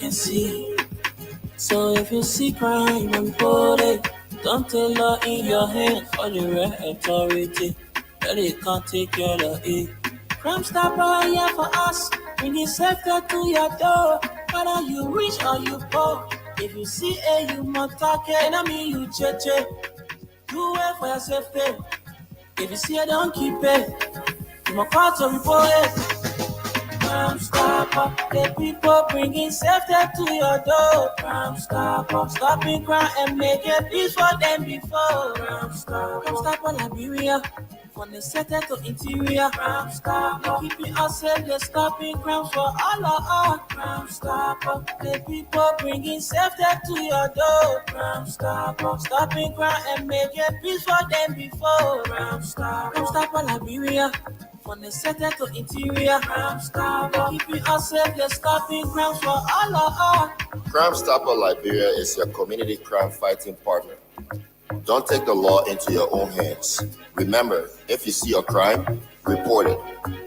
can see. So if you see crime and report it, don't take law in your hand for the right authority. That it can't take care of it. Crime Stopper here for us, bringing safety to your door. Whether you rich or you poor, if you see a you must talk it, I mean you cheche. Do it for your safety. If you see it, don't keep it. You must call to report it. Crime Stopper, the people bringing safety to your door. Crime Stopper, stopping crime and making peace for them before. Crime Stopper, Liberia, from the center to interior. Crime Stopper, keeping us safe, they're stopping crimes for all of us. Crime Stopper, the people bringing safety to your door. Crime Stopper, stopping crime and making peace for them before. Crime Stopper, Liberia. From the center to interior, Crime Stopper, keeping us safe, they're stopping crimes for all of us. Crime Stopper Liberia is your community crime fighting partner. Don't take the law into your own hands. Remember, if you see a crime, report it.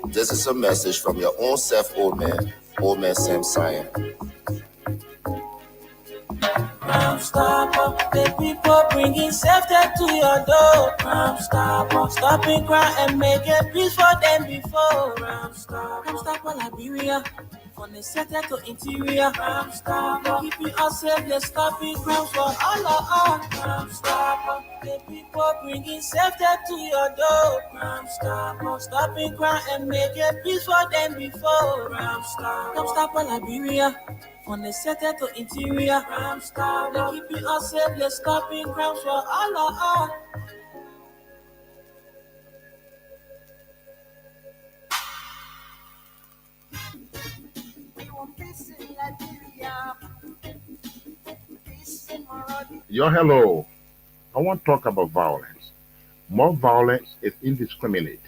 This is a message from your own self, Old Man Sam Sion. Crime Stopper, the people bringing safety to your door. Crime Stopper, stopping crime and making peace for them before. Crime Stopper, Liberia, from the center to interior. Crime Stopper, keeping us safe, they're stopping crimes for all of us. Crime Stopper, the people bringing safety to your door. Crime Stopper, stopping crime and making peace for them before. Crime Stopper, Liberia. From the center to interior, Crime Stopper, keeping us safe, they're stopping crimes for all of us. Yo, hello. I want to talk about violence. More violence is indiscriminate.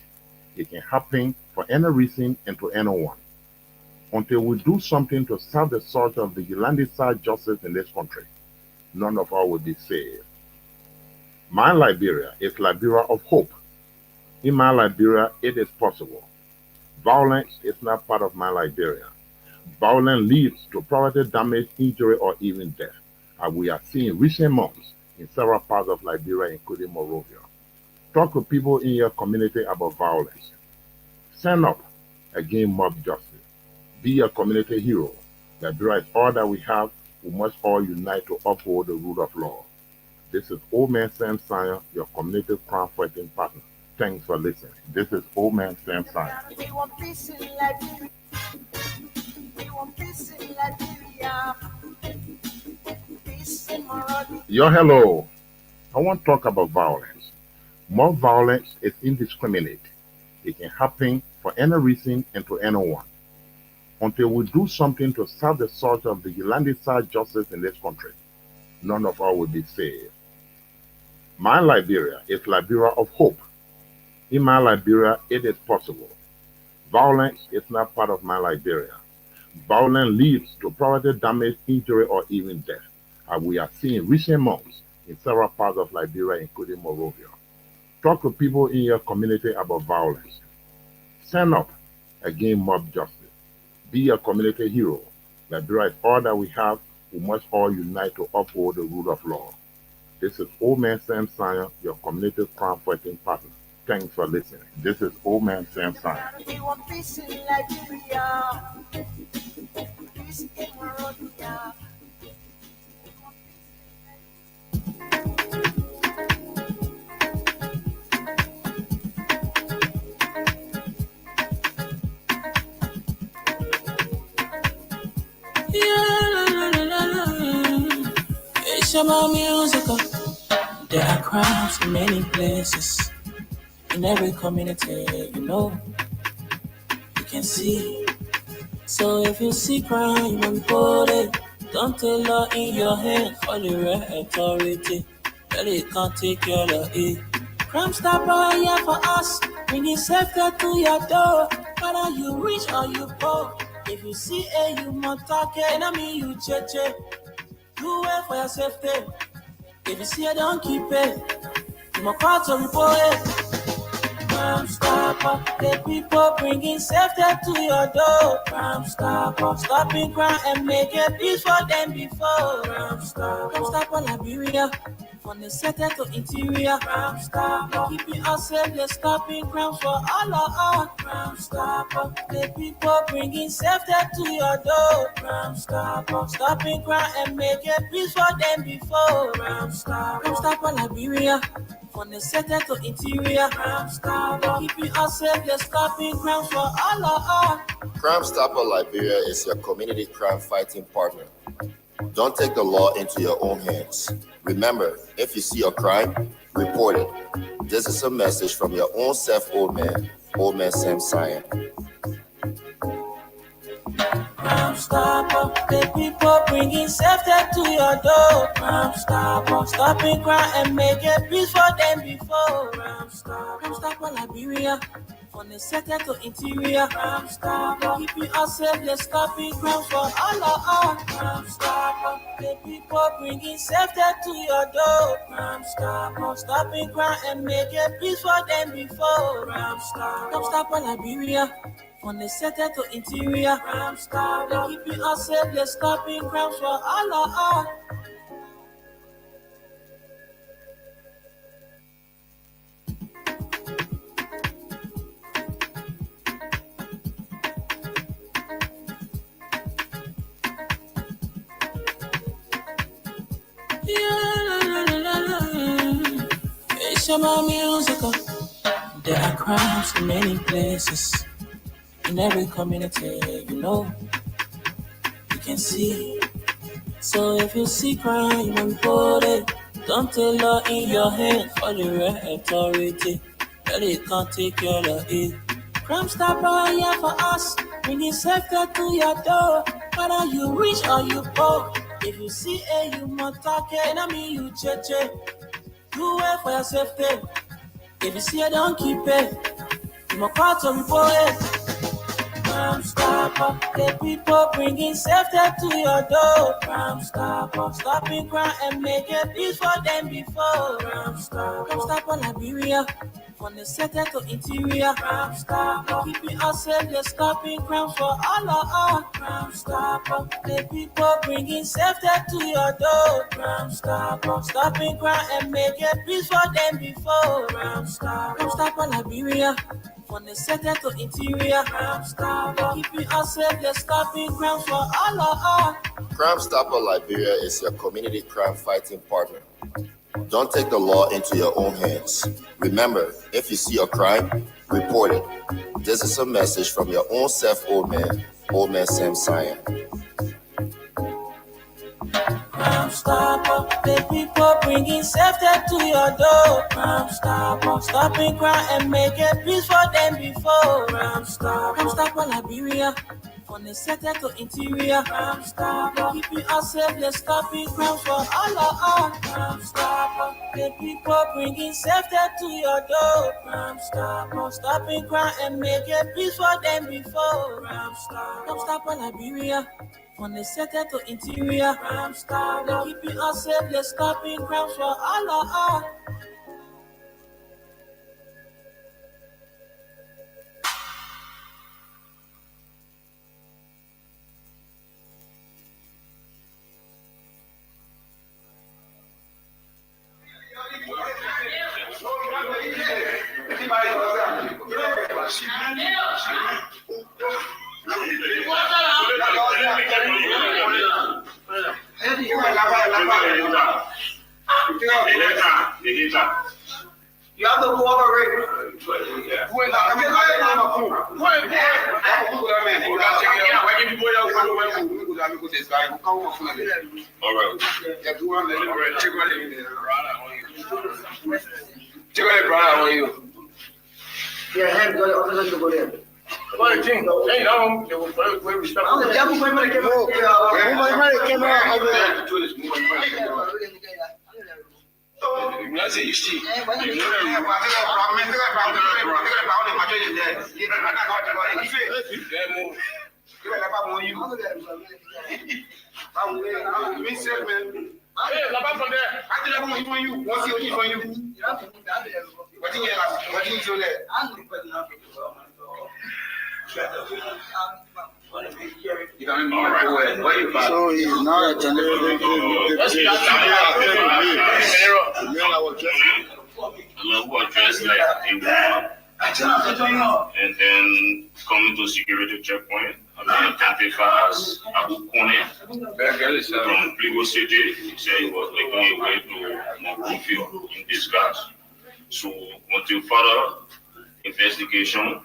It can happen for any reason and to anyone. Until we do something to stop the surge of vigilante-style justice in this country, none of us will be saved. My Liberia is Liberia of hope. In my Liberia, it is possible. Violence is not part of my Liberia. Violence leads to property damage, injury, or even death, as we have seen in recent months in several parts of Liberia, including Monrovia. Talk to people in your community about violence. Stand up against mob justice. Be a community hero. Liberia is all that we have. We must all unite to uphold the rule of law. This is Old Man Sam Sion, your community crime fighting partner. Thanks for listening. This is Old Man Sam Sion. We want peace in Liberia. We want peace in Liberia. Peace in Monrovia. Yo, hello. I want to talk about violence. More violence is indiscriminate. It can happen for any reason and to anyone. Until we do something to stop the surge of vigilante-style justice in this country, none of us will be saved. My Liberia is Liberia of hope. In my Liberia, it is possible. Violence is not part of my Liberia. Violence leads to property damage, injury, or even death, as we have seen in recent months in several parts of Liberia, including Monrovia. Talk to people in your community about violence. Stand up against mob justice. Be a community hero. Liberia is all that we have. We must all unite to uphold the rule of law. This is Old Man Sam Sion, your community crime fighting partner. Thanks for listening. This is Old Man Sam Sion. We want peace in Liberia. Peace in Monrovia. It's about music. There are crimes in many places. In every community, you can see. So if you see crime and report it, don't take law in your hand for the right authority. That it can't take care of it. Crime Stopper here for us, bringing safety to your door. Whether you rich or you poor, if you see a you must talk it, I mean you cheche. Do it for your safety. If you see it, don't keep it. You must call to report it. Crime Stopper, the people bringing safety to your door. Crime Stopper, stopping crime and making peace for them before. Crime Stopper, Liberia. From the center to interior, Crime Stopper, keeping us safe, they're stopping crimes for all of us. Crime Stopper, the people bringing safety to your door. Crime Stopper, stopping crime and making peace for them before. Crime Stopper, Liberia. From the center to interior, Crime Stopper, keeping us safe, they're stopping crimes for all of us. Crime Stopper Liberia is your community crime fighting partner. Don't take the law into your own hands. Remember, if you see a crime, report it. This is a message from your own self, Old Man Sam Cyan. Crime Stopper, the people bringing safety to your door. Crime Stopper, stopping crime and making peace for them before. Crime Stopper, Liberia. From the center to interior, Crime Stopper, keeping us safe, they're stopping crimes for all of us. Crime Stopper, the people bringing safety to your door. Crime Stopper, stopping crime and making peace for them before. Crime Stopper, Liberia. From the center to interior, Crime Stopper, keeping us safe, they're stopping crimes for all of us. It's about music. There are crimes in many places, in every community, you can see. So if you see crime, report it. Don't take law in your hand for the right authority. That it can't take care of it. Crime Stopper here for us, bringing safety to your door. Whether you rich or you poor, if you see a human talking, I mean you cheche. Do it for your safety. If you see it, don't keep it. You must call to report it. Crime Stopper, the people bringing safety to your door. Crime Stopper, stopping crime and making peace for them before. Crime Stopper, Liberia. From the center to interior, Crime Stopper, keeping us safe, they're stopping crimes for all of us. Crime Stopper, the people bringing safety to your door. Crime Stopper, stopping crime and making peace for them before. Crime Stopper, Liberia. From the center to interior, Crime Stopper, keeping us safe, they're stopping crimes for all of us. Crime Stopper Liberia is your community crime fighting partner. Don't take the law into your own hands. Remember, if you see a crime, report it. This is a message from your own self, Old Man Sam Cyan. Crime Stopper, the people bringing safety to your door. Crime Stopper, stopping crime and making peace for them before. Crime Stopper, Liberia. From the center to interior, Crime Stopper, keeping us safe, they're stopping crimes for all of us. Crime Stopper, the people bringing safety to your door. Crime Stopper, stopping crime and making peace for them before. Crime Stopper, Liberia. From the center to interior, Crime Stopper, keeping us safe, they're stopping crimes for all of us. You have to cooperate. Yeah, hand go officer to go there. Well, King, hey, no, where we start. Oh, yeah, we're going to get So he's now a generator. Who dressed like a woman, and then coming to security checkpoint, identified as Abu Kone from Pligo City. He said he was making his way to Mokofi in disguise. So until further investigation,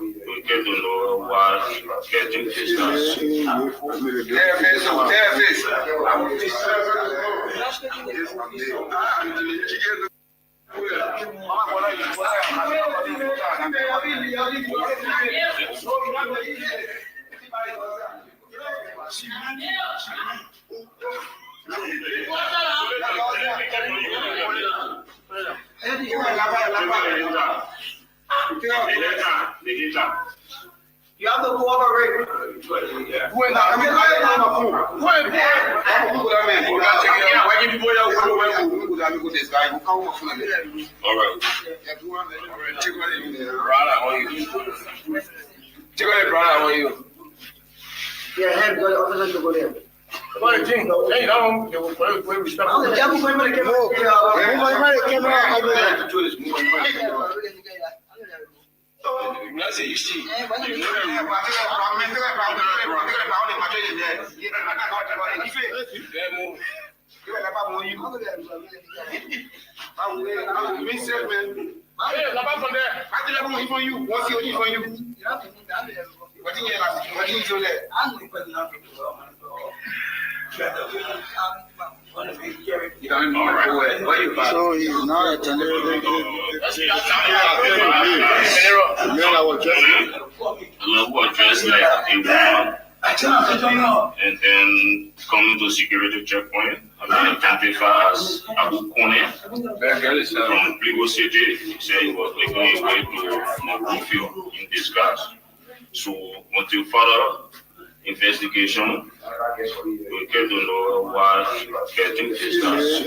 we get to know why he was getting disguise. You have to cooperate. All right. Yeah, head go officer to go there. So he's now a generator. Who dressed like a woman, and then coming to security checkpoint, identified as Abu Kone from Pligo City. He said he was making his way to Mokofi in disguise. So until further investigation, we get to know why he was getting disguise.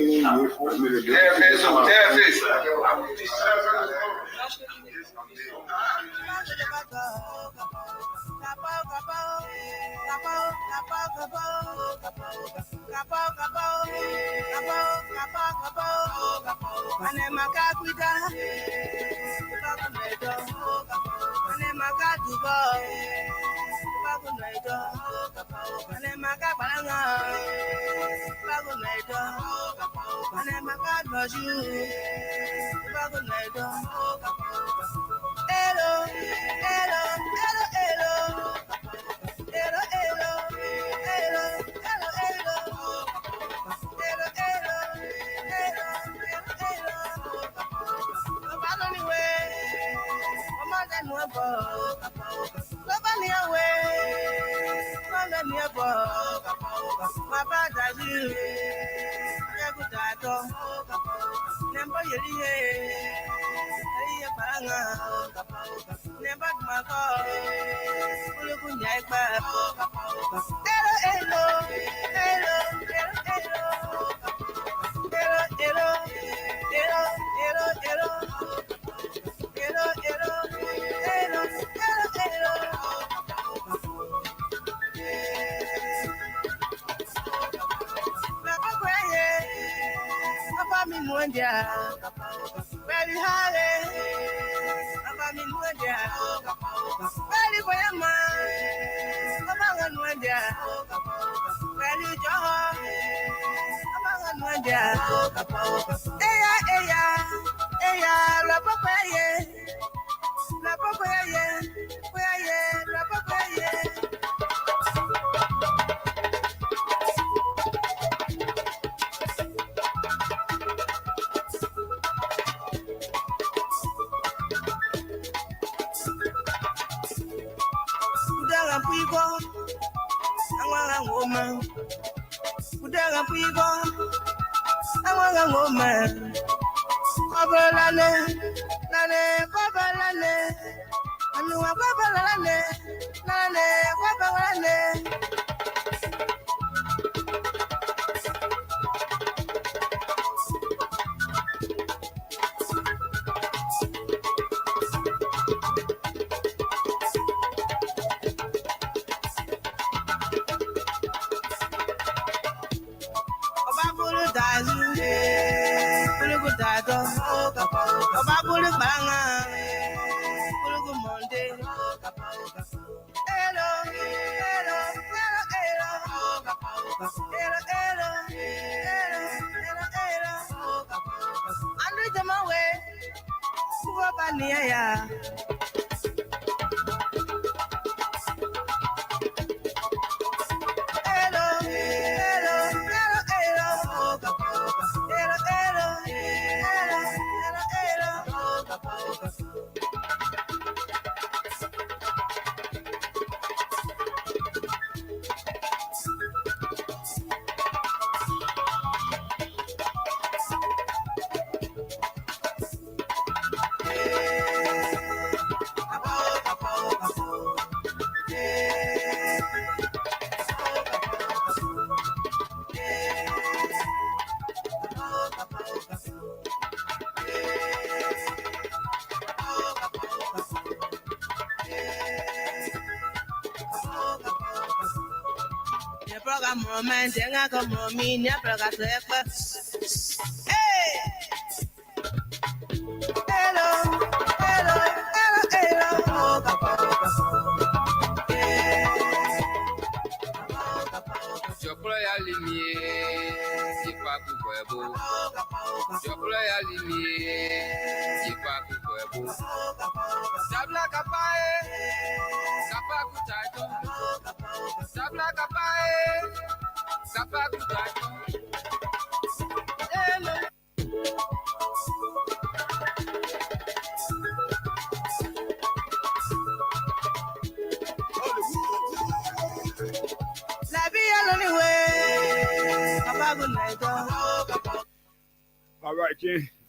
All right,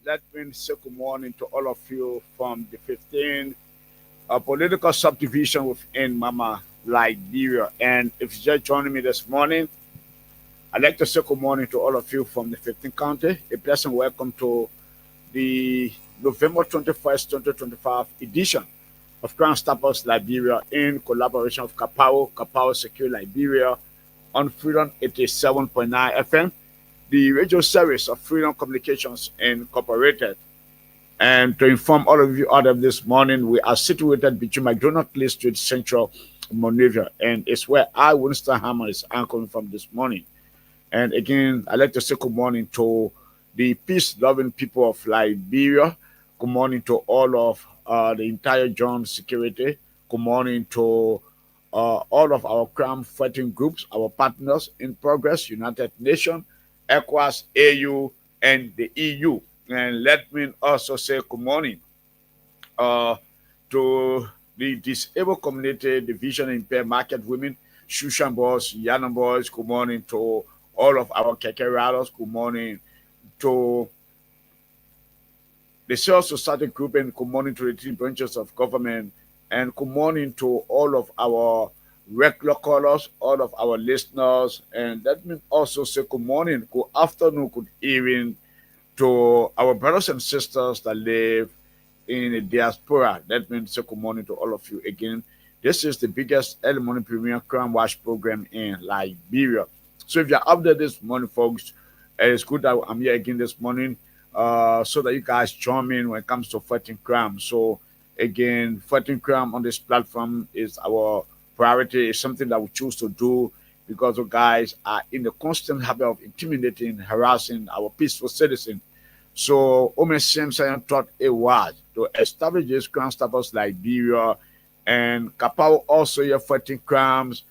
that means good morning to all of you from the 15th political subdivision within Mama Liberia. And if you're just joining me this morning, I'd like to say good morning to all of you from the 15th county. A pleasant welcome to the November 21st, 2025 edition of Crown Stappers Liberia in collaboration with Kapao, Kapao Secure Liberia on Freedom 87.9 FM, the radio service of Freedom Communications Incorporated. And to inform all of you out of this morning, we are situated between McDonald Clay Street, Central Monrovia, and it's where I, Winston Hammer, is anchoring from this morning. And again, I'd like to say good morning to the peace-loving people of Liberia. Good morning to all of the entire John security. Good morning to all of our crime fighting groups, our partners in progress, United Nations, ECOWAS, AU, and the EU. And let me also say good morning to the disabled community, the vision impaired market women, Shushan boys, Yana boys. Good morning to all of our Keke riders. Good morning to the civil society group, and good morning to the 3 branches of government, and good morning to all of our regular callers, all of our listeners. And let me also say good morning, good afternoon, good evening to our brothers and sisters that live in the diaspora. That means say good morning to all of you again. This is the biggest early morning premier crime watch program in Liberia. So if you're up there this morning, folks, it's good that I'm here again this morning so that you guys join me when it comes to fighting crime. So again, fighting crime on this platform is our priority. It's something that we choose to do because you guys are in the constant habit of intimidating, harassing our peaceful citizens. So Omen Simpson thought it was to establish this crime status Liberia, and Kapao also here fighting crimes.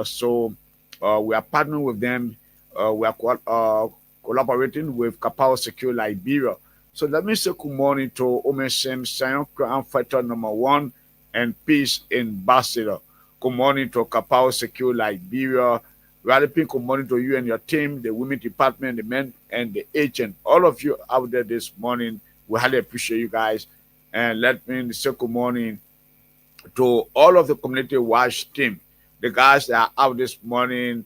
So we are partnering with them. We are collaborating with Kapao Secure Liberia. So let me say good morning to Omen Simpson, crime fighter number 1 and peace ambassador. Good morning to Kapao Secure Liberia. Rallying, good morning to you and your team, the women department, the men, and the agent. All of you out there this morning, we highly appreciate you guys. And let me say good morning to all of the community watch team, the guys that are out this morning,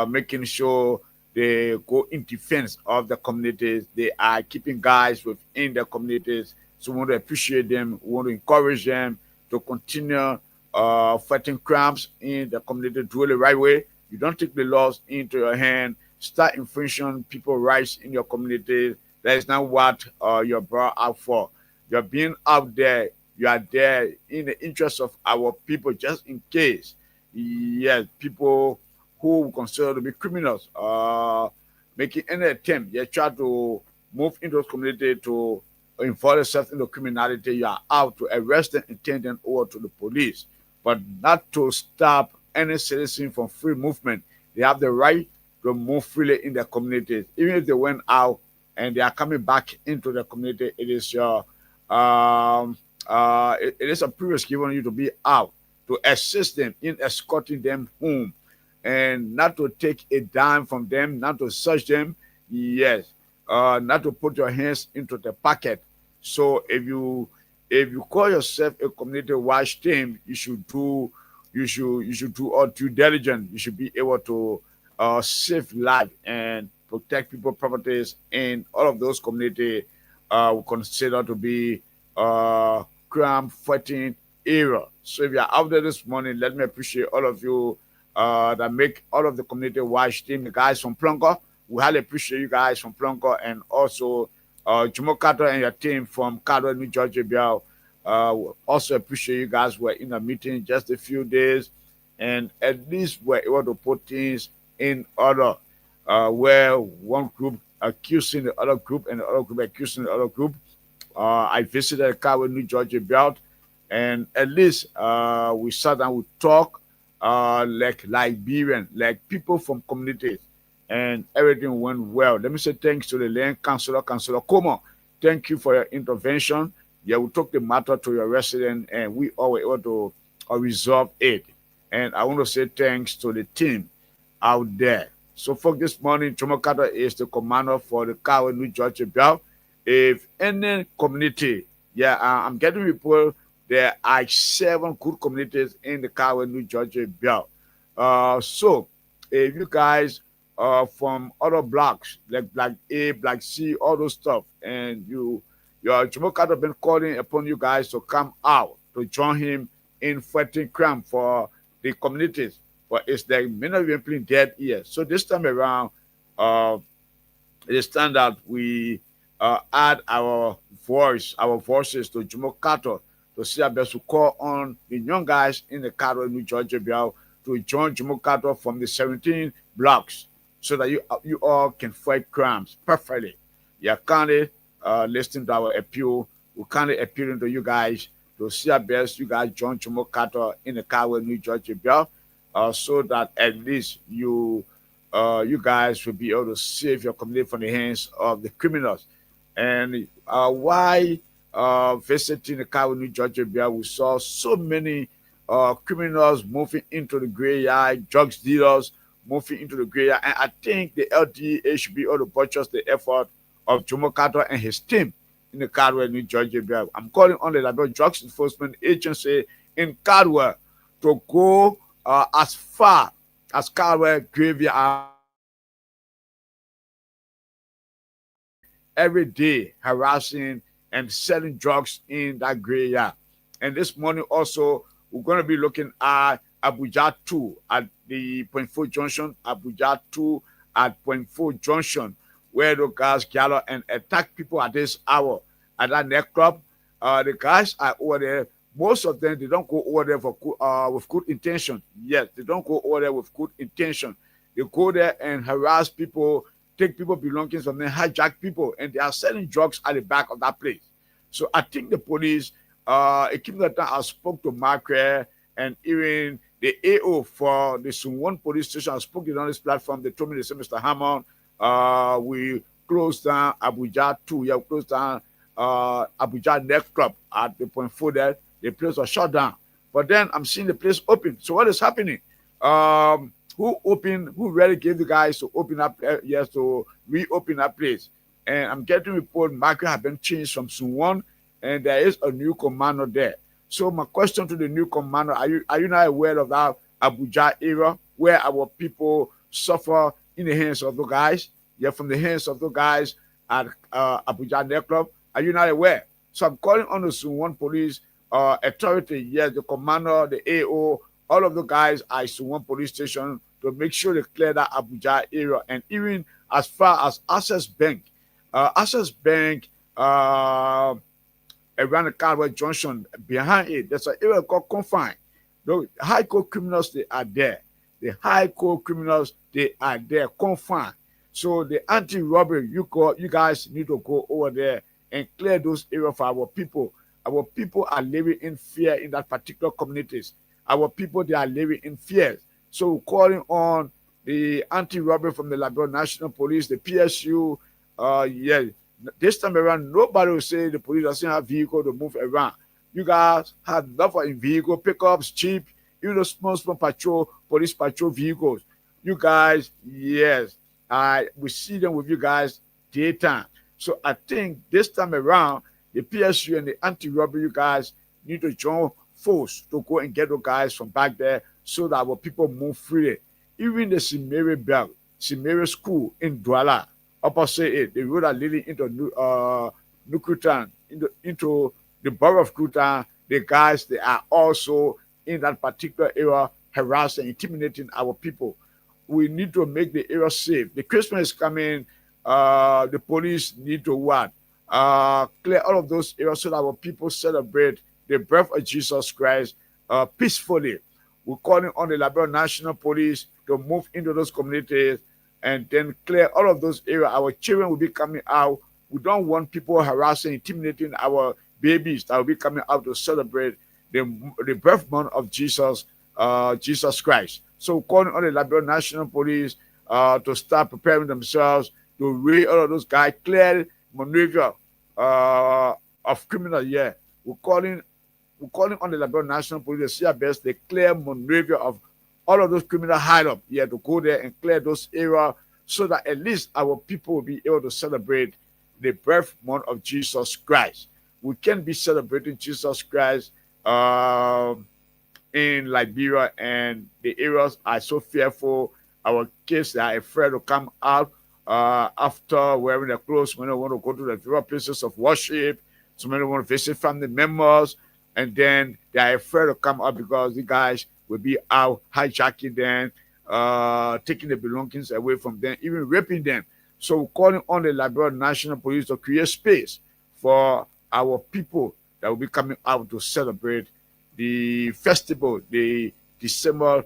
making sure they go in defense of the communities. They are keeping guys within the communities. So we want to appreciate them. We want to encourage them to continue fighting crimes in the community, do it the right way. You don't take the laws into your hand, start infringing people's rights in your community. That is not what you're brought out for. You're being out there, you are there in the interest of our people, just in case, yes, people who we consider to be criminals, making any attempt, they try to move into the community to involve themselves into criminality. You are out to arrest them and turn them over to the police, but not to stop any citizen from free movement. They have the right to move freely in their communities, even if they went out and they are coming back into the community. It is your it is a privilege given you to be out to assist them in escorting them home, and not to take a dime from them, not to search them. Yes, not to put your hands into the pocket. So if you call yourself a community watch team, you should do all due diligence. You should be able to save life and protect people properties in all of those community we consider to be crime fighting area. So if you're out there this morning, let me appreciate all of you that make all of the community watch team, the guys from Plonko. We highly appreciate you guys from Plonko, and also Jumo Carter and your team from Carter, New Georgia. Bill. We also appreciate you guys were in a meeting just a few days, and at least we're able to put things in order, where one group accusing the other group and the other group accusing the other group. I visited Kawe, New Georgia belt, and at least we sat down, we talk like Liberian, like people from communities, and everything went well. Let me say thanks to the land councillor, Councillor Como. Thank you for your intervention. Yeah, we took the matter to your resident, and we all were able to resolve it. And I want to say thanks to the team out there. So, for this morning, Chomokata is the commander for the Kawe, New Georgia belt. If any community, I'm getting report there are 7 good communities in the Kawe, New Georgia belt. So if you guys from other blocks like Black A, Black C, all those stuff, and your Chomokata have been calling upon you guys to come out to join him in fighting crime for the communities. But it's like many of you playing dead ear. So this time around, it is time that we add our voices to Jumo Kato to see our best to call on the young guys in the Kato, New Georgia, to join Jumo Kato from the 17 blocks, so that you all can fight crimes perfectly. You are kindly listening to our appeal. We kindly appealing to you guys to see our best. You guys join Jumo Kato in the Kato, New Georgia, so that at least you guys will be able to save your community from the hands of the criminals. And why visiting the Kawe, New Georgia, we saw so many criminals moving into the graveyard, drugs dealers moving into the graveyard, and I think the LDA should be able to buttress the effort of Jomo Carter and his team in the Caldwell, New Georgia. I'm calling on the Liberia Drugs Enforcement Agency in Caldwell to go as far as Caldwell graveyard every day, harassing and selling drugs in that graveyard. And this morning also, we're going to be looking at Abuja 2 at the Point 4 Junction, Abuja 2 at Point 4 Junction, where the guys gather and attack people at this hour at that nightclub. The guys are over there. Most of them, they don't go over there with good intention. Yes, they don't go over there with good intention. They go there and harass people, take people belongings from them, hijack people, and they are selling drugs at the back of that place. So I think the police, it came that time I spoke to Mark and even the AO for the Sunwon police station. I spoke to them on this platform. They told me, they said, Mr. Hammond, we closed down Abuja 2. Yeah, we closed down Abuja Next Club at the Point 4 there. The place was shut down. But then I'm seeing the place open. So what is happening? Who really gave the guys to open up, yes, to reopen that place? And I'm getting report Mark have been changed from Sunwon, and there is a new commander there. So my question to the new commander: Are you not aware of that Abuja area where our people suffer in the hands of the guys? Yeah, from the hands of the guys at Abuja nightclub. Are you not aware? So I'm calling on the Suwon police authority, yes, the commander, the AO, all of the guys at Suwon police station to make sure they clear that Abuja area, and even as far as Access Bank. Access Bank around the Caldwell Junction, behind it, there's an area called Confine. The high court criminals, they are there. The high court criminals, they are there, confined. So the anti-robbery, you guys need to go over there and clear those areas for our people. Our people are living in fear in that particular communities. Our people, they are living in fear. So we're calling on the anti-robbery from the Liberia National Police, the PSU. Yeah, this time around, nobody will say the police doesn't have vehicle to move around. You guys have enough in vehicle pickups, cheap, even the small police patrol vehicles. You guys, yes, we see them with you guys daytime. So I think this time around, the PSU and the anti-robbery, you guys need to join force to go and get the guys from back there so that our people move freely. Even the Simere Bell, Simere School in Douala, opposite it, the road are leading into Nukutan, into the borough of Kutan. The guys, they are also in that particular area harassing, intimidating our people. We need to make the area safe. The Christmas is coming. The police need to what? Clear all of those areas so that our people celebrate the birth of Jesus Christ peacefully. We're calling on the Liberia National Police to move into those communities and then clear all of those areas. Our children will be coming out. We don't want people harassing, intimidating our babies that will be coming out to celebrate the birth month of Jesus Christ. So calling on the Liberia National Police to start preparing themselves to raid all of those guys, clear maneuver of criminals. Yeah, we're calling on the Liberia National Police, the CRBS, the clear maneuver of all of those criminal hideouts. Yeah, to go there and clear those areas so that at least our people will be able to celebrate the birth month of Jesus Christ. We can be celebrating Jesus Christ in Liberia, and the areas are so fearful. Our kids are afraid to come out after wearing their clothes. Many want to go to the various places of worship. So many want to visit family members, and then they are afraid to come out because the guys will be out hijacking them, taking the belongings away from them, even raping them. So we're calling on the Liberia National Police to create space for our people that will be coming out to celebrate the festival, the December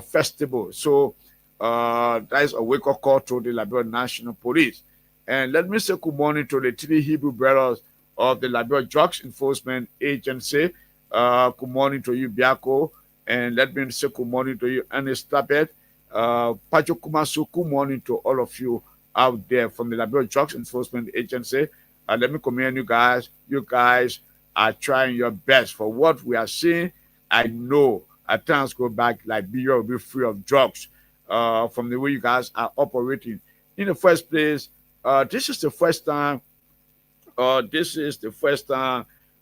festival. So that is a wake-up call to the Liberia National Police. And let me say good morning to the three Hebrew brothers of the Liberia Drugs Enforcement Agency. Good morning to you, Biako. And let me say good morning to you, Ernest Tabet. Pacho Kumasu, good morning to all of you out there from the Liberia Drugs Enforcement Agency. Let me commend you guys. You guys are trying your best. For what we are seeing, I know at times go back, Liberia will be free of drugs from the way you guys are operating. In the first place, this is the first time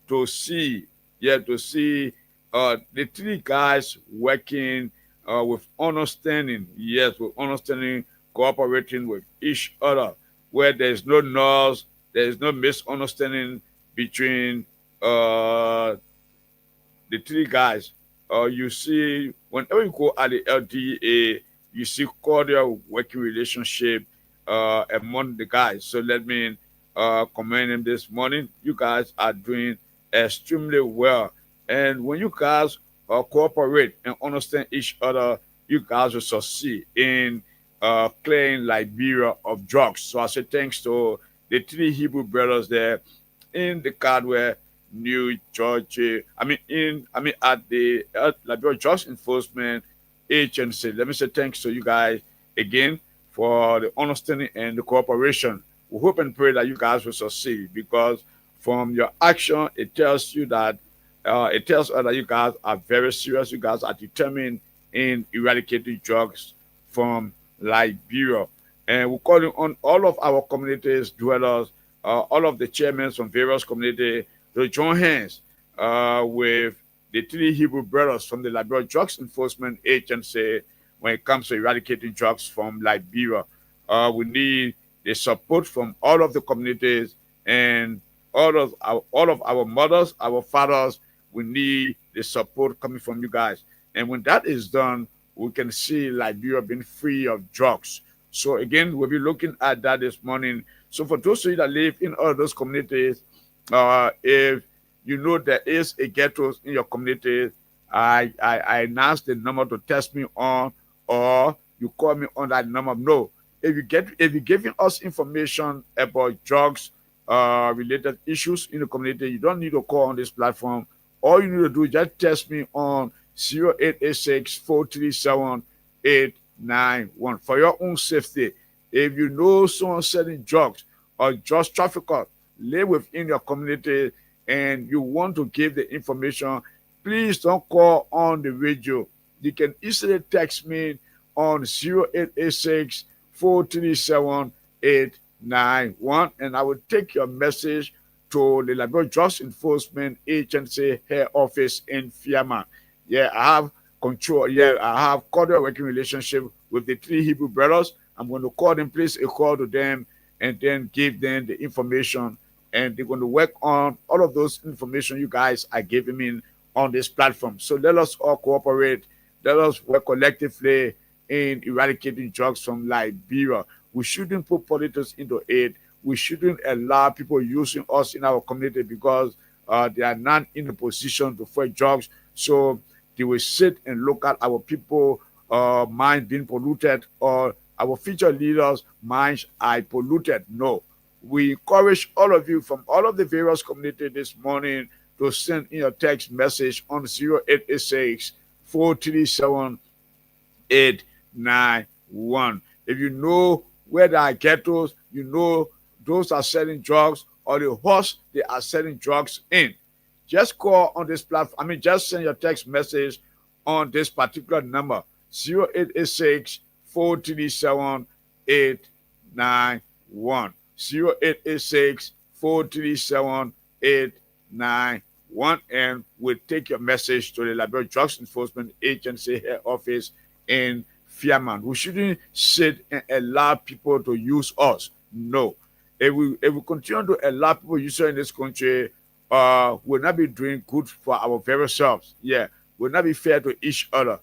to see the three guys working with understanding, yes, with understanding, cooperating with each other, where there's no noise, there's no misunderstanding between the three guys. You see, whenever you go at the LDA, you see cordial working relationship among the guys. So let me commend them this morning. You guys are doing extremely well. And when you guys cooperate and understand each other, you guys will succeed in clearing Liberia of drugs. So I say thanks to the three Hebrew brothers there in the Caldwell, New Georgia. At the Liberia Drugs Enforcement Agency. Let me say thanks to you guys again for the understanding and the cooperation. We hope and pray that you guys will succeed, because from your action, it tells you that it tells us that you guys are very serious. You guys are determined in eradicating drugs from Liberia. And we're calling on all of our communities, dwellers, all of the chairmen from various communities to join hands with the three Hebrew brothers from the Liberia Drugs Enforcement Agency when it comes to eradicating drugs from Liberia. We need the support from all of the communities and all of our mothers, our fathers. We need the support coming from you guys. And when that is done, we can see Liberia being free of drugs. So again, we'll be looking at that this morning. So for those of you that live in all those communities, if you know there is a ghetto in your community, I announce the number to text me on, or you call me on that number. No, if you're giving us information about drugs related issues in the community, you don't need to call on this platform. All you need to do is just text me on 0886 437 891 for your own safety. If you know someone selling drugs or drugs trafficker live within your community and you want to give the information, please don't call on the radio. You can easily text me on 0886 437 891 and I will take your message to the Liberia Drugs Enforcement Agency head office in Fiaman. Yeah, I have control. Yeah, I have cordial working relationship with the three Hebrew brothers. I'm going to call them, place a call to them, and then give them the information. And they're going to work on all of those information you guys are giving me on this platform. So let us all cooperate. Let us work collectively in eradicating drugs from Liberia. We shouldn't put politics into it. We shouldn't allow people using us in our community because they are not in a position to fight drugs. So they will sit and look at our people minds being polluted or our future leaders' minds are polluted. No. We encourage all of you from all of the various communities this morning to send in your text message on 0886 437 891. If you know where there are ghettos, you know those are selling drugs or the horse they are selling drugs in, just call on this platform. Just send your text message on this particular number 0886 437 891. 0886 437 891 and we'll take your message to the Liberia Drugs Enforcement Agency head office in Fiaman. We shouldn't sit and allow people to use us. No. If we continue to allow people use us in this country, we'll not be doing good for our very selves. Yeah. We'll not be fair to each other.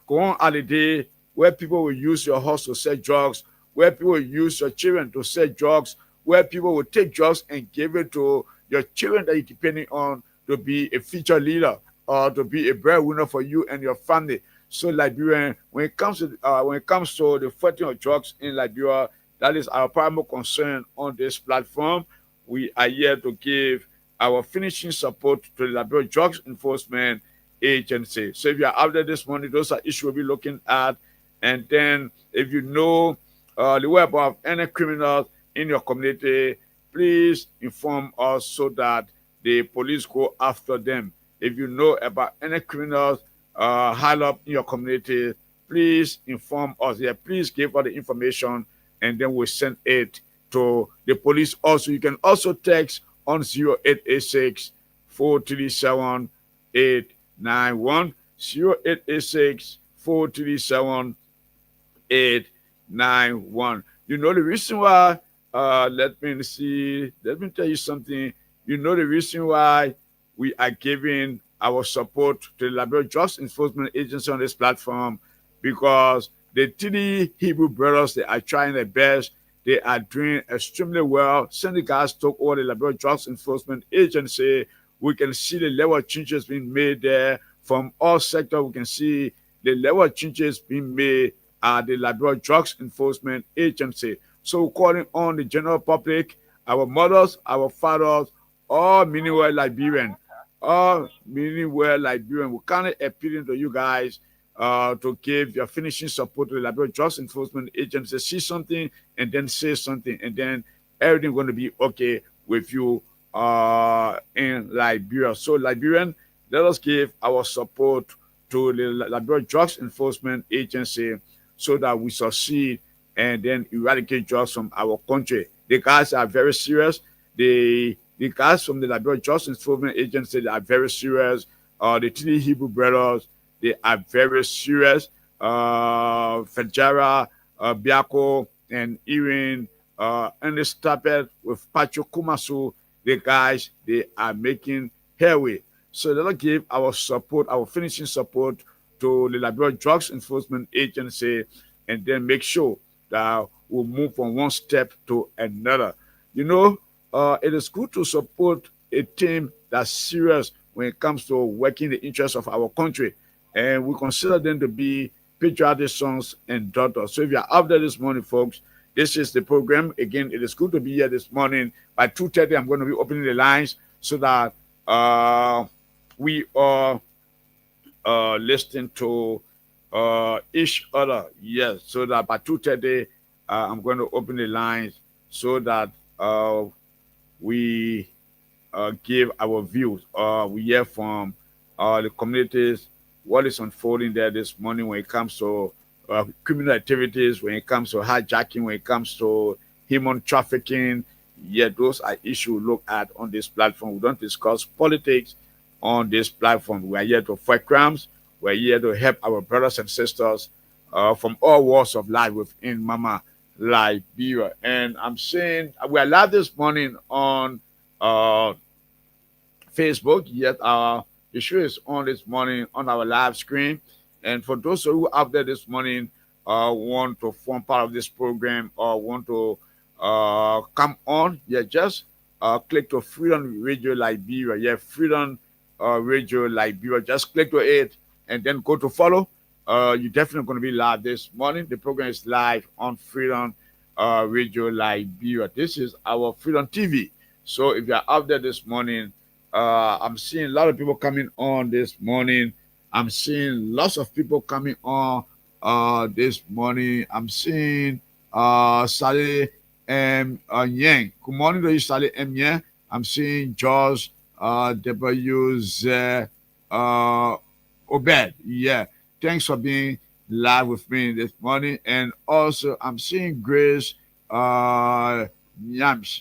Go on holiday where people will use your house to sell drugs, where people will use your children to sell drugs, where people will take drugs and give it to your children that you're depending on to be a future leader or to be a breadwinner for you and your family. So Liberian, when it comes to the fighting of drugs in Liberia, that is our primary concern on this platform. We are here to give our finishing support to the Liberia Drugs Enforcement Agency. So if you are out there this morning, those are issues we'll be looking at. And then if you know the whereabouts of any criminals in your community, please inform us so that the police go after them. If you know about any criminals high up in your community, please inform us. Yeah, please give us the information and then we'll send it to the police. Also, you can also text on 0886 437 891. 0886 437 891. You know the reason why, let me tell you something. You know the reason why we are giving our support to the Liberia Drugs Enforcement Agency on this platform, because the three Hebrew brothers, they are trying their best. They are doing extremely well. Since the guys took over the Liberia Drugs Enforcement Agency, we can see the level of changes being made there. From all sectors, we can see the level of changes being made at the Liberia Drugs Enforcement Agency. So we're calling on the general public, our mothers, our fathers, all meanwhile Liberian. We're kind of appealing to you guys to give your finishing support to the Liberia Drugs Enforcement Agency. See something and then say something, and then everything's going to be okay with you in Liberia. So Liberian, let us give our support to the Liberia Drugs Enforcement Agency so that we succeed and then eradicate drugs from our country. The guys are very serious. They The guys from the Liberia Justice Enforcement Agency, they are very serious. The three Hebrew brothers, they are very serious. Fejara, Biako, and even Ernest Tapet with Pacho Kumasu, the guys, they are making headway. So let us give our support, our finishing support to the Liberia Drugs Enforcement Agency, and then make sure that we'll move from one step to another. You know, it is good to support a team that's serious when it comes to working the interests of our country, and we consider them to be patriotic sons and daughters. So if you're out there this morning, folks, this is the program. Again, it is good to be here this morning. By 2:30, I'm going to be opening the lines so that we are listening to each other. Yes, so that by 2:30, I'm going to open the lines so that we give our views. We hear from the communities what is unfolding there this morning when it comes to criminal activities, when it comes to hijacking, when it comes to human trafficking. Yeah, those are issues we look at on this platform. We don't discuss politics on this platform. We are here to fight crimes. We're here to help our brothers and sisters from all walks of life within Mama Liberia. And I'm saying we are live this morning on Facebook. Yet the show is on this morning on our live screen. And for those who are out there this morning want to form part of this program or want to come on, yeah, just click to Freedom Radio Liberia. Yeah, Freedom Radio Liberia. Just click to it and then go to follow. You're definitely going to be live this morning. The program is live on Freedom Radio Liberia. This is our Freedom TV. So if you're out there this morning, I'm seeing a lot of people coming on this morning. I'm seeing lots of people coming on this morning. I'm seeing Saleh M. Yang. Good morning to you, Saleh M. Yang. I'm seeing George W. Obed. Yeah. Thanks for being live with me this morning. And also, I'm seeing Grace Yams.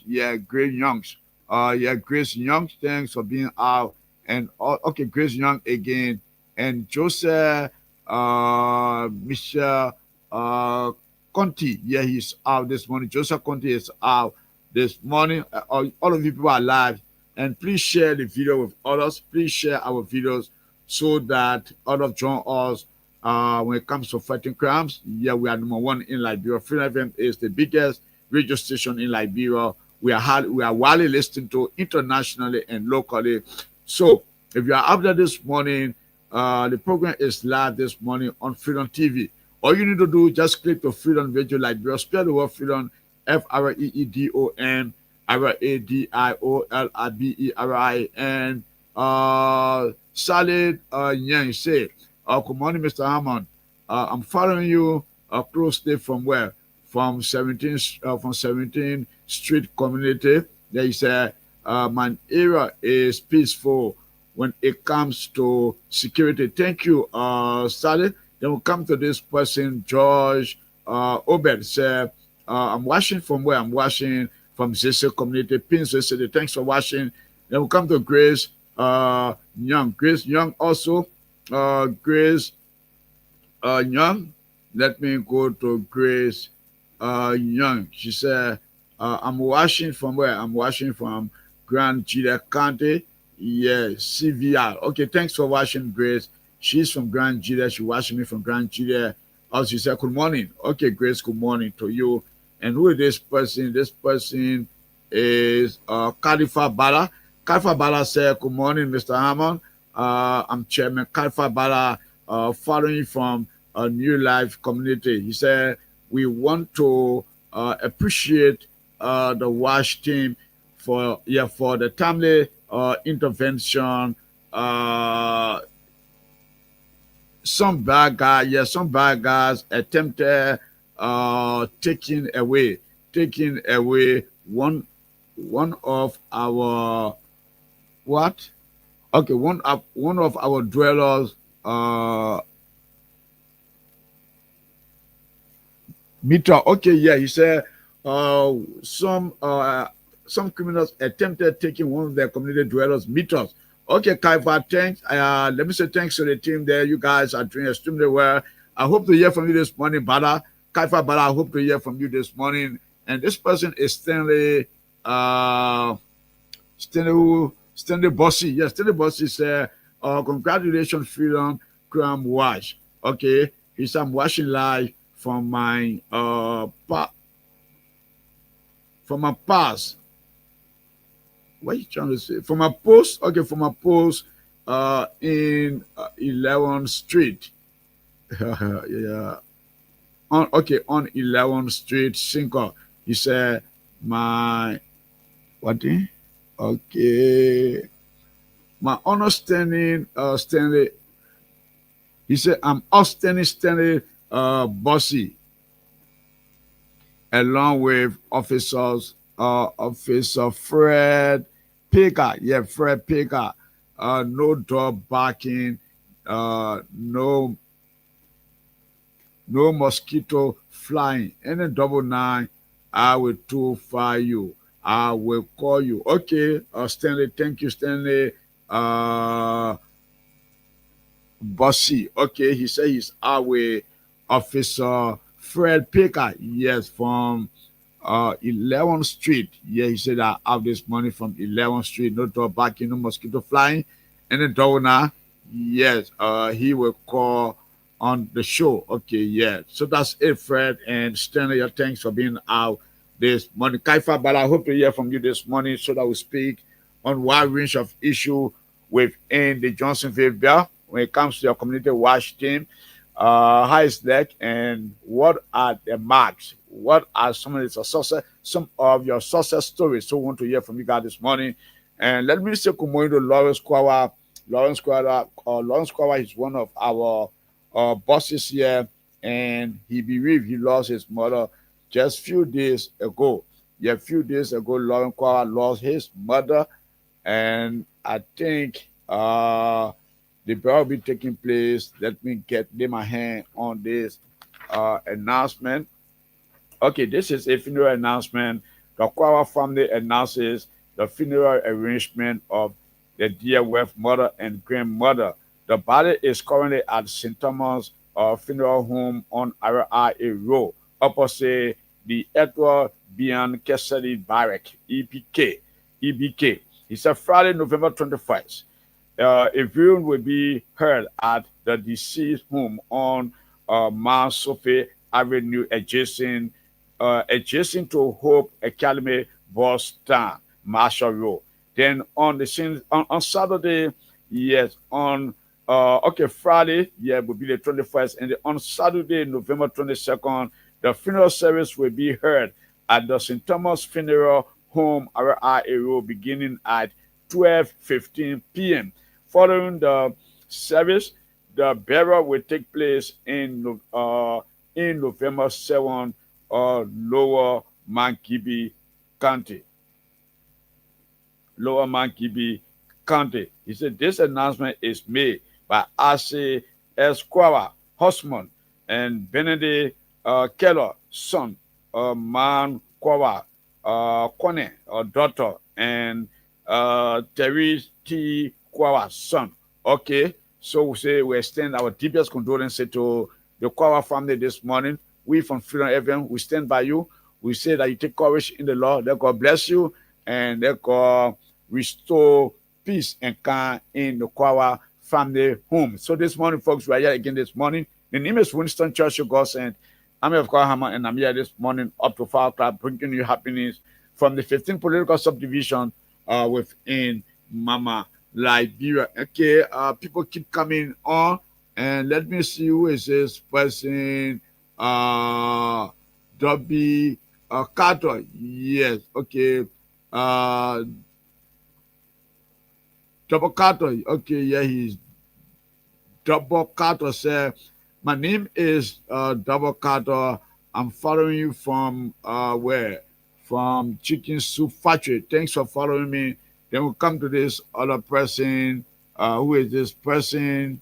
Yeah, Grace Youngs. Yeah, Grace Young, thanks for being out. And okay, Grace Young again. And Joseph Michelle Conti. Yeah, he's out this morning. Joseph Conti is out this morning. All of you people are live. And please share the video with others. Please share our videos so that others join us when it comes to fighting crimes. Yeah, we are number one in Liberia. Freedom FM is the biggest radio station in Liberia. We are widely listened to internationally and locally. So if you are out there this morning, the program is live this morning on Freedom TV. All you need to do, just click to Freedom Radio Liberia. Spell the word Freedom, Freedom, RADIOLIBERIN. Salad Yang say, good morning, Mr. Hammond. I'm following you closely from where? From 17th Street Community. There is my area is peaceful when it comes to security. Thank you, Sally. Then we'll come to this person, George Obed. Say, I'm watching from where? I'm watching from Zese Community, Pins City. Thanks for watching. Then we'll come to Grace Young. Grace Young also. Grace Young. Let me go to Grace Young. She said, I'm watching from where? I'm watching from Grand Julia County. Yeah, CVR. Okay, thanks for watching, Grace. She's from Grand Julia. She's watching me from Grand Julia. Also, she said, good morning. Okay, Grace, good morning to you. And who is this person? This person is Khalifa Bala. Khalifa Bala said, good morning, Mr. Hammond. I'm Chairman Khalifa Bala, following from a New Life community. He said, we want to appreciate the WASH team for the timely intervention. Some bad guys attempted taking away one of our what? Okay, one of our dwellers meter. Okay, yeah, he said some some criminals attempted taking one of their community dwellers' meters. Okay, Kaifa, thanks. Let me say thanks to the team there. You guys are doing extremely well. I hope to hear from you this morning, Bada. Kaifa Bada, I hope to hear from you this morning. And this person is Stanley Bossy. Yes, Stanley Bossy said, congratulations, Freedom Crime Watch. Okay, he said, I'm watching live from my past. What are you trying to say? From a post, okay, from a post in 11th Street. Yeah. On 11th Street, Cinco. He said, my understanding, Stanley. He said, I'm outstanding Stanley Bossy, along with Officer Fred Picker. Yeah, Fred Picker. No dog barking, no mosquito flying. Any 99, I will 2-5 you. I will call you. Okay, Stanley. Thank you, Stanley. Bossy. Okay, he said he's our Officer Fred Picker. Yes, from 11th Street. Yeah, he said I have this money from 11th Street. No dog barking, no mosquito flying. And the donor, yes, he will call on the show. Okay, yeah. So that's it, Fred and Stanley. Thanks for being out this morning. Kaifa, but I hope to hear from you this morning so that we speak on wide range of issue within the Johnsonville Bell when it comes to your community watch team. How is that, and what are the marks? What are some of your success stories? So I want to hear from you guys this morning. And let me say good morning to Lawrence Kwawa. Lawrence Kwawa is one of our bosses here, and he believed he lost his mother just few days ago. Yeah, a few days ago, Lawrence Kwawa lost his mother, and I think the burial will be taking place. Let me lay my hand on this announcement. Okay, this is a funeral announcement. The Kwawa family announces the funeral arrangement of the dear wife, mother, and grandmother. The body is currently at St. Thomas Funeral Home on RIA Road, opposite the Edward Bian Cassidy Barrack, EBK. It's a Friday, November 21st. A viewing will be held at the deceased home on Mount Sophie Avenue, adjacent to Hope Academy bus stand, Marshall Road. Then on Saturday, yes, on Friday, yeah, will be the 21st, and on Saturday, November 22nd, the funeral service will be held at the St. Thomas Funeral Home, RIA Road, beginning at 12:15 p.m. Following the service, the burial will take place in November 7, Lower Mankibi County. He said this announcement is made by Ase Esquire Husband and Benedict Keller, son, Man Kwawa Kone, daughter, and Terry T. Kwawa, son. Okay, so we extend our deepest condolences to the Kwawa family this morning. We from Freedom FM, we stand by you. We say that you take courage in the Lord. Let God bless you, and let God restore peace and calm in the Kwawa family home. So this morning, folks, we are here again this morning. The name is Winston Churchill Gossend. I'm of Hammer, and I'm here this morning up to 5 o'clock, bringing you happiness from the 15th political subdivision within Mama Liberia. Okay, people keep coming on, and let me see who is this person. Dobby Carter. Yes, okay. Double Carter. Okay, yeah, he's Double Carter said, my name is Double Carter. I'm following you from where? From Chicken Soup Factory. Thanks for following me. Then we'll come to this other person. Who is this person?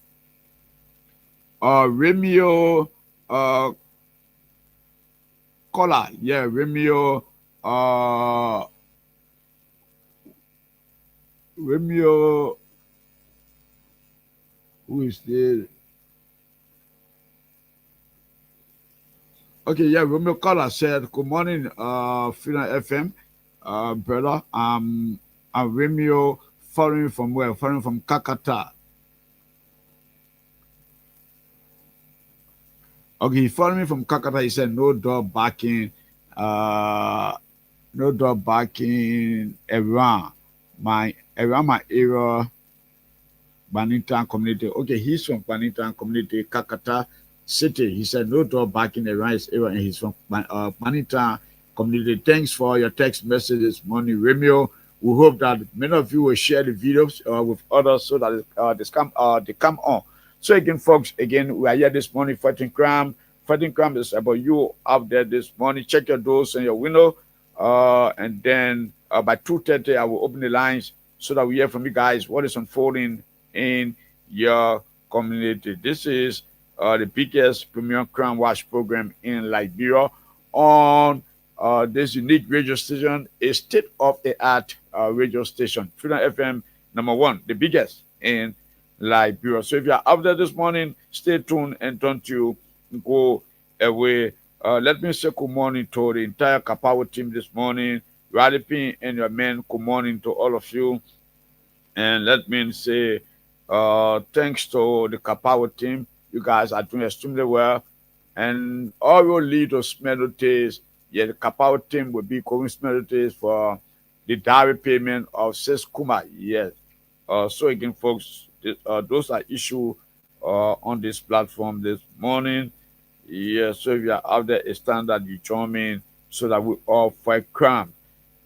Remio Kola. Yeah, Remio Romeo, who is there? Okay, yeah, Romeo Caller said, good morning, Freedom FM, brother. I'm Romeo, following from where? Following from Kakata. Okay, he followed me from Kakata. He said, no dog barking, no dog barking around my area, Banington community. Okay, he's from Banington community, Kakata City. He said no dog barking around his area, and he's from Banington community. Thanks for your text message this morning, Romeo. We hope that many of you will share the videos with others so that they come on. So again, folks, again, we are here this morning fighting crime. Fighting crime is about you out there this morning. Check your doors and your window, and then by 2:30 I will open the lines so that we hear from you guys what is unfolding in your community. This is the biggest premium crime watch program in Liberia on this unique radio station, a state-of-the-art radio station, Freedom FM #1, the biggest in Liberia. So if you're out there this morning, stay tuned and don't you go away. Let me say good morning to the entire Kapao team this morning. Radipin and your men, good morning to all of you. And let me say thanks to the Kapao team. You guys are doing extremely well. And all your leaders, melodies, yeah, the Kapao team will be going melodies for the dowry payment of 6 Kuma. Yes. So again, folks, those are issues on this platform this morning. Yeah, so if you are out there, it's time that you join me so that we all fight crime.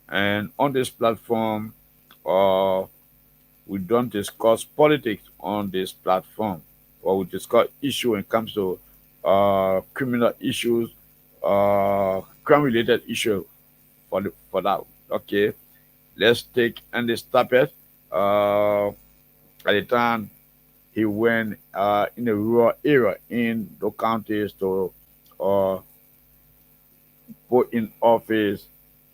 And on this platform, we don't discuss politics on this platform, or we discuss issue when it comes to criminal issues, crime-related issue for that. Okay, let's take and stop it. At the time he went in a rural area in the counties to put in office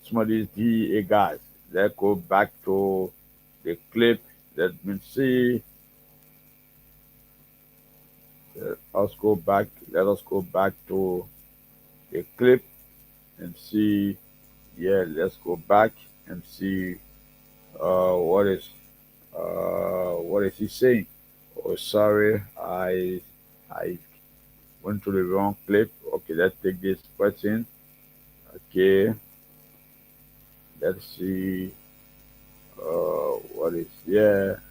some of these DEA guys. Let's go back to the clip. Let me see. Let us go back to the clip and see. Yeah, let's go back and see what is he saying. Oh, sorry, I went to the wrong clip. Okay, let's take this question. Okay, let's see what is here.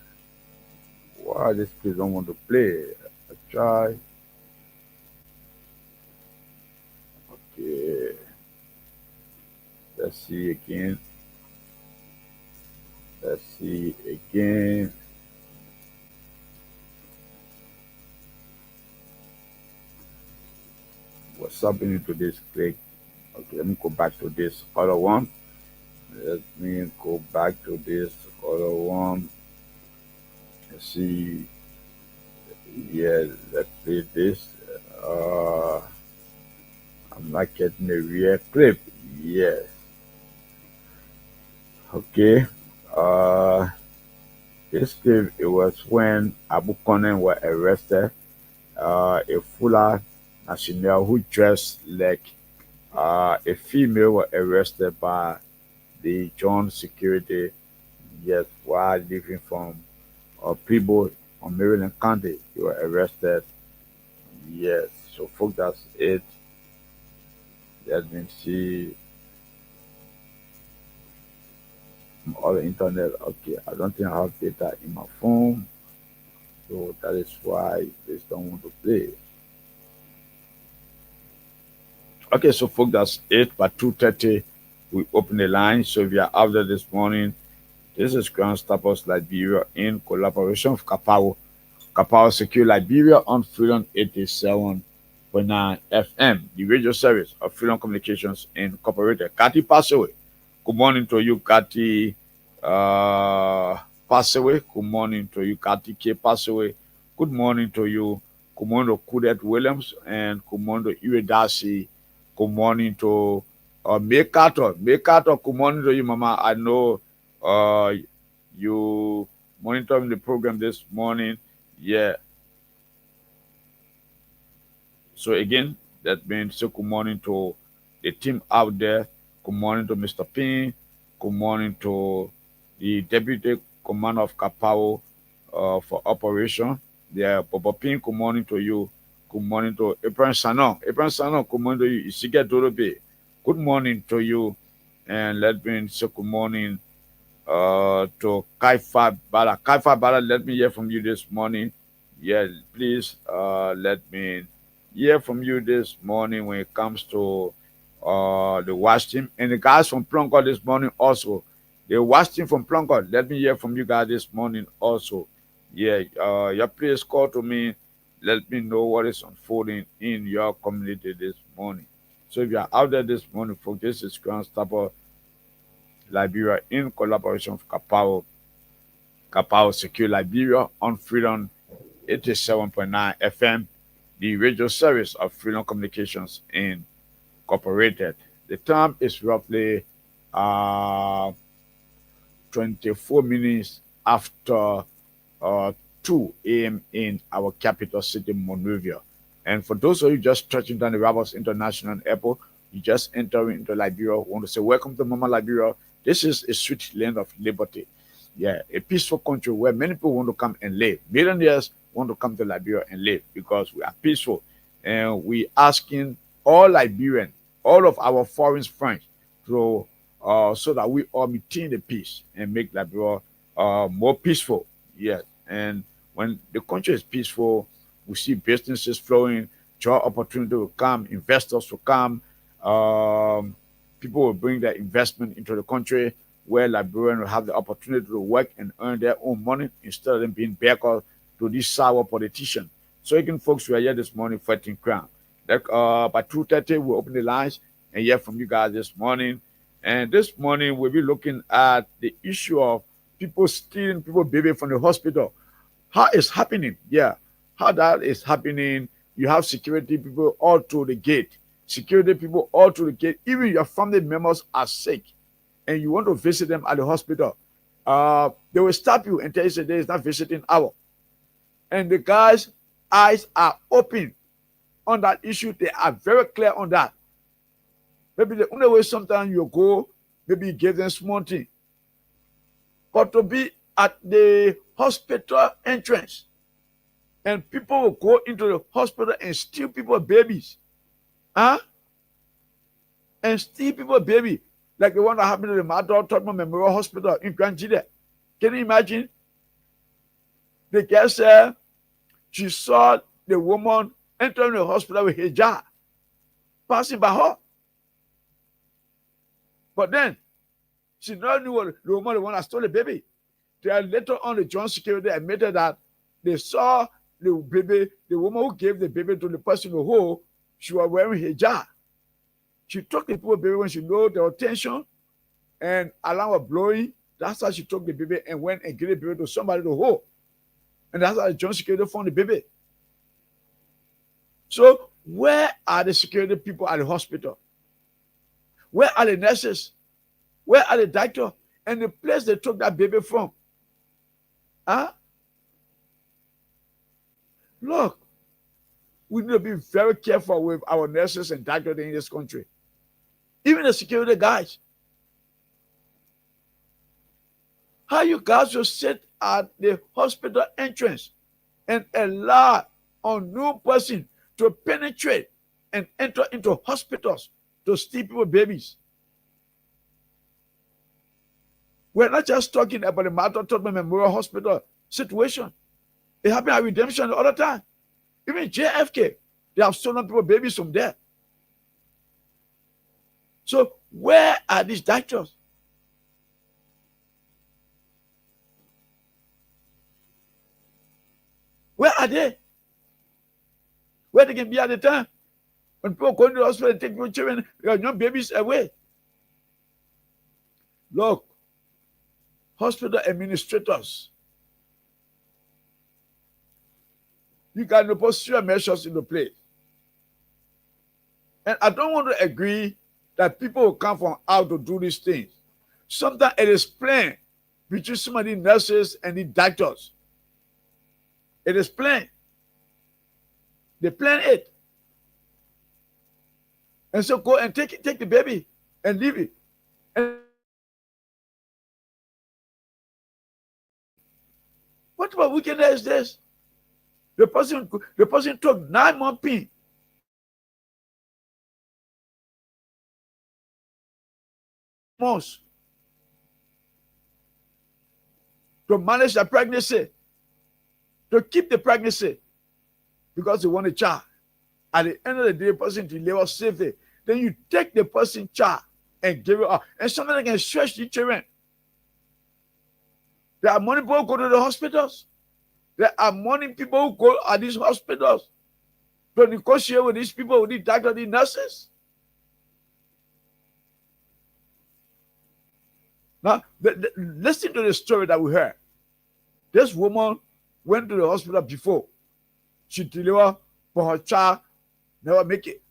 Why this kid don't want to play? I try. Okay, let's see again. What's happening to this click? Okay, let me go back to this other one. Let me go back to this other one. Let's see. Yeah, let's play this. I'm not getting a real clip. Yes. Okay. This clip, it was when Abu Konen were arrested. A Fula national who dressed like a female were arrested by the John security, yes, while living from people on Maryland County. They were arrested. Yes, so folks, that's it. Let me see. All the internet. Okay, I don't think I have data in my phone, so that is why they don't want to play. Okay, so folks, that's it. By 2:30, we open the line. So if you are out there this morning, this is Ground Stoppers Liberia in collaboration with Kapao. Kapao Secure Liberia on Freedom 87.9 FM, the radio service of Freedom Communications Incorporated. Kati passed away. Good morning to you, Kati. Passed away. Good morning to you, Kati K. Passed away. Good morning to you. Good morning to Kudet Williams and good morning to Iwe Darcy. Good morning to May Carter. May Carter, good morning to you, Mama. I know you monitoring the program this morning. Yeah. So again, that means so good morning to the team out there. Good morning to Mr. Ping. Good morning to the Deputy Commander of Kapao for operation. Yeah, Papa Ping, good morning to you. Good morning to Abraham Sano. Abraham Sano, good morning to you. Isiga Dorobe, good morning to you. And let me say good morning to Kaifa Bala. Kaifa Bala, let me hear from you this morning. Yeah, please let me hear from you this morning when it comes to the watch team. And the guys from Plonko this morning also. The watch team from Plonko, let me hear from you guys this morning also. Yeah, your please call to me. Let me know what is unfolding in your community this morning. So if you are out there this morning, folks, this is Grand Stopper Liberia in collaboration with Kapao. Kapao Secure Liberia on Freedom 87.9 FM, the radio service of Freedom Communications Incorporated. The time is roughly uh, 24 minutes after 2 a.m. in our capital city, Monrovia. And for those of you just touching down the Ravos International Airport, you just entering into Liberia. We want to say, welcome to Mama Liberia. This is a sweet land of liberty. Yeah, a peaceful country where many people want to come and live. Millionaires want to come to Liberia and live because we are peaceful. And we asking all Liberians, all of our foreign friends, to so that we all maintain the peace and make Liberia more peaceful. Yes, and when the country is peaceful, we see businesses flowing, job opportunity will come, investors will come, people will bring their investment into the country where Liberians will have the opportunity to work and earn their own money instead of them being beggars to these sour politicians. So again, folks, we are here this morning fighting crime. Like, by 2:30, we'll open the lines and hear from you guys this morning. And this morning, we'll be looking at the issue of people stealing people baby from the hospital. How it's happening? Yeah, how that is happening. You have security people all through the gate. Security people all through the gate. Even your family members are sick and you want to visit them at the hospital. They will stop you and tell you there is not visiting hour. And the guys' eyes are open on that issue. They are very clear on that. Maybe the only way sometimes you go, maybe you give them small thing. But to be at the hospital entrance and people will go into the hospital and steal people's babies. Huh? And steal people's baby. Like the one that happened at the Madonna Tottenham Memorial Hospital in Grand Jide. Can you imagine? The girl said she saw the woman entering the hospital with hijab, passing by her. But then, she never knew what the woman, the one that stole the baby. Then later on, the John security admitted that they saw the baby, the woman who gave the baby to the person who she was wearing hijab. She took the poor baby when she knew there was tension and alarm was blowing. That's how she took the baby and went and gave the baby to somebody to hold. And that's how the John security found the baby. So where are the security people at the hospital? Where are the nurses? Where are the doctors? And the place they took that baby from? Huh? Look, we need to be very careful with our nurses and doctors in this country. Even the security guys. How you guys will sit at the hospital entrance and allow a new person to penetrate and enter into hospitals to steal people's babies? We're not just talking about the Madonna Tottenham Memorial Hospital situation. It happened at Redemption the other time. Even JFK, they have stolen people's babies from there. So where are these doctors? Where are they? Where they can be at the time? When people go into the hospital and take your children, your young babies away. Look, hospital administrators, you got to put serious measures into place. And I don't want to agree that people will come from out to do these things. Sometimes it is planned between some of the nurses and the doctors. It is plain. They plan it. And so go and take the baby and leave it. And what about wickedness is this? The person took 9 months pain. Months to manage the pregnancy, to keep the pregnancy, because they want a child. At the end of the day, the person deliver safely. Then you take the person's child and give it up. And somebody can stretch the children. There are many people who go to the hospitals. There are many people who go at these hospitals to negotiate with these people, with the doctors, the nurses. Now, listen to the story that we heard. This woman went to the hospital before. She delivered, but her child never make it.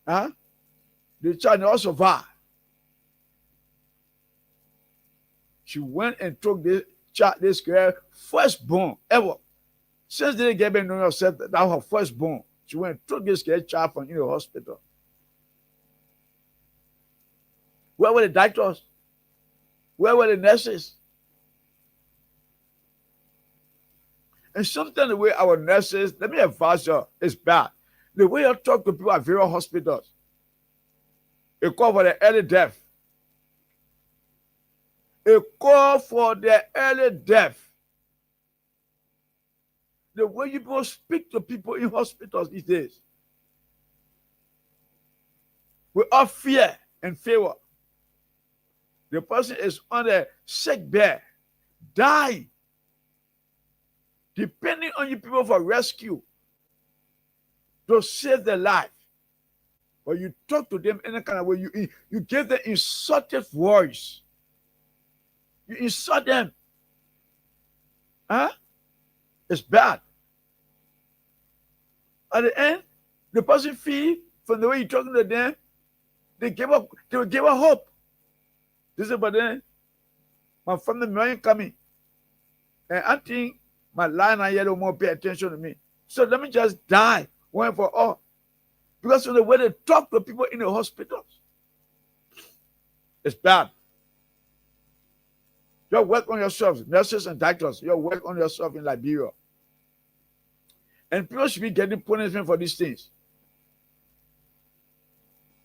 The child never survived. She went and took this girl firstborn ever. Since they didn't get back knowing herself that was her firstborn, she went and took this girl child from the hospital. Where were the doctors? Where were the nurses? And sometimes the way our nurses, let me advise you, is bad. The way you talk to people at various hospitals, it call for the early death. A call for the early death. The way you people speak to people in hospitals these days, with all fear and favor. The person is on the sick bed, dying, depending on you people for rescue, to save their life. But you talk to them in a kind of way, you give them insultive voice. You insult them. It's bad. At the end, the person feel from the way you're talking to them, they will give up hope. This is about then. My family member coming. And I think my line and yellow won't pay attention to me. So let me just die one for all. Because of the way they talk to people in the hospitals, it's bad. You work on yourselves, nurses and doctors. You work on yourself in Liberia. And people should be getting punishment for these things.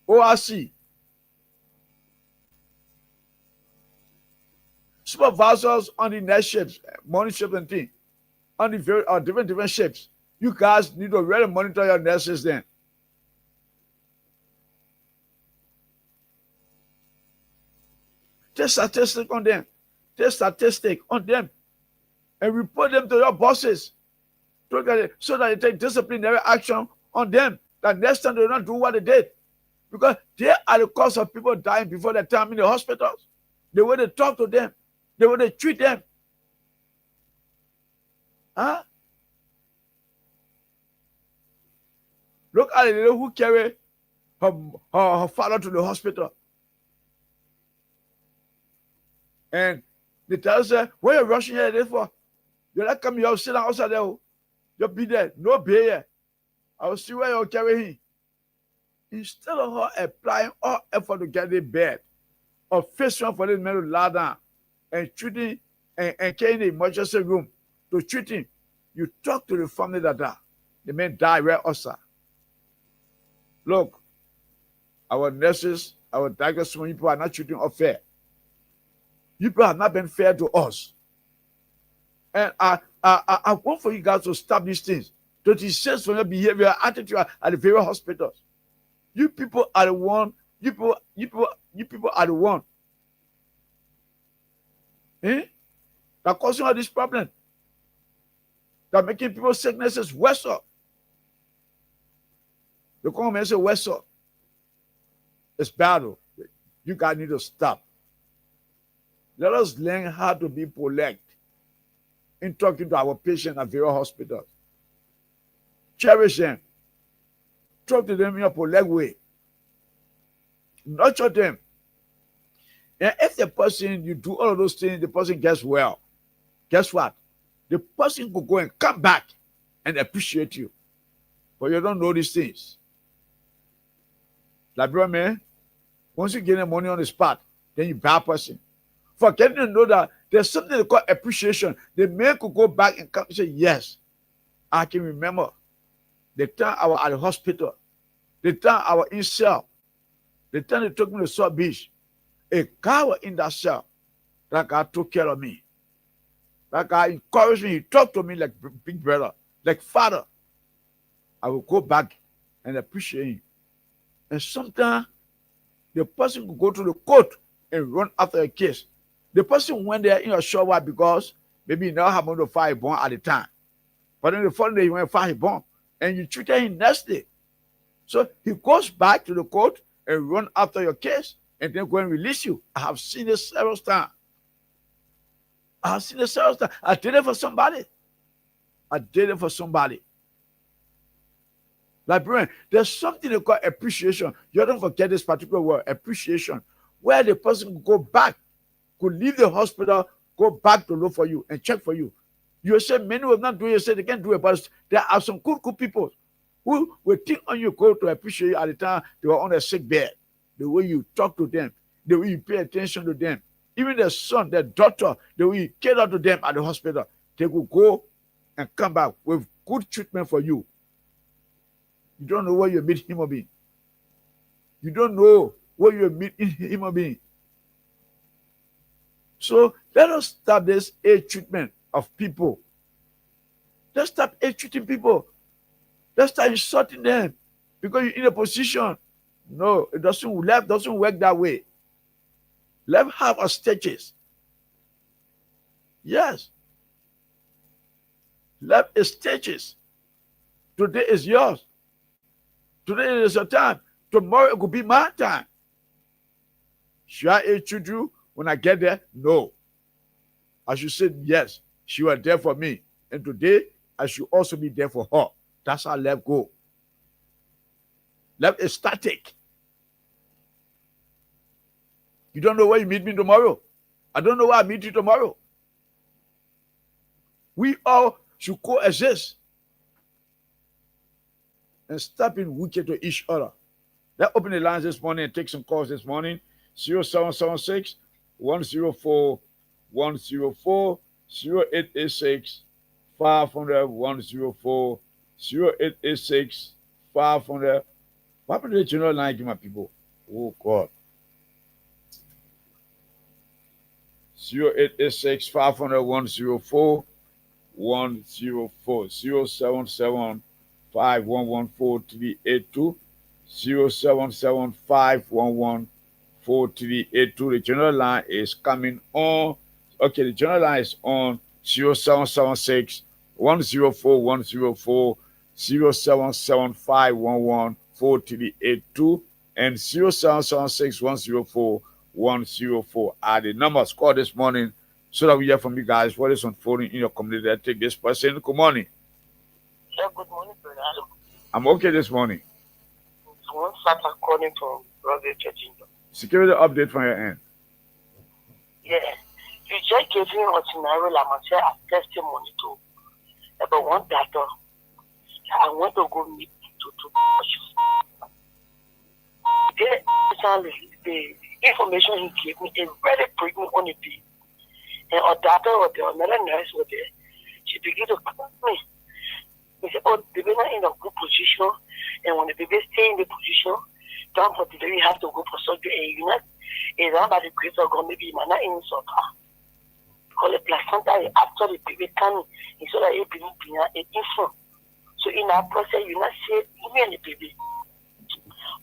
ORC. Supervisors on the night ships, morning ships and things, on the different ships. You guys need to really monitor your nurses then. Take statistics on them. Take statistics on them. And report them to your bosses. So that they take disciplinary action on them. That next time they don't do what they did. Because they are the cause of people dying before their time in the hospitals. The way they talk to them. The way they treat them. Look at the lady who carried her father to the hospital. And the tell her, what are you rushing here for? You're not coming, you'll sit down outside there. You'll be there. No pay here. I will see where you'll carry him. Instead of her applying all effort to get the bed, or facing for this man to lie down and treating and carrying the emergency room to treat him, you talk to the family that died. The man died right outside. Look, our nurses, our doctors, some people are not treating us fair. You people have not been fair to us. And I want for you guys to stop these things. To desist from your behavior, attitude at the various hospitals. You people are the one. You people are the one. That causing all this problem. That making people's sicknesses worse up. The comment say worse up. It's bad. You guys need to stop. Let us learn how to be polite in talking to our patients at various hospitals. Cherish them. Talk to them in a polite way. Nurture them And if the person, you do all of those things, the person gets well, guess what? The person could go and come back and appreciate you. But you don't know these things. Like, bro, man, once you get the money on the spot, then you bad person. For getting to know that there's something they call appreciation. The man could go back and come and say, yes, I can remember the time I was at the hospital, the time I was in cell, the time they took me to South Beach. A guy was in that cell. That guy took care of me. That guy encouraged me. He talked to me like big brother, like father. I will go back and appreciate him. And sometimes the person could go to the court and run after a case. The person went there in a short while because maybe he now happened to file a bond at the time. But then the following day he went and filed a bond. And you treated him next day. So he goes back to the court and run after your case and then go and release you. I have seen this several times. I did it for somebody. Like, bro, there's something they call appreciation. You don't forget this particular word, appreciation, where the person could go back, could leave the hospital, go back to look for you and check for you. You say many will not do it, you say they can't do it, but there are some good people who will think on you, go to appreciate you at the time they were on a sick bed. The way you talk to them, the way you pay attention to them. Even their son, their daughter, the way you cater to them at the hospital, they will go and come back with good treatment for you. You don't know where you meet human being. You don't know where you meet human being. So let us stop this age treatment of people. Let's stop age treating people. Let's start insulting them because you're in a position. No, it doesn't work that way. Life have a stages. Yes. Life is stages. Today is yours. Today is your time. Tomorrow it could be my time. Should I age treat you when I get there? No. I should say yes. She was there for me. And today I should also be there for her. That's how life go. Life is static. You don't know where you meet me tomorrow. I don't know where I meet you tomorrow. We all should coexist and stop being wicked to each other. Let's open the lines this morning and take some calls this morning. 0776 104 104 0886 500 104 0886 500. What happened to the general line, my people? Oh, God. 0886 500 104 104 077 511 4382 077 511 4382. The general line is coming on. Okay, the general line is on 0776 104 104 077 511 4382 and 0776 104 104 are the numbers. Call this morning so that we hear from you guys what is unfolding in your community. I take this person. Good morning. Yeah, good morning, brother. I'm okay this morning. It's one Satan calling from Brother Churchill. Security update from your end. Yeah, you just gave me a scenario like myself as testimony to about one doctor. I want to go meet to the information he gave me is very pregnant on the day. And our doctor was there, another nurse was there. She began to call me. He said, oh, the baby not in a good position. And when the baby stay in the position, down for the day, you have to go for surgery. And you not, it's not by the grace of God, maybe you might not even suffer. Because the placenta, after the baby coming, he saw that it being an infant. So in that process, you not see even the baby.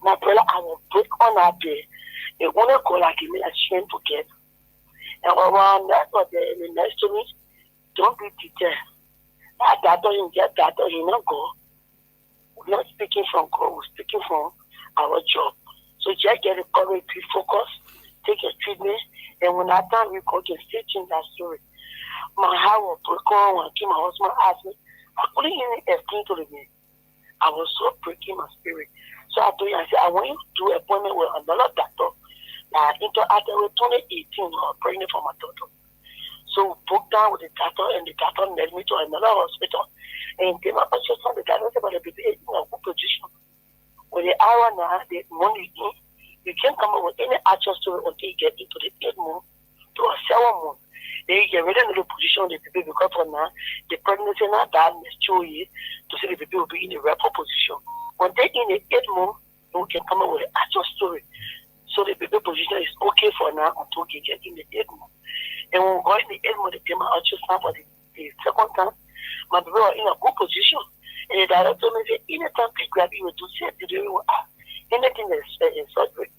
My brother, I will break on our bed. They want to call like me a shame to get. And when that's what the nurse to me, don't be detailed. That doesn't get that, he not go. We're not speaking from God, we're speaking from our job. So just get the courage, be focused, take your treatment, and when that time we go to stay in that story. My heart will break on when my husband asked me, I couldn't even explain to me. I was so breaking my spirit. So I told you, I said, I want you to do an appointment with another doctor Into after 2018, I was pregnant for my daughter. So we broke down with the doctor, and the doctor led me to another hospital. And they were also saying the doctor said, but the baby is in a good position. With the hour now, the money in, you can't come up with any actual story until you get into the 8th month to a 7th month. Then you get ready in the position of the baby because for now, the pregnancy now that next 2 years to see the baby will be in the rightful position. When they in the 8th month, we can come up with the actual story. So the baby position is okay for now until we get in the 8th month. And when we go in the 8th month, they came out ultrasound for the second time. My baby was in a good position. And the doctor told me, anytime they grab you, do say, anything is surgery.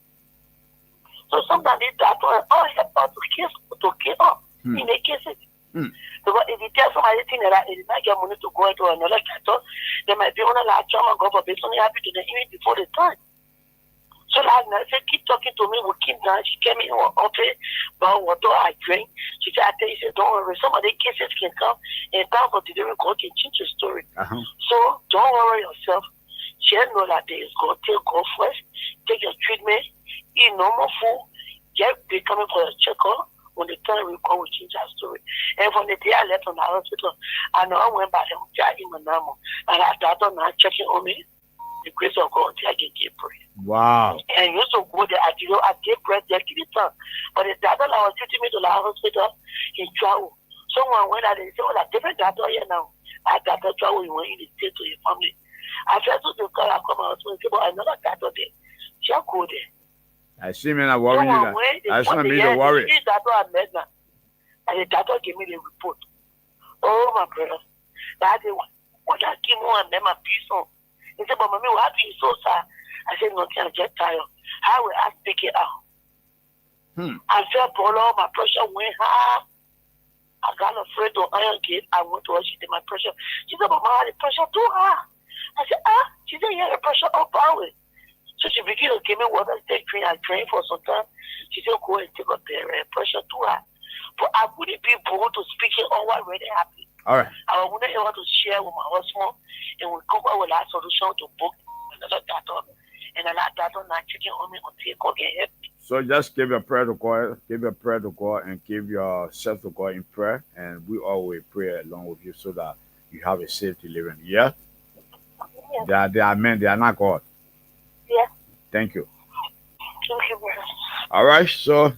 So sometimes the doctor all help us to kill up in the cases. Because if you tell somebody thing that they might get money to go into another doctor, they might be on a large trauma go for based on happy to them even before the time. So last night, she keep talking to me, we keep down. She came in our office, about water I drink. She said, I tell you, she said, don't worry, some of the cases can come and time for delivery, God can change your story. So don't worry yourself. Just know that there is God. Take God first, take your treatment, eat normal food, get be coming for a checkup. When the time we come, we change our story. And from the day I left from the hospital, I know I went back and in my name, and I started now checking on me. The grace of God, I can get praise. Wow. And you also go there, I get praise, they give it time. But the doctor that was treating me to the hospital, he traveled. Someone went out and said, well, a different doctor here now. I doctor travel, you want you to stay to your family. I felt to the call, I come out and say, but another doctor there. She'll go there. I see, man, I worry you that. I just want me to worry. The doctor I met now, and the doctor gave me the report. Oh, my brother. That day, what I came on and then my peace on. He said, but mommy, why be so sad? I said, no, I get tired. How will I speak it out? I felt prolonged, my pressure went high. I got afraid to iron gate. I went to her, she did my pressure. She said, but my the pressure too high. I said, She said, yeah, the pressure up power. So she began to give me water, take drink. I drank for some time. She said, go and take up the pressure too high. But I wouldn't be bold to speak it on what really happened. All right. I wouldn't able to share with my husband, and we come up with a solution to book another doctor, and another doctor not checking on me until God can help me. So just give your prayer to God, and give yourself to God in prayer, and we always pray along with you so that you have a safe deliverance. Yeah? They are men, they are not God. Yeah. Thank you. Thank you, brother. All right, so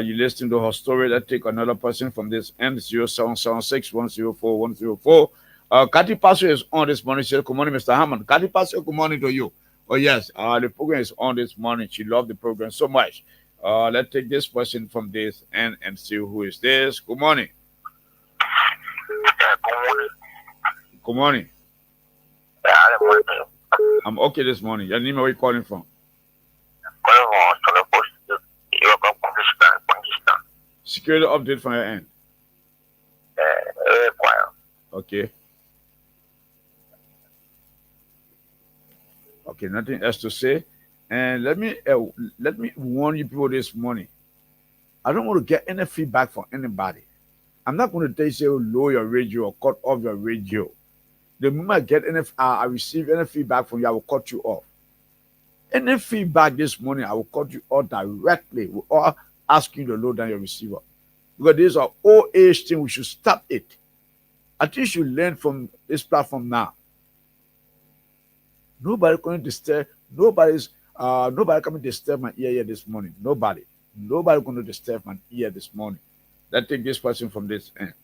you listen to her story. Let's take another person from this end, 0776-104-104. Kati Pastor is on this morning. She said, good morning, Mr. Hammond. Kati Pastor, good morning to you. Oh, yes, the program is on this morning. She loved the program so much. Let's take this person from this end and see who is this. Good morning. Good morning. I'm okay this morning. Your name, where are you calling from? Security update from your end. Okay. Okay, nothing else to say. And let me warn you people this morning. I don't want to get any feedback from anybody. I'm not going to tell you, say, lower your radio or cut off your radio. The moment I receive any feedback from you, I will cut you off. Any feedback this morning, I will cut you off directly. We all ask you to load down your receiver. Because this is an old age thing, we should stop it. At least you learn from this platform now. Nobody going to disturb, nobody coming to disturb my ear here this morning. Nobody going to disturb my ear this morning. Let's take this person from this end.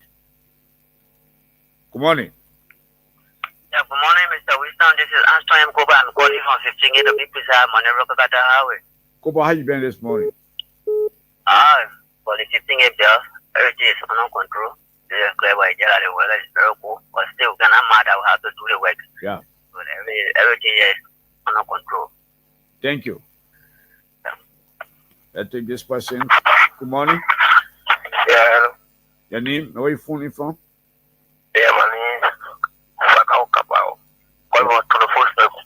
Good morning. Yeah, good morning, Mr. Winston. This is Anston M. Koba. I'm calling from 15 to be precise, Monero Kakata Highway. Koba, how you been this morning? For the 15 bill, everything is under control. The clear by the weather is very cool, but still, when I'm mad, I will have to do the work. Yeah. But everything is under control. Thank you. Let's take this person. Good morning. Yeah, hello. Your name? Where you phoning from? Yeah, my name is Kapao. Calling from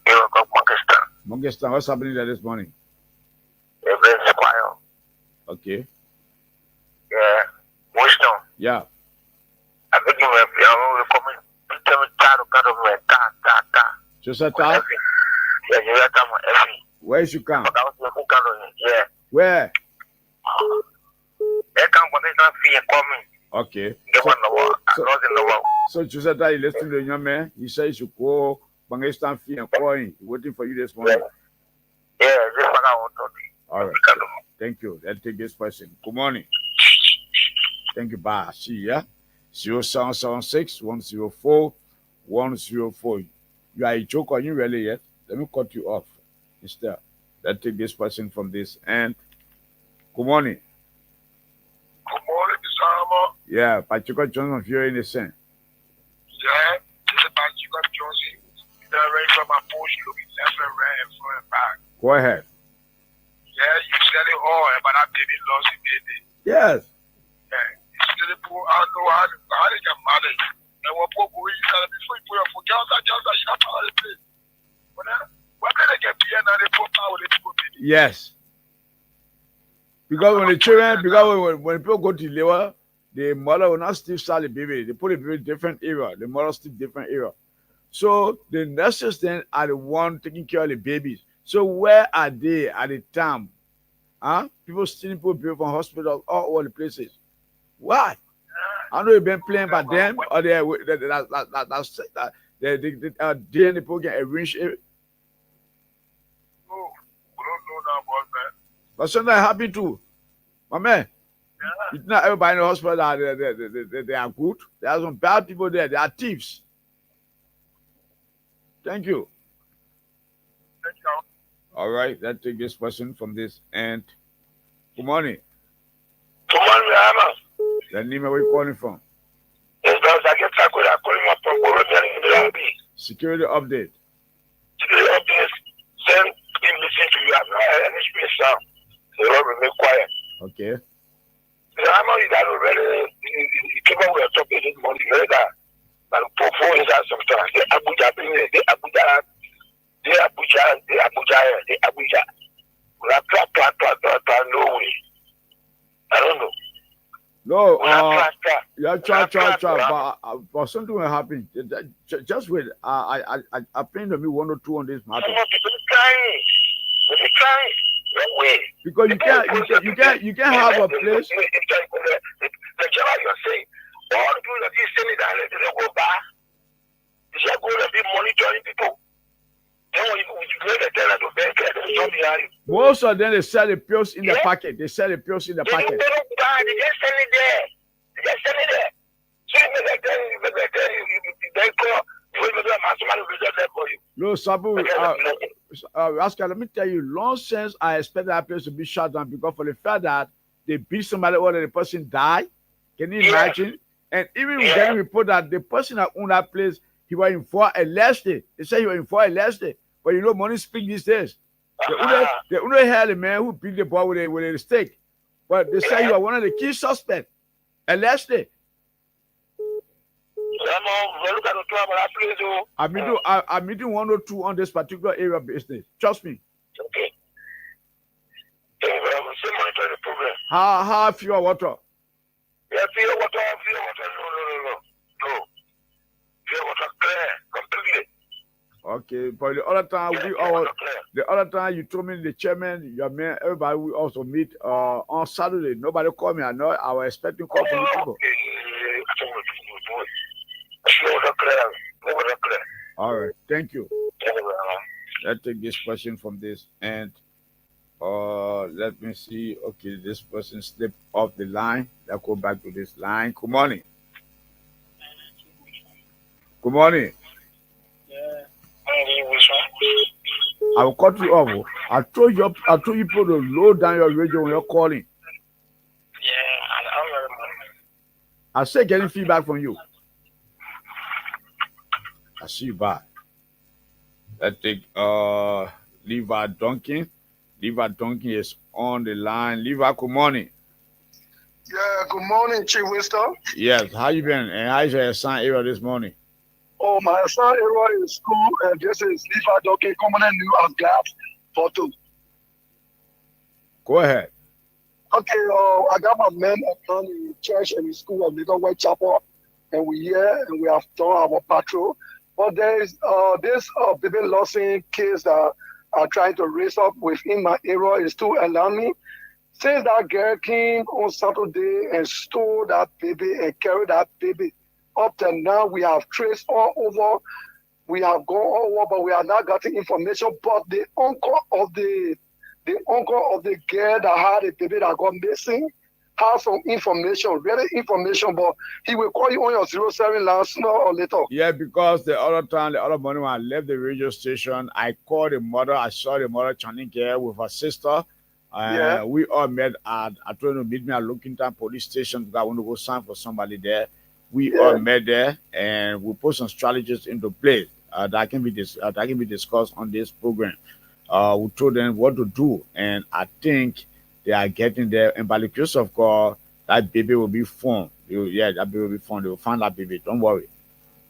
24 Pakistan. Pakistan, what's happening there this morning? Everything's quiet. Okay. Yeah, Winston. Yeah. I think you will come to tell me car. Just a time? Yeah, you got every. Where is you come? Yeah. Where? Okay. So So you said that you listen to the young man. He said you should go Bangestan fee and coin. Waiting for you this morning. yeah, this one I want to do. All right. Thank you. Let's take this person. Good morning. Thank you. Bye. See ya. 0776 104 104. You are a joke. Are you really yet? Let me cut you off instead. Let's take this person from this end. Good morning. Good morning, Mr. Hammer. Yeah, Pachuca Johnson, you're in the same. Yeah, this is Pachuca Johnson. They're ready for my post looking left and right and front and back. Go ahead. Yeah, you said it all about that baby lost the baby. Yes. Yeah, you said it, I know how they can manage. And what poor boy you said before you put up for girls, you got power to play. When they get here now, they put power to play. Yes. Because when the children, when people go to labor, the mother will not still start the baby. They put the baby in different area. The mother still different area. So the nurses then are the one taking care of the babies. So where are they at the time? People stealing people from hospitals all over the places. Why? I know you've been playing by them or they then the people can arrange it. No, we don't know that about that. But sometimes happy too. My man. Yeah. It's not everybody in the hospital that they are good. There are some bad people there. They are thieves. Thank you. Thank you. All right, let's take this question from this end. Good morning. Good morning, Hammer. The name where you calling from? Yes, because I get back with that calling up from Colombia. Security update. Security update. Send him listen to you. I'm not any space sound. So you remain quiet. Okay. I'm only that already. People were talking this morning. You heard that? And for phones that sometimes. The Abuja. No way. I don't know. No, yeah, try. But something will happen. Just wait. I think to me 1 or 2 on this matter. People crying. No way. Because you can't have a place. The general you're saying, all the people that is sending that they don't go back. It's just going to be monitoring people. Then when you tell them to bank, they don't behind you. Most of them they sell the pills in the packet. They sell the pills in the packet. They don't buy. They just send it there. So you make they call. No, Sabu, Rascal, let me tell you, long since I expect that place to be shut down because for the fact that they beat somebody or the person died. Can you imagine? And even with getting report that the person that owned that place, he was involved allegedly. They say he was involved allegedly. But you know, money speak these days. They only had a man who beat the boy with a stick. But they say he was one of the key suspects. Allegedly. I'm meeting 1 or 2 on this particular area of business. Trust me. Okay. Monitor the problem. How pure water? Yeah, pure water. No. Pure water clear, completely. Okay, but the other time you told me the chairman, your man, everybody will also meet on Saturday. Nobody called me. I know I was expecting call from the people. All right, thank you. Let's take this question from this and let me see. Okay, this person slipped off the line. Let's go back to this line. Good morning. Good morning. I will cut you off. I told you people to low down your radio when you're calling. I said getting feedback from you. I see you back. Let's take Levi Duncan. Levi Duncan is on the line. Levi, good morning. Yeah, good morning, Chief Winston. Yes, how you been? And how's your son area this morning? Oh, my son area is school, and this is Levi Duncan coming in new as glass photo. Go ahead. Okay, I got my men down in church and in school at Little White Chapel, and we here and we have done our patrol. But there is this baby losing case that are trying to raise up within my area is too alarming. Since that girl came on Saturday and stole that baby and carried that baby, up till now we have traced all over. We have gone all over, but we have not gotten information. But the uncle of the girl that had a baby that got missing has some information, really information, but he will call you on your 07 line sooner or later. Yeah, because the other morning when I left the radio station, I called the mother. I saw the mother chatting here with her sister. Yeah. We all met at, I told her to meet me at Lookington Police Station because I want to go sign for somebody there. We all met there and we put some strategies into place that can be discussed on this program. We told them what to do, and I think they are getting there. And by the grace of God, that baby will be found. That baby will be found. They will find that baby. Don't worry.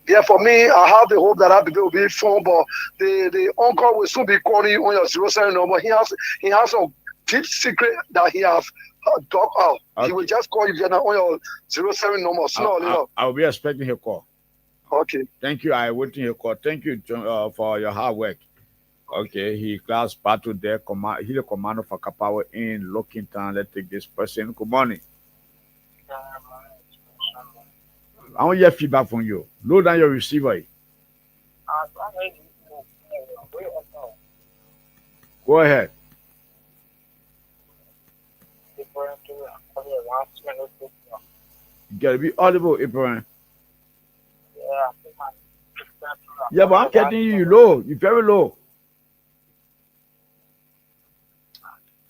Yeah, for me, I have the hope that baby will be found, but the uncle will soon be calling you on your 07 number. He has some deep secret that he has dug out. Okay. He will just call you on your 07 number sooner or later. I will be expecting your call. Okay. Thank you. I waiting your call. Thank you for your hard work. Okay, he class battle there. He's the commander for Kapao in Lockington. Let's take this person. Good morning. I want your feedback from you. Load down your receiver. Go ahead. You gotta be audible, Abraham. Yeah, but I'm getting you low. You're very low.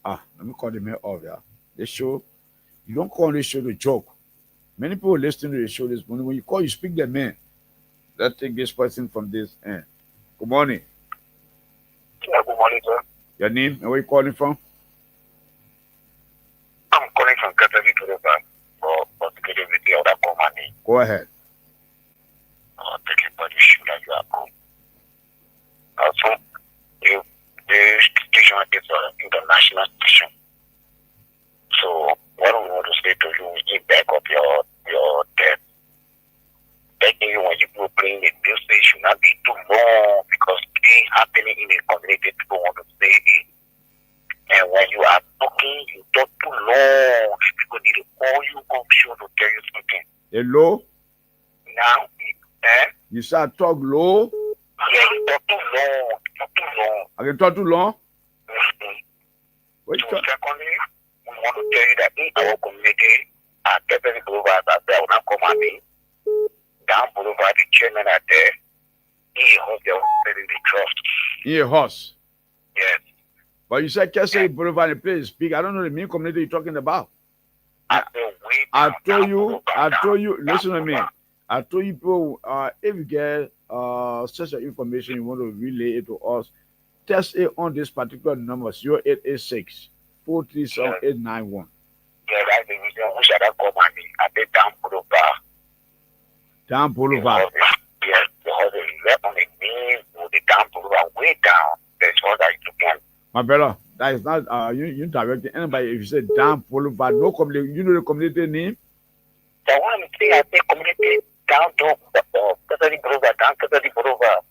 Let me call the man off, yeah. The show, you don't call this show to joke. Many people listening to the show this morning. When you call, you speak the man. Let's take this person from this end. Good morning. Yeah, good morning, sir. Your name and where you calling from? I'm calling from Kapao to the back for together with the other commanding. Go ahead. Thank you for the show that you are on. Also, the station is an international station. So what we want to say to you, we give back up your debt. Begging you when you go playing the music should not be too long because things happening in the community, people want to say it. And when you are talking, you talk too long. People need to call you, come sure to tell you something. Hello? Now, you start talk low? Yeah, you talk too long. I can talk too long? So secondly, we want to tell you that in our community, our deputy provers are there, not commanding. Down Boulevard, the chairman are there. He holds their very big trust. In a horse? Yes. But you said Kessel Boulevard, the place is big. I don't know the main community you're talking about. I told you, listen to me. I told you people, if you get such an information you want to relay it to us, test it on this particular number, 0886 437 Yeah, that's the reason we should have commanding at the Down Boulevard. Down Boulevard. Yes, because they left on the knee with the Down Boulevard way down. That's all that you can. My brother, that is not you directing anybody. If you say Down Boulevard, no community, you know the community name? The one thing I say community down to Kessel Boulevard, down Kessel Boulevard.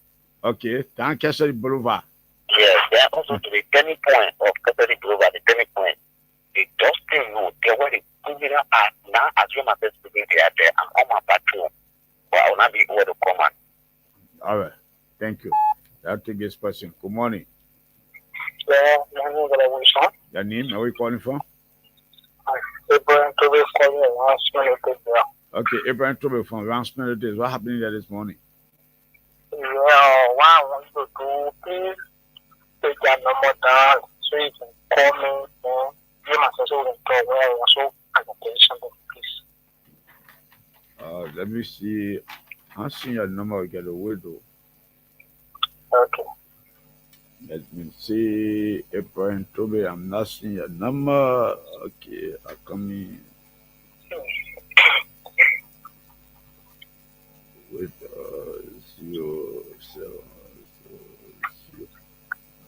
Okay, down Kessel Boulevard. Yes, they're also to the turning point of Kessel Boulevard, the turning point. They just know they were the criminal are now as you must speaking they are there and come and patrol. But I will not be able to come on. All right. Thank you. I'll take this person. Good morning. Your name? Where are you calling from? Abraham Tobe calling Okay, Abraham Tobe from Ransman Days. What happened there this morning? Yeah, I want to do, please take your number down so you can call me. You must also go where I also attention, please. Let me see. I'm seeing your number. Get a window. Okay. Let me see. Abraham Tobe. I'm not seeing your number. Okay, I'll come in. With 07.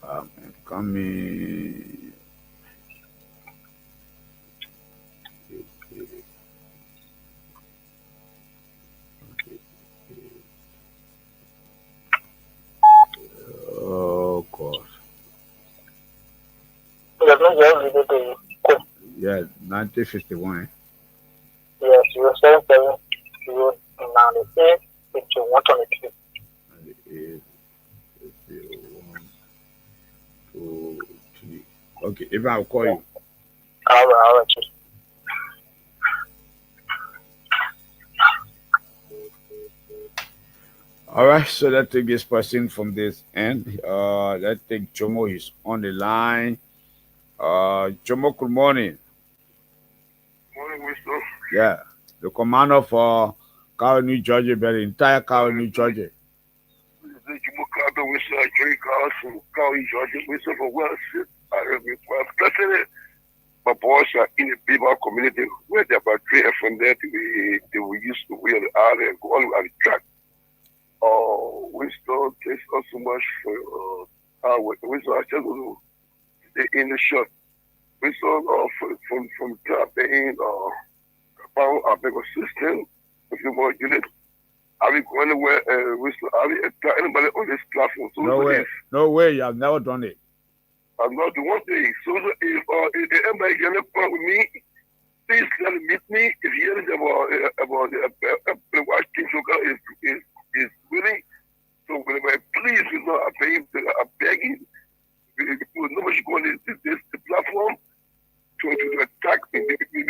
I'm coming. Oh God. Yeah, 1951. Yes, 077 098 Eight, 51, 2, 3. Okay, even I'll call you. All right. All right, so let's take this person from this end. Let's take Jomo. He's on the line. Jomo, good morning. Morning, wisdom. Yeah, the commander for Carroll, New Jersey, but the entire Carroll, New Jersey. The Jumukata, which I drink out from County, Georgia, wisdom for well, I have been quite blessed. My boys are in the people community where they're about 3 from there they were used to wheel out and go on at the track. Wisdom, thanks us so much for our work. Wisdom, I just want to stay in the shot. Wisdom, from campaign, Kapao, our big assistant, if you want unit. Are we going anywhere? Wisdom, are we anybody on this platform? So No way. No way. You have never done it. I'm not the one thing. So if anybody get a point with me, please let him meet me. If you hear about the watch King Sugar is winning, so whenever please, I'm begging. Nobody should go on this platform to attack me. If you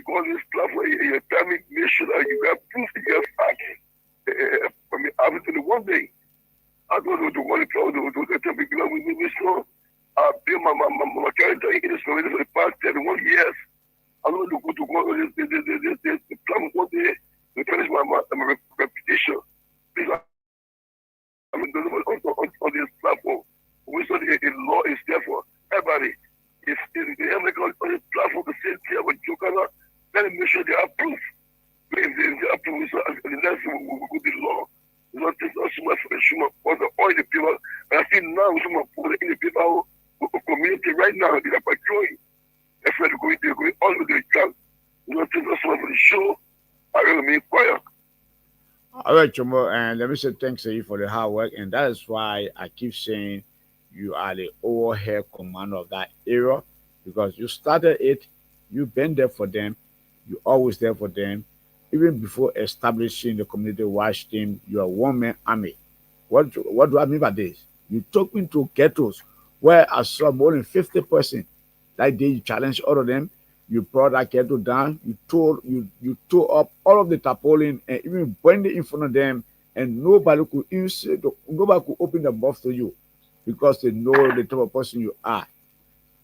go on this platform, you tell me, make sure that you got proof, you got facts. Obviously, one day, I don't know to want to tell me, with me, so I've been my character in this community for the past 31 years. I don't know to go on this platform one day to finish my reputation. Please, on this platform. We saw the law is there for everybody. If the American on this platform the same thing with Jokana, then make sure they have proof. If they have proof, the next we will go to the law. You know, take us so much for the Schumer, all the people. And I see now some of the people who community right now, they are patrolling. They're going all over the camp. You know, take us so much for the show. I really mean quiet. All right, Chomo, and let me say thanks to you for the hard work, and that is why I keep saying you are the overhead commander of that era because you started it, you've been there for them, you're always there for them. Even before establishing the community watch team, you are one man army. What do I mean by this? You took me to ghettos where I saw more than 50%. That day you challenged all of them. You brought that ghetto down. You tore up all of the tarpaulin and even burned it in front of them, and nobody could open the mouth to you because they know the type of person you are.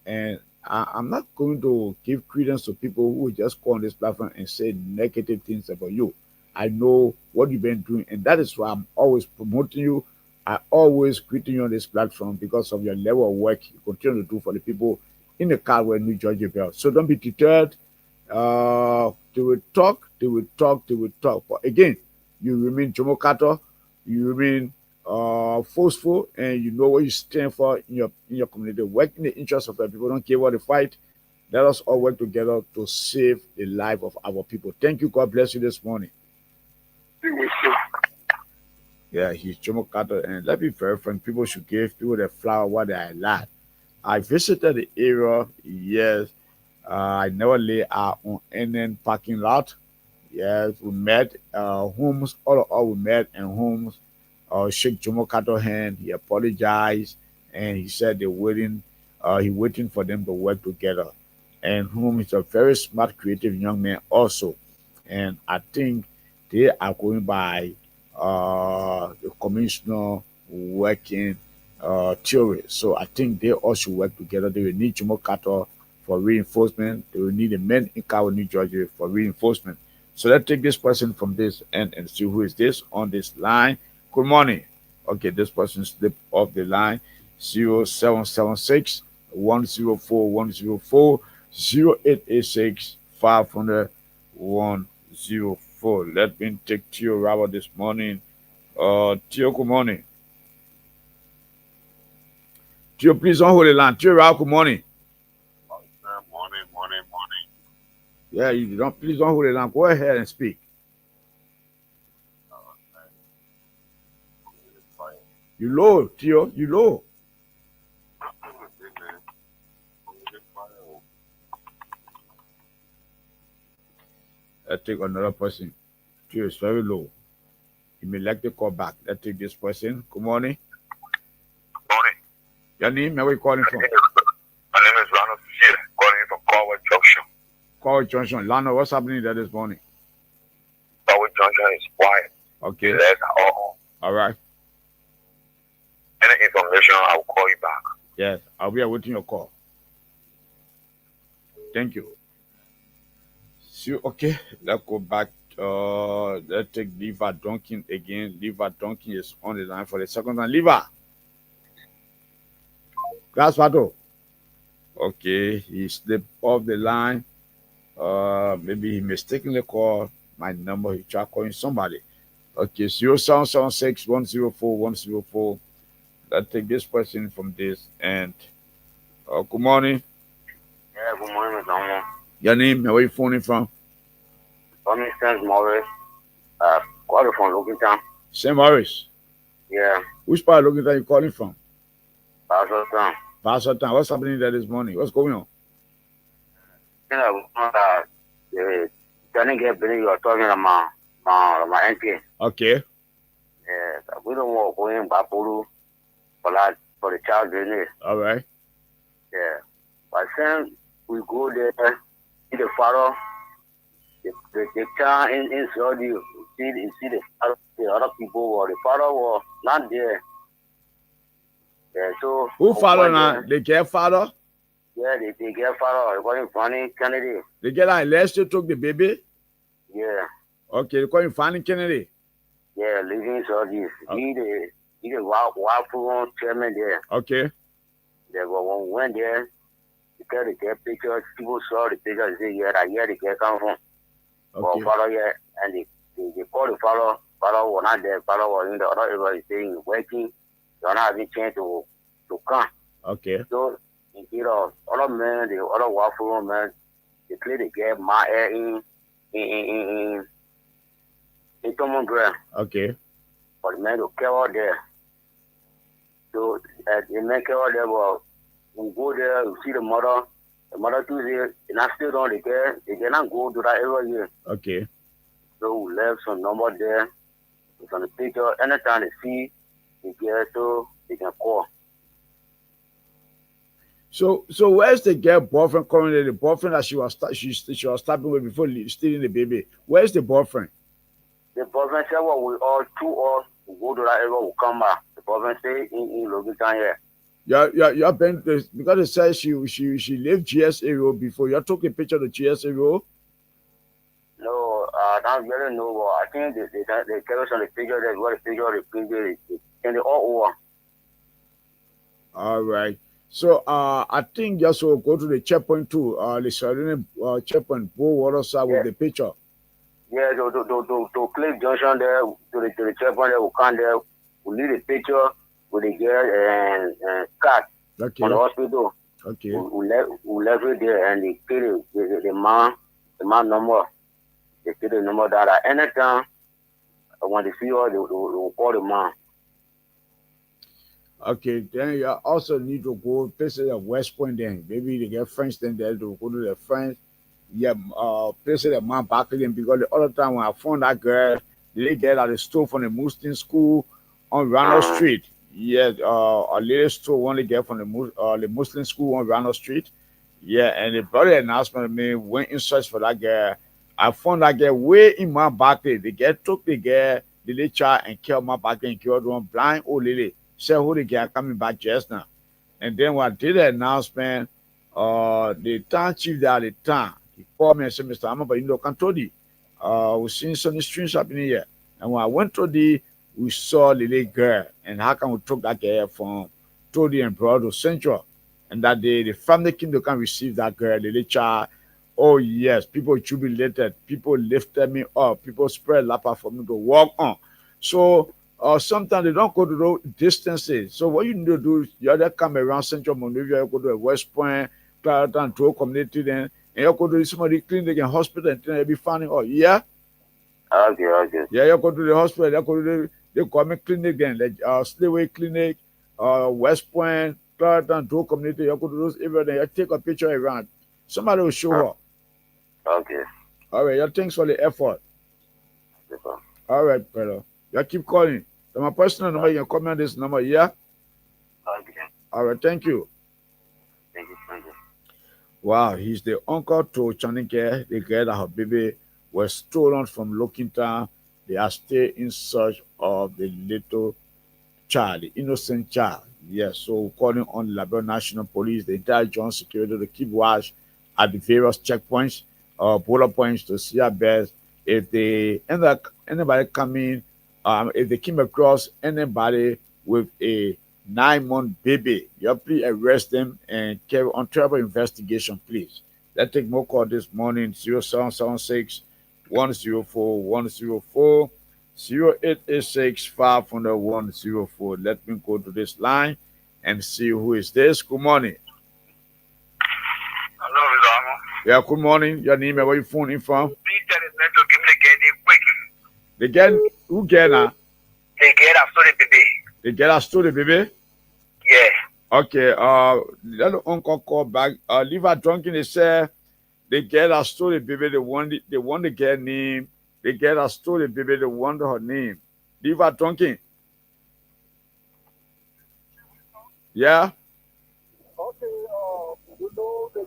And I'm not going to give credence to people who just go on this platform and say negative things about you. I know what you've been doing, and that is why I'm always promoting you. I always greeting you on this platform because of your level of work you continue to do for the people in the car where New Jersey Bell. So don't be deterred. They will talk, they will talk, they will talk. But again, you remain Jomo Carter, you remain forceful, and you know what you stand for in your community. Work in the interest of the people. Don't care what the fight. Let us all work together to save the life of our people. Thank you. God bless you this morning. Yeah, he's Jomo Carter, and let me be very frank. People should give people the flower what they are allowed. I visited the area, yes. I never lay out on any parking lot. Yes, we met Holmes, all we met, and Holmes shook Jomo Carter's hand. He apologized, and he said he waiting for them to work together. And Holmes is a very smart, creative young man also. And I think they are going by the commissioner working theory. So I think they all should work together. They will need Jomo Carter for reinforcement. They will need the men in Kawa, New Jersey for reinforcement. So let's take this person from this end and see who is this on this line. Good morning. Okay, this person slipped off the line. 0776 104 104 0886 500 104. Let me take Tio Robert this morning. Tio, good morning. Tio, please don't hold the line. Tio Robert, good morning. Morning. Yeah, please don't hold the line. Go ahead and speak. You low, Tio, you low. Let's take another person. Queue is very low. You may like to call back. Let's take this person. Good morning. Morning. Your name? Where are you calling from? My name is Ronald here, calling from Corway Junction. Call Junction. Lana, what's happening there this morning? Corway Junction is quiet. Okay. That's all. All right. Any information, I'll call you back. Yes, I'll be awaiting your call. Thank you. So, okay, let's go back. Let's take Liva Duncan again. Liva Duncan is on the line for the second time. Liva. That's Pato. Okay, he slipped off the line. Maybe he mistakenly called my number. He tried calling somebody. Okay, 0776 104 104. Let's take this person from this. And good morning. Yeah, good morning, Mr. Your name? Where are you phoning from? For me, St. Maurice. Calling from Logan. St. Maurice. Yeah. Which part of Logan are you calling from? Pastor Town. Pastor Town. What's happening there this morning? What's going on? Trying to get Billy, you're talking about my NPA. Okay. Yeah, we don't want to go in Bapuru for the child business. All right. Yeah. But then we go there, see the father, the child in Saudi, you see the other people, or the father was not there. Yeah, so who father now? They get father? Yeah, they get father. They call him Fanny Kennedy. They get like last year took the baby? Yeah. Okay, they call him Fanny Kennedy. Yeah, living Saudi. Okay. He the waffle chairman there. Okay. Yeah, but when we went there, they get pictures. People saw the pictures. They say, yeah, that here the get come from. Okay. But father here, and they call the father. Father was not there. Father was in the other area saying working. They're not having chance to come. Okay. So instead of other men, the other waffle men, they play the game my air in common ground. Okay. For the men to carry there. So the men carry there, but we go there, we see the mother too there, and I still don't they cannot go to that area here. Okay. So we left some number there. It's on the picture. Anytime they see they get so they can call. So where's the girl boyfriend currently? The boyfriend that she was stabbing with before stealing the baby. Where's the boyfriend? The boyfriend said, "Well, we go to that area, we come back." The boyfriend stay in Logan here. You're been because it says she lived GS area before. You took a picture of the GS area. No, I don't really know. But I think they carry us on the picture. They got the picture of the picture, and they all over. All right. So I think just will go to the checkpoint too. The surrounding checkpoint, go water side with the picture. Yeah, to Cliff Junction there, to the checkpoint there, we come there, we leave the picture with the girl and cat on the hospital. Okay. We left it there, and they kill the man number. They kill the number that at any time when they see her, they will call the man. Okay, then you also need to go places at West Point then. Maybe they get friends then there to go to their friends. Yeah, places at Mount Barkley, because the other time when I found that girl, they get at the store from the Muslim school on Ronald Street. Yeah, a little store one they get from the Muslim school on Ronald Street. Yeah, and they brought the announcement of me, went in search for that girl. I found that girl way in Mount Barkley. They took the girl, the little child, and killed Mount Barkley and killed one blind old lady. Said who the guy coming back just now. And then when I did the announcement, the town chief there at the time, he called me and said, Mr. Amaba, you know, Cantodi, we're seeing some streams happening here. And when I went to we saw the little girl, and how can we took that girl from Todi and brought to Central. And that the family came to come receive that girl, the little child. Oh yes, people jubilated, people lifted me up, people spread lapa for me to walk on. So sometimes they don't go to those distances. So what you need to do is you either come around Central Monrovia, you go to a West Point, Clarendon, to a community then, and you go to somebody clinic and hospital and then you'll be finding, oh yeah? Okay. Yeah, you go to the hospital, you go to the government clinic then, like Sleway Clinic, West Point, Clarendon, to a community, you go to those areas, then you take a picture around. Somebody will show up. Okay. All right, yeah, thanks for the effort. All right, brother. You keep calling. So my personal number, you can call me on this number, yeah? Okay. All right, thank you. Thank you. Thank you. Wow, he's the uncle to Chanike, the girl that her baby was stolen from Lokintown. They are still in search of the little child, the innocent child. Yes, so calling on Liberia National Police, the entire John security to keep watch at the various checkpoints or border points to see our best. If they end up anybody coming, if they came across anybody with a 9-month baby, you please arrest them and carry on trouble investigation, please. Let's take more call this morning 0776 104 104. 0886 50104. Let me go to this line and see who is this. Good morning. Hello, Mr. Yeah, good morning. Your name and where you phoning from? Please tell the man to give me the girl quick. The girl, who girl now? The girl that stole the baby. The girl that stole the baby? Yeah. Okay, let the uncle call back. Leave her drunken. They say the girl that stole the baby, they want the girl name. The girl that stole the baby, they want her name. Leave her drunken. Yeah? Okay, you know, that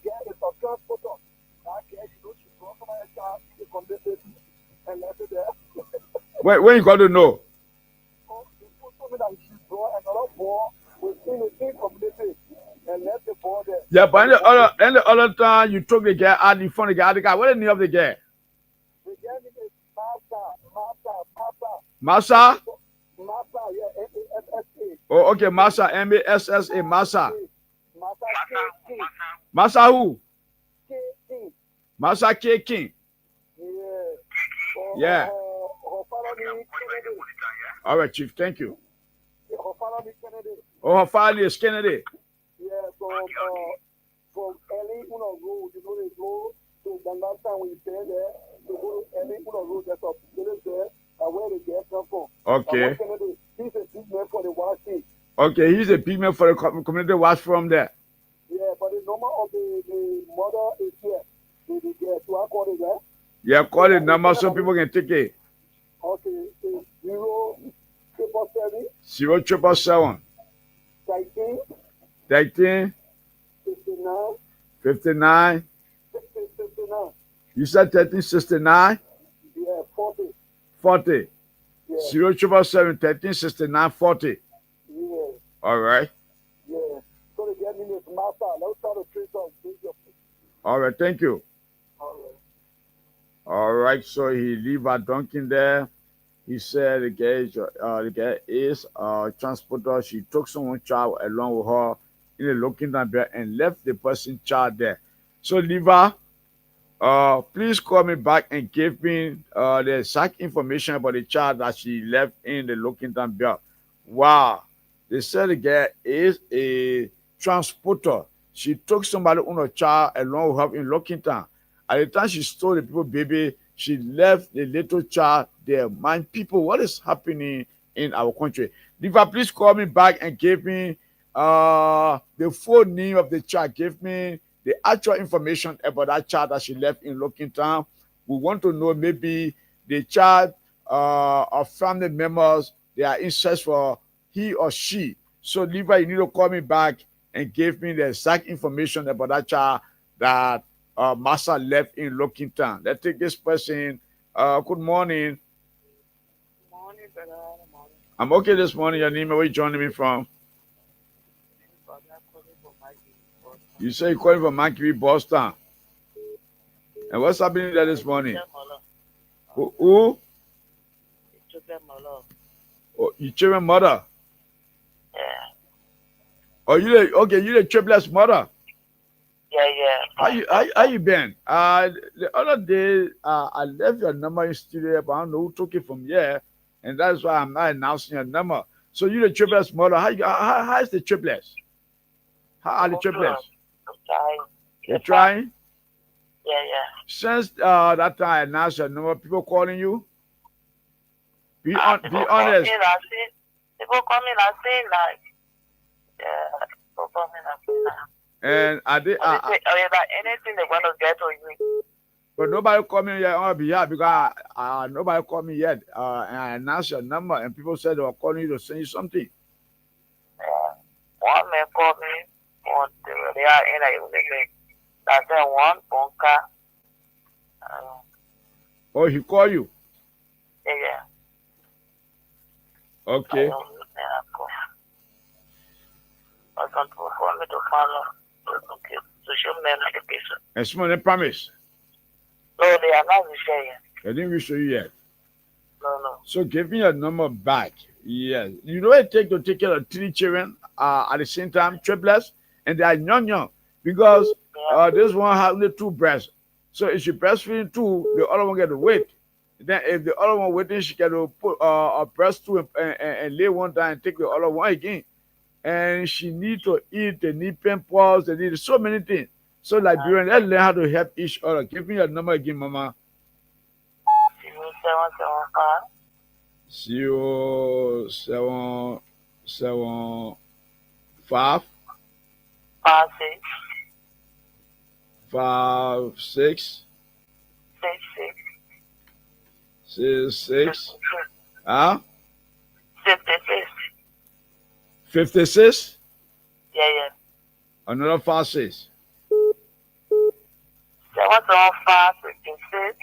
girl is a transporter. That girl, you know, she brought my child to the community and left it there. When you got to know? You told me that she brought another boy within the same community and left the boy there. Yeah, but in the other time you took the girl out in front of the guy. What is the name of the girl? The girl is Massa. Massa? Massa, yeah, M-A-S-S-A. Oh, okay, Massa, M-A-S-S-A, Massa. Massa K. Massa who? K. Massa K. King. Yeah. Her father is Kennedy. All right, Chief, thank you. Her father is Kennedy. Oh, her father is Kennedy. Yeah, so from early road, you know, they go to the last time we stay there, to go to early road, there's a village there, where the girl come from. Okay. He's a big man for the watch team. Okay, he's a big man for the community watch from there. Yeah, but the number of the mother is here. The girl, so I call it there. Yeah, call the number so people can take it. Okay, it's 077 077 13 13 59 59. 59. You said 1369? Yeah, 40. 40. Yeah. 077 1369 40. Yeah. All right. Yeah. So the girl name is Martha. Let's try to trace her. All right, thank you. All right. All right, so he leave a Duncan there. He said the girl is a transporter. She took someone's child along with her in a looking down there and left the person child there. So leave her. Please call me back and give me the exact information about the child that she left in the looking down there. Wow. They said the girl is a transporter. She took somebody on a child along with her in Lockington. At the time she stole the people baby, she left the little child there. Mind people, what is happening in our country? Liva, please call me back and give me the full name of the child. Give me the actual information about that child that she left in Lockington. We want to know maybe the child or family members, they are in search for he or she. So Liva, you need to call me back and give me the exact information about that child that Massa left in Lockington. Let's take this person. Good morning. Morning, brother. Morning. I'm okay this morning. Your name, where you joining me from? You say you're calling from Mankiwi, Boston. And what's happening there this morning? Who? Oh, you children mother? Yeah. Oh, you the triplets mother? Yeah. How you been? The other day, I left your number in studio, but I don't know who took it from here, and that's why I'm not announcing your number. So you the triplets mother? How is the triplets? How are the triplets? You're trying? Yeah. Since that time I announced your number, people calling you? Be honest. People call me like saying like, yeah, people call me like saying like. And are they like anything they want to get to you. But nobody called me yet on behalf because nobody called me yet. And I announced your number, and people said they were calling you to send you something. One man called me on they are in a that's one bunker. Oh, he called you? Yeah. Okay. I can't call me to follow. Okay. To show me notification. And someone promise? No, they are not sharing. I didn't show you yet. No. So give me your number back. Yes. You know what it takes to take care of 3 children at the same time, triplets, and they are young. Because this one has only 2 breasts. So if she breastfeeding 2, the other one get to wait. Then if the other one waiting, she can put a breast 2 and lay one down and take the other one again. And she need to eat, they need pimples, they need so many things. So Liberian, let's learn how to help each other. Give me your number again, Mama. 0775 56 66 56. Yeah. Another 56. 775 56.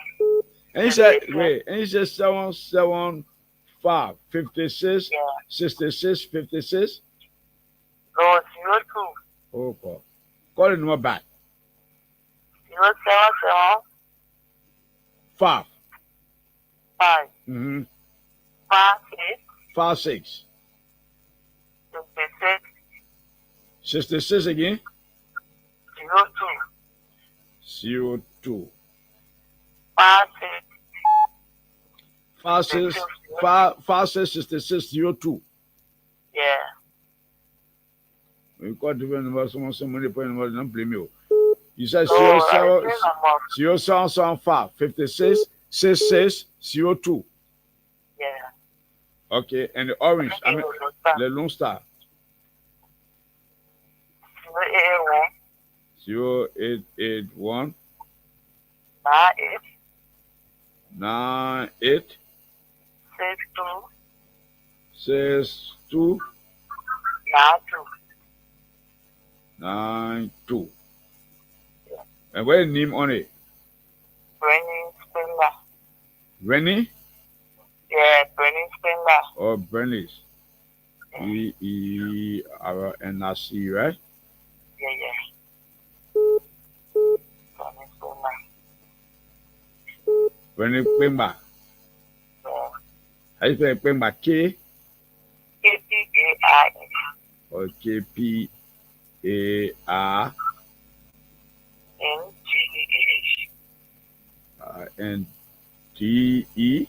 And he said, wait, and he said 775 56 66 56. No, 02. Oh, God. Call the number back. 077 5. 5. 56 56. 66 again. 02. 02. 56. 56 66 02. Yeah. You got different numbers, someone point number, don't blame you. You said 0775 56 66 02. Yeah. Okay, and the orange, the Lone Star. 0881 98 62 92. And what's the name on it? Rennie? Yeah, Bernie Spindler. Oh, Bernice. EERNC, right? Yeah. Bernie Spindler. Yeah. How you say Spindler? K? KPAR. Or KPAR? NTE?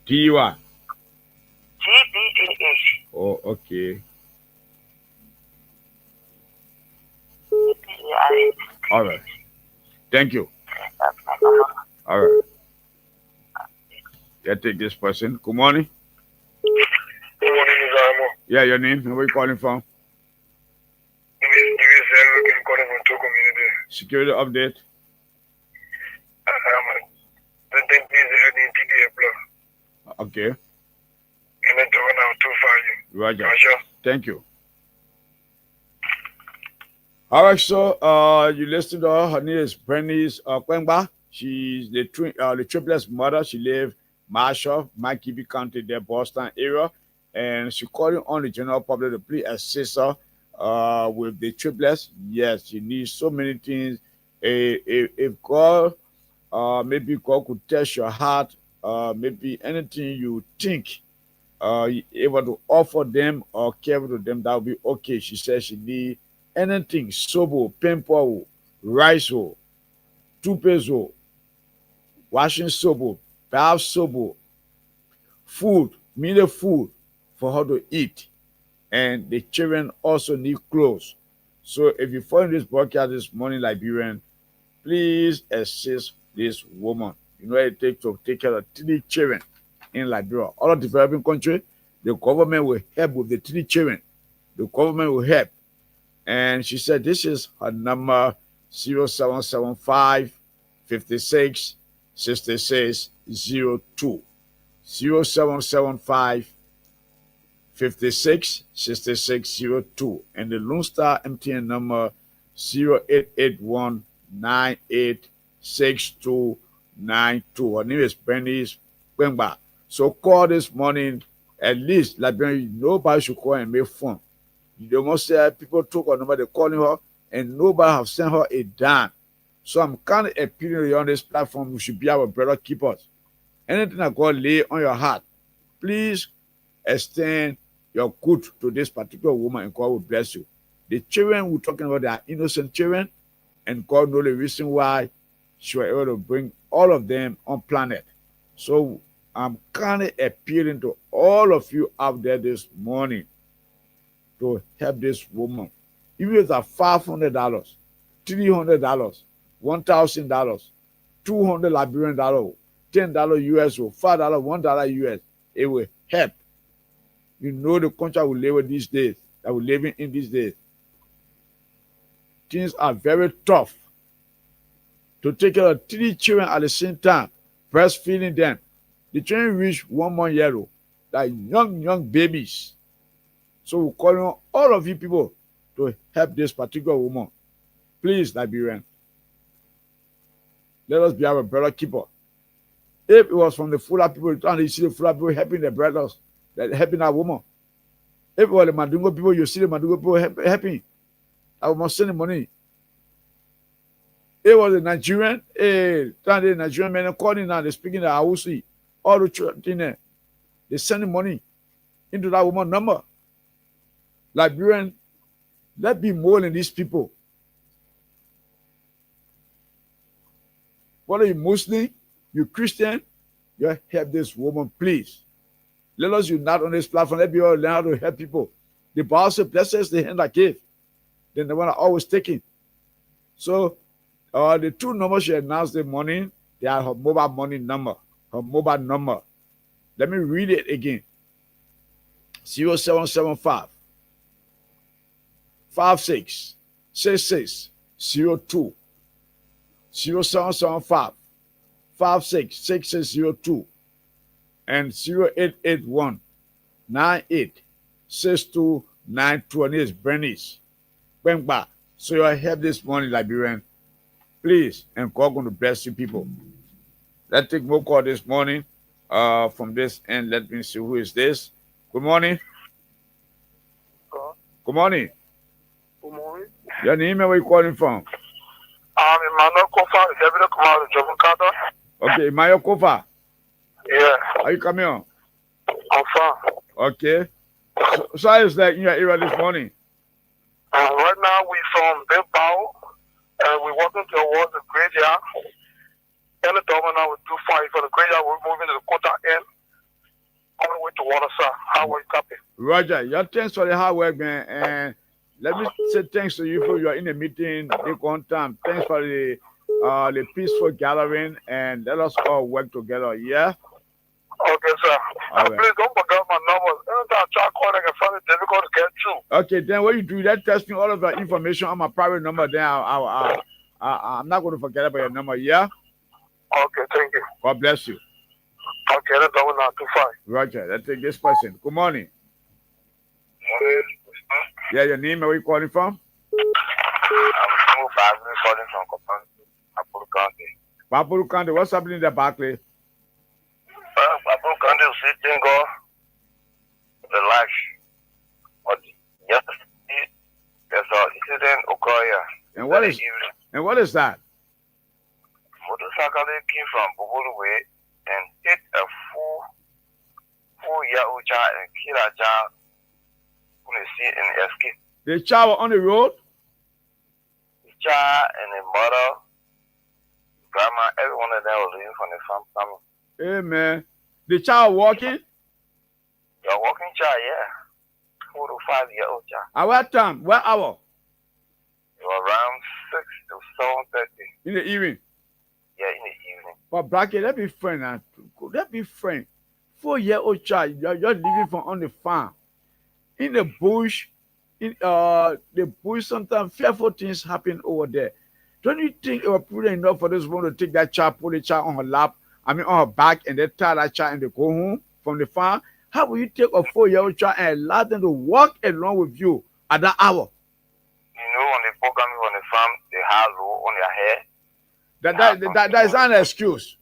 TY? GDAH. Oh, okay. All right. Thank you. All right. Yeah, take this person. Good morning. Good morning, Mr. Yeah, your name? Where are you calling from? Security update. Okay. Roger. Thank you. All right, so you listened to her. Her name is Bernice Kwengba. She's the triplets mother. She lives Marshall, Makibi County, there, Boston area, and she calling on the general public to please assist her with the triplets. Yes, she needs so many things. If God, maybe God could touch your heart, maybe anything you think able to offer them or care to them, that would be okay. She says she need anything, sobo, pimple, rice, toothpaste, washing soap, bath soap, food, meal food for her to eat. And the children also need clothes. So if you find this broadcast this morning, Liberian, please assist this woman. You know what it takes to take care of 3 children in Liberia. All of the developing country, the government will help with the 3 children. The government will help. And she said this is her number 0775 56 66 02. 0775 56 66 02. And the Lone Star MTN number 0881 98 6292. Her name is Bernice Bengba. So call this morning. At least, like nobody should call and make fun. You must say people took her number, they're calling her, and nobody have sent her a dime. So I'm kind of appealing to you on this platform. You should be our brother keepers. Anything that God lay on your heart, please extend your good to this particular woman, and God will bless you. The children we're talking about, they are innocent children, and God knows the reason why she was able to bring all of them on planet. So I'm kind of appealing to all of you out there this morning to help this woman. Even if it's $500, $300, $1,000, $200 Liberian dollar, $10 US or $5, $1 US, it will help. You know the country we live in these days, that we're living in these days. Things are very tough. To take care of 3 children at the same time, breastfeeding them. The children reach 1 month old, like young babies. So we're calling on all of you people to help this particular woman. Please, Liberian, let us be our brother keeper. If it was from the Fuller people, and you see the Fuller people helping their brothers, helping that woman. If it was the Mandungo people, you see the Mandungo people helping. I must send the money. It was the Nigerian, the Nigerian men calling now, they're speaking the Hausi, all the children there. They send the money into that woman's number. Liberian, let's be more than these people. Whether you're Muslim, you're Christian, you help this woman, please. Let us unite on this platform. Let me all learn how to help people. The Bible says, blessed is the hand that gave. Then the one that always taking. So the 2 numbers she announced this morning, they are her mobile money number. Her mobile number. Let me read it again. 0775 56 66 02. 0775 56 6602. And 0881 98 6292. And it's Bernice Bengba. So you help this morning, Liberian. Please, and God going to bless you people. Let's take more call this morning. From this end, let me see who is this. Good morning. Good morning. Good morning. Your name and where you calling from? I'm Emmanuel Kofa. Is everything come out of Jobukata? Okay, Emmanuel Kofa. Yeah. Are you coming on? I'm fine. Okay. So how is that in your area this morning? Right now we're from Kapao, and we're walking towards the graveyard. And the government now will do fine for the graveyard. We're moving to the Kota end, all the way to Watersa. How are you copy? Roger, your thanks for the hard work, man. And let me say thanks to you for you are in the meeting. Take on time. Thanks for the peaceful gathering, and let us all work together. Yeah. Okay, sir. All right. Please don't forget my numbers. Anytime I try calling, I find it difficult to get through. Okay, then what you do, that text me all of the information on my private number. Then I'm not going to forget about your number. Yeah. Okay, thank you. God bless you. Okay, that's all now. Too fine. Roger, let's take this person. Good morning. Yeah, your name and where you calling from? I'm calling from Kapao County. Kapao County. What's happening in the Barclay? Kapao County is sitting go relax. But yesterday there's an incident occurred here. And what is that? Motorcycle came from Bobolo way and hit a four-year-old child and killed a child who is seen and escape. The child on the road? The child and the mother, grandma, every one of them was living from the family. Amen. The child walking? The walking child, yeah. 4 to 5-year-old child. At what time? What hour? It was around 6 to 7:30. In the evening? Yeah, in the evening. But Blackie, let me friend. Let me friend. 4-year-old child, you're living from on the farm. In the bush, sometimes fearful things happen over there. Don't you think it was prudent enough for this woman to take that child, put the child on her lap, on her back, and then tie that child and they go home from the farm? How will you take a 4-year-old child and allow them to walk along with you at that hour? When they program on the farm, they have low on their hair. That is not an excuse.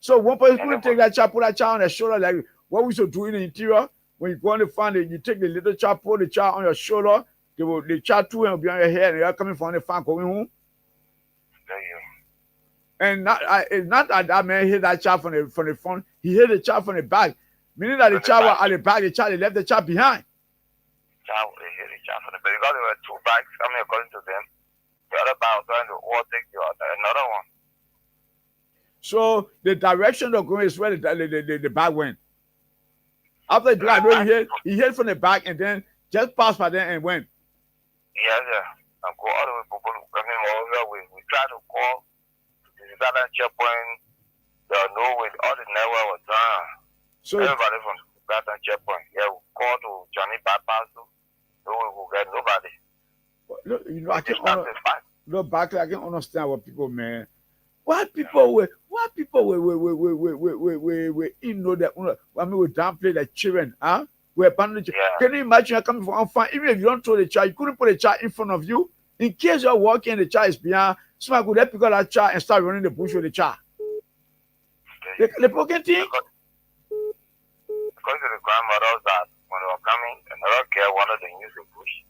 So one person couldn't take that child, put that child on their shoulder, like what we should do in the interior. When you go on the farm, you take the little child, put the child on your shoulder, the child too will be on your head, and you're coming from the farm going home. And it's not that man hit that child from the front, he hit the child from the back. Meaning that the child was at the back, the child left the child behind. They hit the child from the back. Because there were 2 bikes coming according to them. The other bike was trying to overtake another one. So the direction of going is where the back went. After the drive, he hit from the back and then just passed by them and went. Yeah. And go all the way to we tried to call the Southern checkpoint. There was no way, all the network was done. So everybody from the Southern checkpoint, we called to Johnny bypass, so we will get nobody. Look, I can understand what people, man. Why people will that I mean we downplay the children, huh? We're abandoned. Can you imagine you're coming from farm? Even if you don't throw the child, you couldn't put a child in front of you. In case you're walking and the child is behind, somebody could help pick up that child and start running the bush with the child. The pocket thing. Because of the grandmothers that when they were coming, and they don't care wanted to use the bush.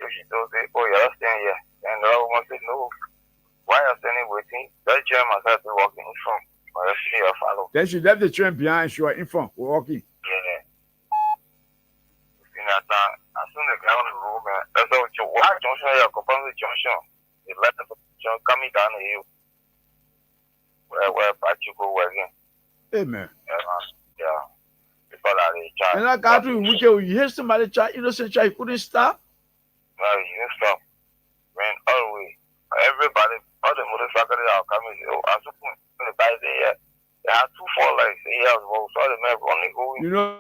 If she told them, oh, you're staying here. And the other one said, no. Why are you standing waiting? That chair must have been walking in front. Or else she will follow. Then she left the train behind, she was in front, walking. Yeah. As soon as they got on the road, man, that's what you watch. Junction, you're Kapao Junction. They let the junction coming down the hill. Where back you go again. Amen. Yeah. People are the child. And I got to you hear somebody child, innocent child, you couldn't stop? No, you didn't stop. Man, all the way. Everybody, all the motorcycles are coming. I was looking in the back there. They have 2 4 legs. They have both. So the man only going. You know.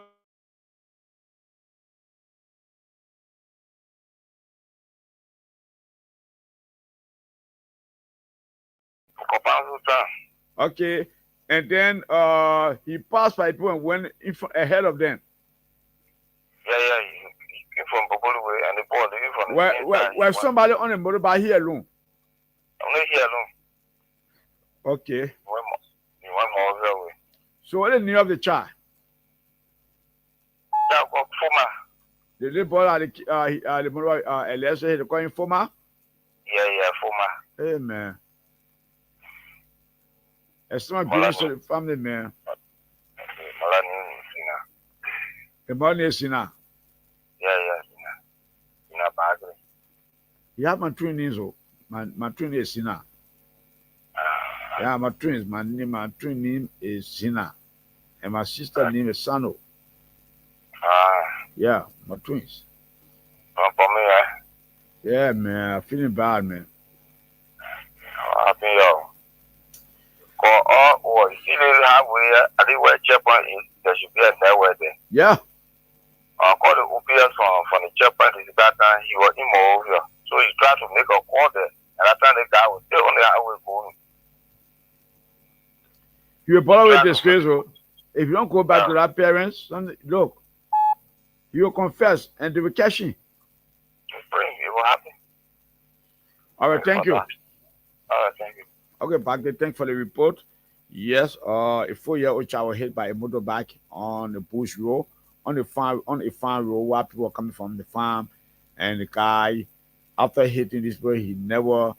Okay, and then he passed by people and went ahead of them. Yeah, he came from Bobolo and the boy leaving from the Where somebody on a motorbike here alone? Only here alone. Okay. He went more way. So what is the name of the child? Yeah, Fuma. The little boy at the motorbike, Eliezer, they call him Fuma? Yeah, Fuma. Amen. It's not beautiful to the family, man. The money is Sina. Yeah, Sina Bagre. You have my twin names, my twin is Sina. Yeah, my twins. My twin name is Sina, and my sister name is Sano. Yeah, my twins. For me, yeah, man. I'm feeling bad, man. Happy yo. Or you see the halfway, I think where checkpoint is, there should be a network there. Yeah. I called the UPS from the checkpoint is that time he was in over. So he tried to make a call there. And that time the guy was still on the highway going. You will follow with disgraceful. If you don't go back to that parents, look, you will confess and they will catch you. It will happen. All right, thank you. All right, thank you. Okay, back there. Thanks for the report. Yes, a 4-year-old child was hit by a motorbike on the bush road, on a farm road where people were coming from the farm, and the guy, after hitting this boy, he never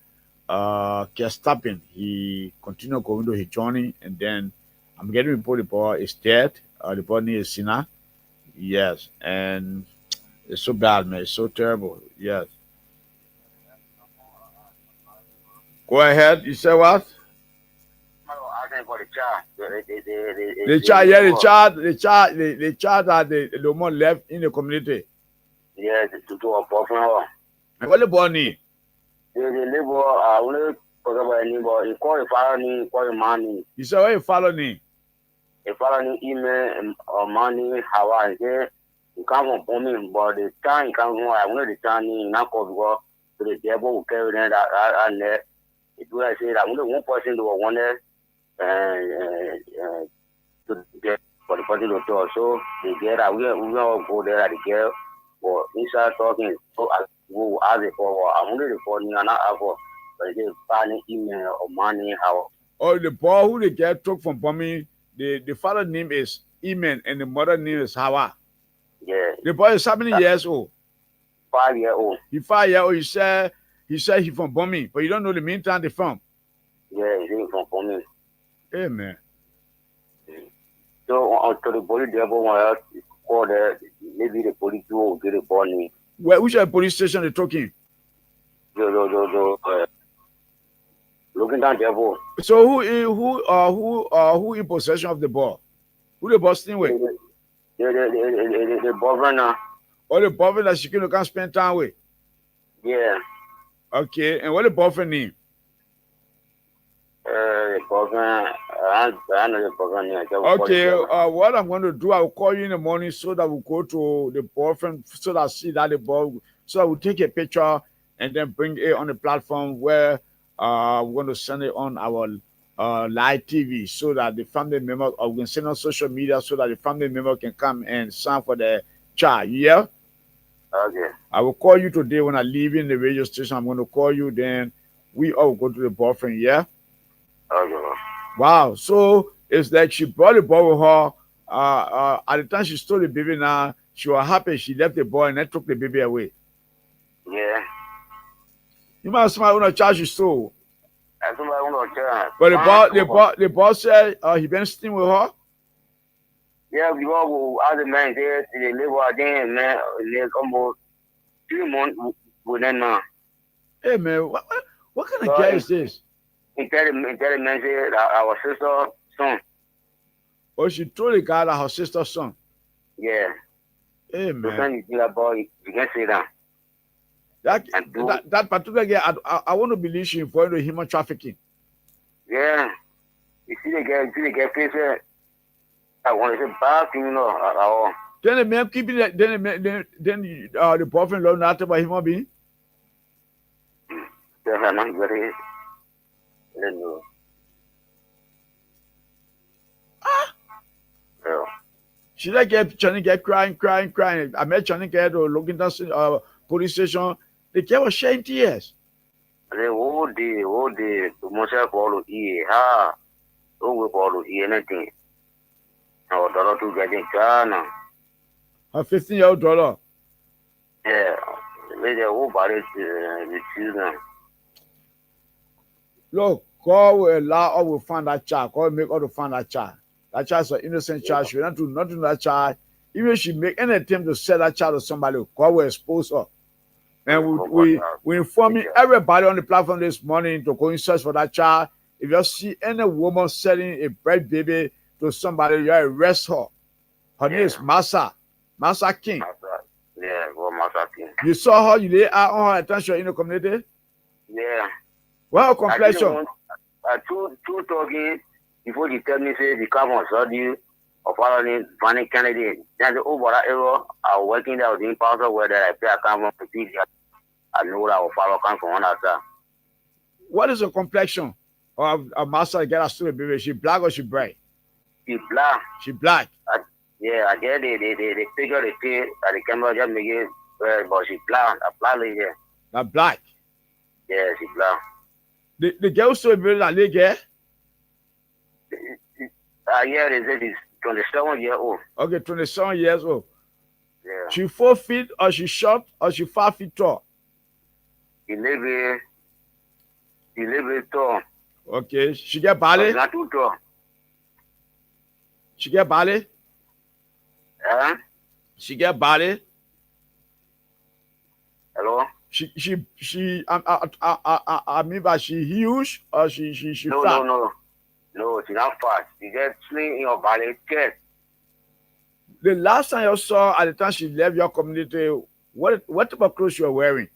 kept stopping. He continued going to his journey, and then I'm getting report the boy is dead. The boy is Sina. Yes, and it's so bad, man. It's so terrible. Yes. Go ahead. You say what? For the child. The child that the woman left in the community. Yes, to a boyfriend. And what the boy need? The labor, I only forget about anybody. He called the father, he called the money. You say, what you follow me? He follow me email or money, how I say, he come from me, but the time he come home, I want the time he not call because the devil will carry that and It was say that only one person was wanted to get for the party to talk. So they get that we all go there at the girl for inside talking. So I go ask it for I'm only reporting and not for but they find email or money how. Oh, the boy who the girl took from Bomi, the father name is Iman and the mother name is Hawa. Yeah. The boy is how many years old? 5 years old. He 5 years old. He said he from Bomi, but you don't know the meantime they from. Yeah, he's from Bomi. Hey man. So to the police devil call there, maybe the police will get a body. Where which police station they talking? Looking down devil. So who in possession of the ball? Who the boss thing with? The governor. Or the boyfriend that she can spend time with? Yeah. Okay, and what the boyfriend name? The governor. I know the governor. Okay, what I'm going to do, I'll call you in the morning so that we'll go to the boyfriend, so that I see that the ball, so I will take a picture and then bring it on the platform where we're going to send it on our live TV so that the family member, or we can send on social media so that the family member can come and sign for the child. Yeah? Okay. I will call you today when I leave in the radio station. I'm going to call you, then we all go to the boyfriend. Yeah? Okay. Wow. So it's like she brought the boy with her. At the time she stole the baby, now she was happy. She left the boy and then took the baby away. Yeah. You might have somebody want to charge you stole. Somebody want to charge. But the boss said he been staying with her. Yeah, we go other man there. They live out there, man. They almost 3 months with them now. Hey man, what kind of guy is this? He tell the man say our sister son. Oh, she told the guy that her sister's son. Yeah. Hey man. The son you think about, you can say that. That particular guy, I want to believe she involved in human trafficking. Yeah. You see the guy face it. I want to say bad thing, you know. Then the man keeping it. Then the boyfriend learned nothing about human being. Yeah, I'm not very. No. Yeah. She like Johnny get crying. I met Johnny get looking down police station. The girl was shedding tears. The whole day, to myself all to eat. Don't work all to eat anything. Our daughter to get in China. Her 15-year-old daughter. Yeah. The whole body the children. Look, God will allow or will find that child. God will make her to find that child. That child's an innocent child. She will not do nothing to that child. Even if she make any attempt to sell that child to somebody, God will expose her. And we informing everybody on the platform this morning to go in search for that child. If you see any woman selling a bred baby to somebody, you arrest her. Her name is Massa King. Yeah, go Massa King. You saw her, you lay out on her attention in the community? Yeah. Well, her complexion. Two talking before they tell me say the come on study of following funny candidate. Then the over that era I was working there in Pastor where I pay a come on to teach. I know that I will follow come from one other. What is the complexion of a master get us to a baby? She black or she bright? She black. She black. Yeah, I get they figure the tape at the camera just make it but she black. A black lady. That black. Yeah, she black. The girl still a baby that leg here? Yeah, they said she's 27 years old. Okay, 27 years old. Yeah. She 4 feet or she short or she 5 feet tall? She live tall. Okay. She get ballet? Not too tall. She get ballet? Huh? She get ballet? Hello? I mean, but she huge or she fat? No, she's not fat. She get slim in her ballet chest. The last time you saw at the time she left your community, what type of clothes you were wearing?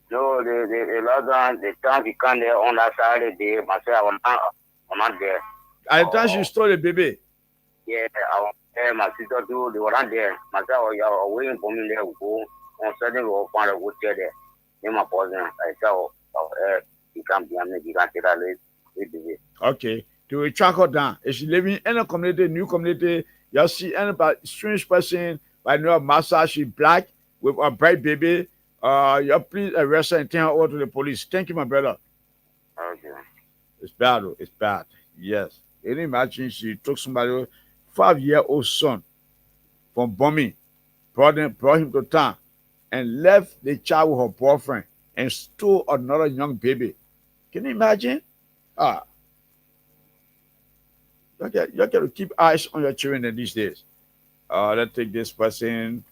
No, the last time, the time she come there on that side of the day, myself, I'm not there. At the time she stole the baby? Yeah, I was there, my sister too, they were not there. Myself, you were waiting for me there, we go. On Sunday, we will find a good chair there. In my cousin, I said, he can't be able to get a little. Okay. To track her down. If she living in a community, new community, you see any strange person by name of Massa, she black with a bright baby. You please arrest her and take her over to the police. Thank you, my brother. Okay. It's bad. It's bad. Yes. Can you imagine she took somebody 5-year-old son from bombing, brought him to town, and left the child with her boyfriend and stole another young baby. Can you imagine? You got to keep eyes on your children these days. Let's take this person.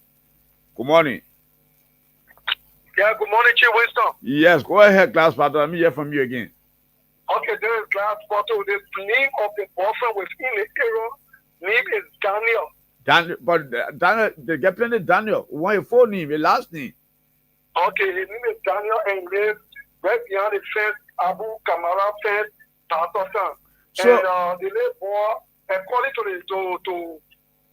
Good morning. Yeah, good morning, Chief Winston. Yes, go ahead, Glass Battle. Let me hear from you again. Okay, there is Glass Bottle. The name of the boyfriend within the area name is Daniel. Daniel, they get plenty Daniel. One your full name, your last name. Okay, his name is Daniel and he lives right behind the fence, Abu Kamara fence, Tatosan. So, and the little boy, according to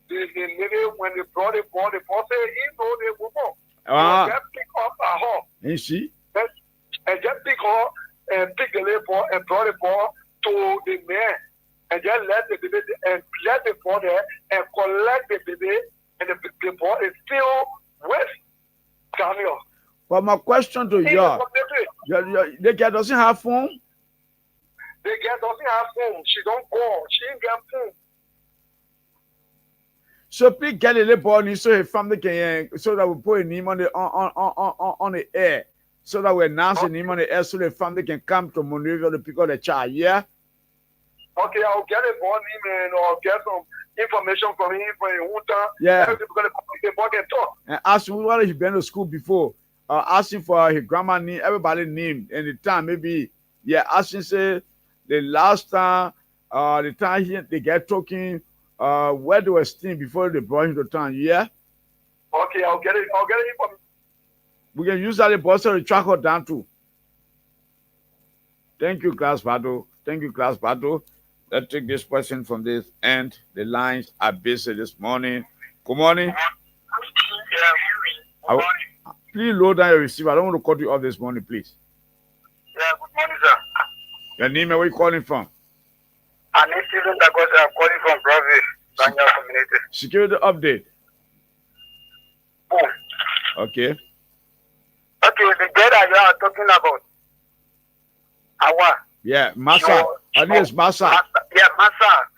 the lady, when they brought the boy said he know the woman. Just pick up a her. And she? And just pick her and pick the little boy and brought the boy to the man. And just let the baby and let the boy there and collect the baby, and the boy is still with Daniel. But my question to you, the girl doesn't have phone? The girl doesn't have phone. She don't call. She ain't got phone. So please get the little boy so his family can, so that we put his name on the air, so that we announce the name on the air, so the family can come to Monrovia to pick up the child. Yeah. Okay, I'll get a boy name and I'll get some information from him from Hunter. Yeah. The boy can talk. And ask him whether he been to school before. Ask him for his grandma name, everybody name, and the time maybe. Yeah. Ask him say the last time, the time they get talking. Where they were staying before they brought him to town, yeah? Okay, I'll get it from. We can use that bus to track her down too. Thank you, Class Battle. Thank you, Class Battle. Let's take this person from this end. The lines are busy this morning. Good morning. Yeah. Please load down your receiver. I don't want to cut you off this morning, please. Yeah, good morning, sir. Your name and where you calling from? I'm calling from Brazil, Banya community. Security update. Oh. Okay. Okay, the girl that you are talking about. Awa. Yeah, Massa. Her name is Massa. Yeah, Massa.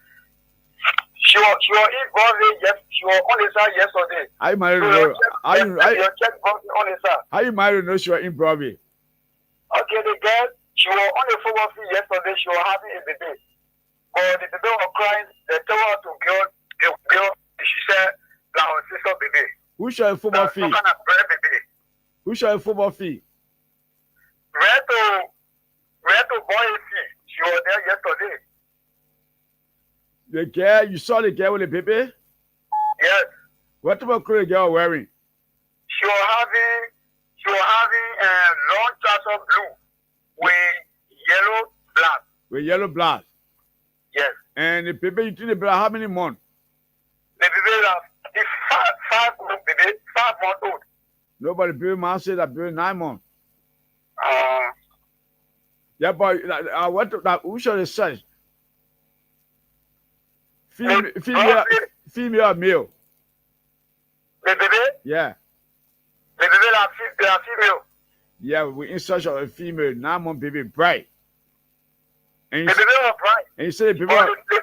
She was in Brazil, yes. She was on the side yesterday. How you married her? How you married her? She was in Brazil. Okay, the girl, she was on the football field yesterday. She was having a baby. But the baby was crying. They told her to girl. She said, that her sister baby. Who shall a football fee? Who shall a football fee? Red to boy fee. She was there yesterday. The girl, you saw the girl with the baby? Yes. What type of clothes the girl wearing? She was having long trouser blue with yellow black. With yellow blouse. Yes. And the baby, you think the baby how many months? The baby is 5 months, baby, 5 months old. Nobody baby man said that baby 9 months. Yeah, but who should they say? Female or male? The baby? Yeah. The baby they are female. Yeah, we in search of a female 9-month baby, bright. And the baby was bright. And you say the baby. The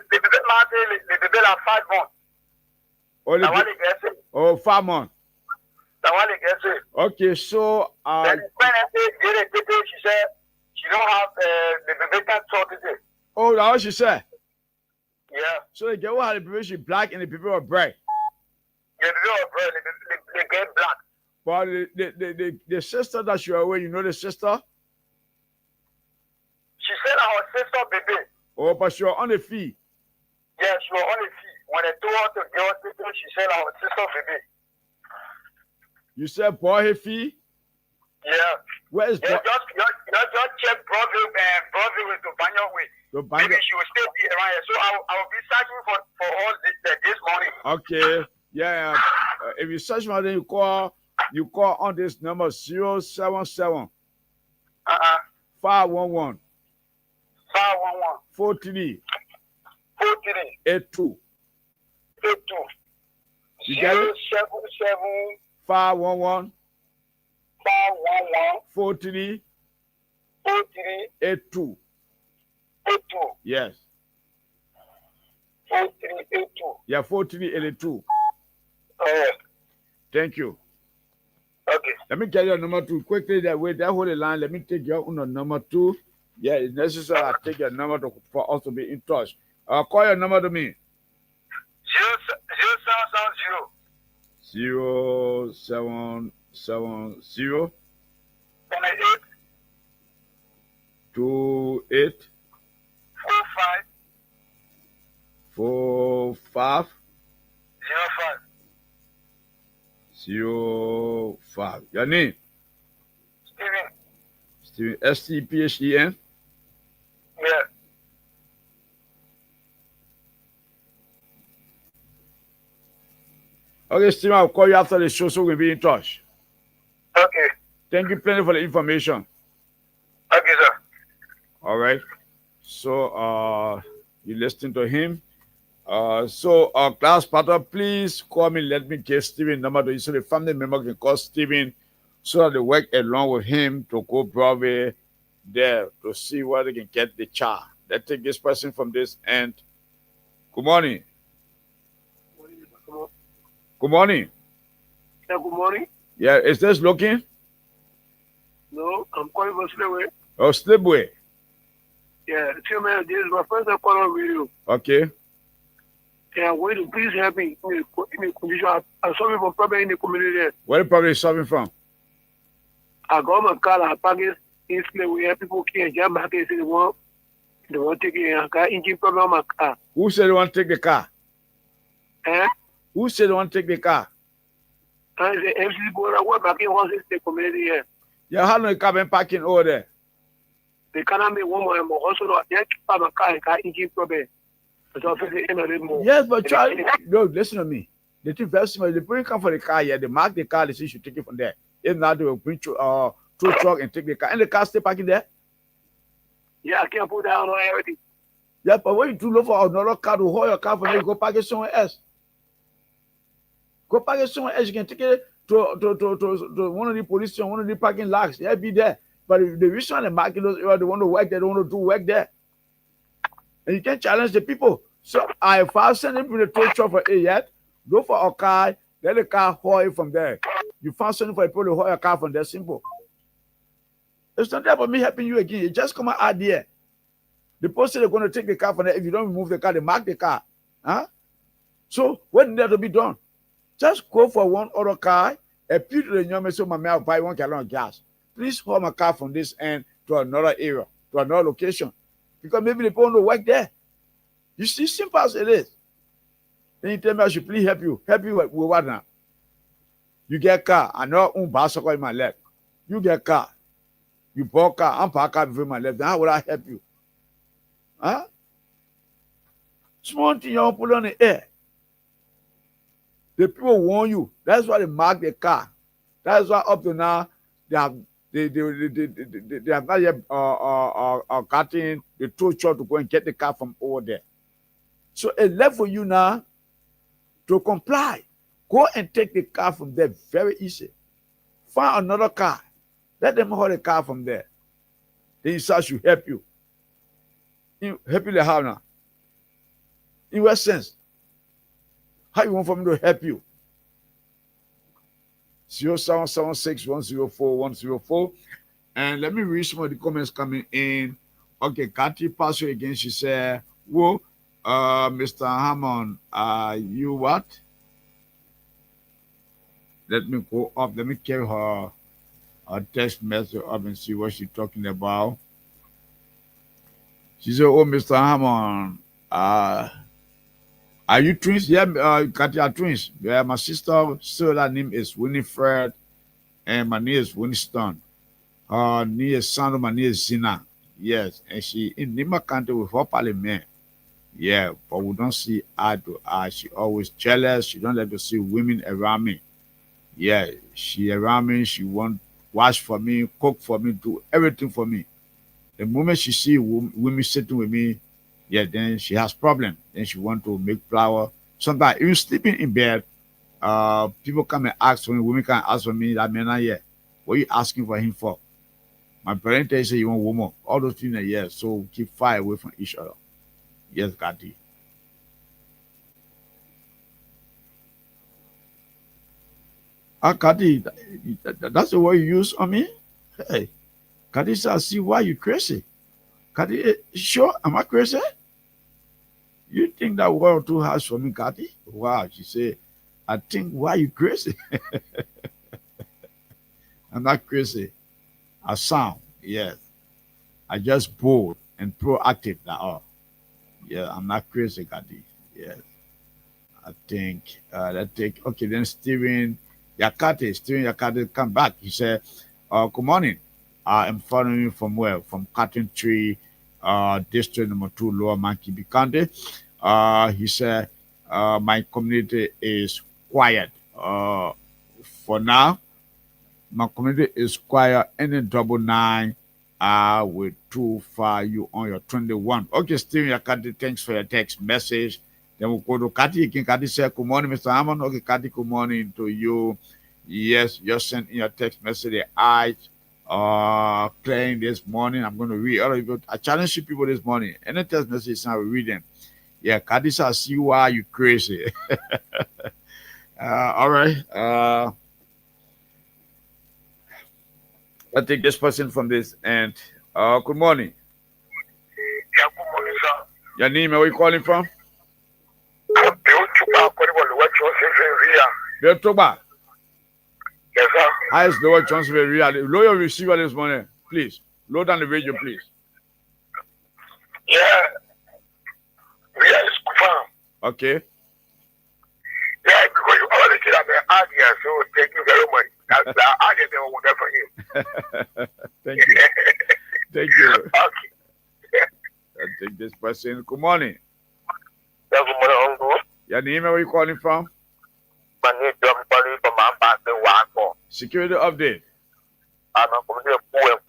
baby man say the baby are 5 months. Oh, 5 months. That one they get it. Okay, so then when I say she said she don't have the baby can't talk today. Oh, that's what she said. Yeah. So the girl had the baby she black and the baby was bright. Yeah, the baby was bright. They get black. But the sister that she was away, you know the sister? She said her sister baby. Oh, but she was on the fee. Yeah, she was on the fee. When they told her to girl sister, she said her sister baby. You said boy fee? Yeah. Where is just check Broadway to Banyan way. Maybe she will still be around here. So I will be searching for all this morning. Okay. Yeah. If you search for them, you call on this number 077 511 511 43 43 82. 82 You get it? 077 511 511 43 43 82. 82 Yes. 4382. Yeah, 4382. Thank you. Okay. Let me get your number 2 quickly. That way, that hold the line. Let me take your number 2. Yeah, it's necessary. I take your number for us to be in touch. Call your number to me. 0770 28 45 05. Your name? Steven. STPHEN? Yeah. Okay, Steven, I'll call you after the show so we'll be in touch. Okay. Thank you plenty for the information. Okay, sir. All right. So, you listen to him. Class partner, please call me. Let me get Steven number to you so the family member can call Steven so that they work along with him to go Broadway there to see where they can get the child. Let's take this person from this end. Good morning. Good morning. Yeah, good morning. Yeah, is this looking? No, I'm calling for Slipway. Oh, Slipway. Yeah, see, man, this is my first time calling on radio. Okay. Yeah, I'm going to please help me in the condition. I'm sorry for problem in the community there. Where the problem is solving from? I got my car, I park it in Slipway, and people can't jam back and say they want to take it. I got engine problem on my car. Who said they want to take the car? Eh? Who said they want to take the car? And the MC board, I work back in one the community here. Yeah, how long the car been parking over there? They cannot make one more, also, they keep my car, I got engine problem. Yes, but Charlie, no, listen to me. The thing very simple. They bring come for the car here. They mark the car. They say you should take it from there. If not, they will bring to truck and take the car. And the car stay parking there. Yeah, I can't put down on everything. Yeah, but when you do look for another car to hold your car from there, you go park it somewhere else. Go park it somewhere else. You can take it to one of the police station, one of the parking lots. Yeah, be there. But if the reason they mark those areas, they want to work there, they want to do work there. And you can challenge the people. So if I send him to the tow truck for a yet, go for a car, let the car haul it from there. You found something for people to haul your car from there, simple. It's not about me helping you again. You just come out there. The person they're going to take the car from there. If you don't remove the car, they mark the car. Huh? So what need to be done? Just go for one other car, appeal to the young man, so my man will buy 1 gallon of gas. Please haul my car from this end to another area, to another location. Because maybe they want to work there. You see, simple as it is. Then you tell me I should please help you. Help you with what now? You get car. I know bicycle in my left. You get car. You bought car. I'm parked car before my left. Then how would I help you? Huh? Small thing you don't put on the air. The people warn you. That's why they mark the car. That's why up to now they have not yet gotten the tow truck to go and get the car from over there. So it's left for you now to comply. Go and take the car from there very easy. Find another car. Let them haul the car from there. The inside should help you. Help you the how now? In what sense? How you want for me to help you? 0776104104. And let me read some of the comments coming in. Okay, Kathy Paso again. She said, whoa, Mr. Hammond, you what? Let me go up. Let me carry her a text message up and see what she's talking about. She said, oh, Mr. Hammond, are you twins? Yeah, Kathy are twins. Yeah, my sister, her name is Winifred, and my name is Winston. Her name is Sandra, my name is Zina. Yes, and she in Nima County with her parliament. Yeah, but we don't see eye to eye. She always jealous. She don't let to see women around me. Yeah, she around me. She want wash for me, cook for me, do everything for me. The moment she see women sitting with me, yeah, then she has problem. Then she want to make flower. Sometimes even sleeping in bed, people come and ask for me. Women can ask for me. That man, yeah, what are you asking for him for? My parents say you want woman. All those things, yeah. So keep far away from each other. Yes, Gadi. Kadi, that's the word you use on me? Hey, Kadi said, I see why you crazy. Kadi, sure, am I crazy? You think that word too harsh for me, Kadi? Wow, she said, I think why you crazy? I'm not crazy. I sound, yes. I just bold and proactive, that all. Yeah, I'm not crazy, Kadi. Yes. I think okay, then Steven Yakati come back. He said, good morning. I'm following you from where? From Cotton Tree, District number 2, Lower Mankibi County. He said, my community is quiet. For now, my community is quiet. Any double nine with 25 you on your 21. Okay, Steven Yakati, thanks for your text message. Then we'll go to Kati again. Kati said, good morning, Mr. Hammond. Okay, Kati, good morning to you. Yes, you sent in your text message. I playing this morning. I'm going to read all of you. I challenge you people this morning. Any text message, I will read them. Yeah, Kati said, I see why you crazy. All right. I'll take this person from this end. Good morning. Yeah, good morning, sir. Your name, where are you calling from? Beltoba. Yes, sir. Highest lower chance of area. Lower your receiver this morning, please. Low down the radio, please. Yeah. Ria is confirmed. Okay. Yeah, because you already said I'm an audience, so thank you very much. That's the audience that will there for you. Thank you. Thank you. Okay. I'll take this person. Good morning. Yeah, good morning, Uncle. Your name, where are you calling from? My name is John calling from my pastor, Wako. Security update. I'm a community pool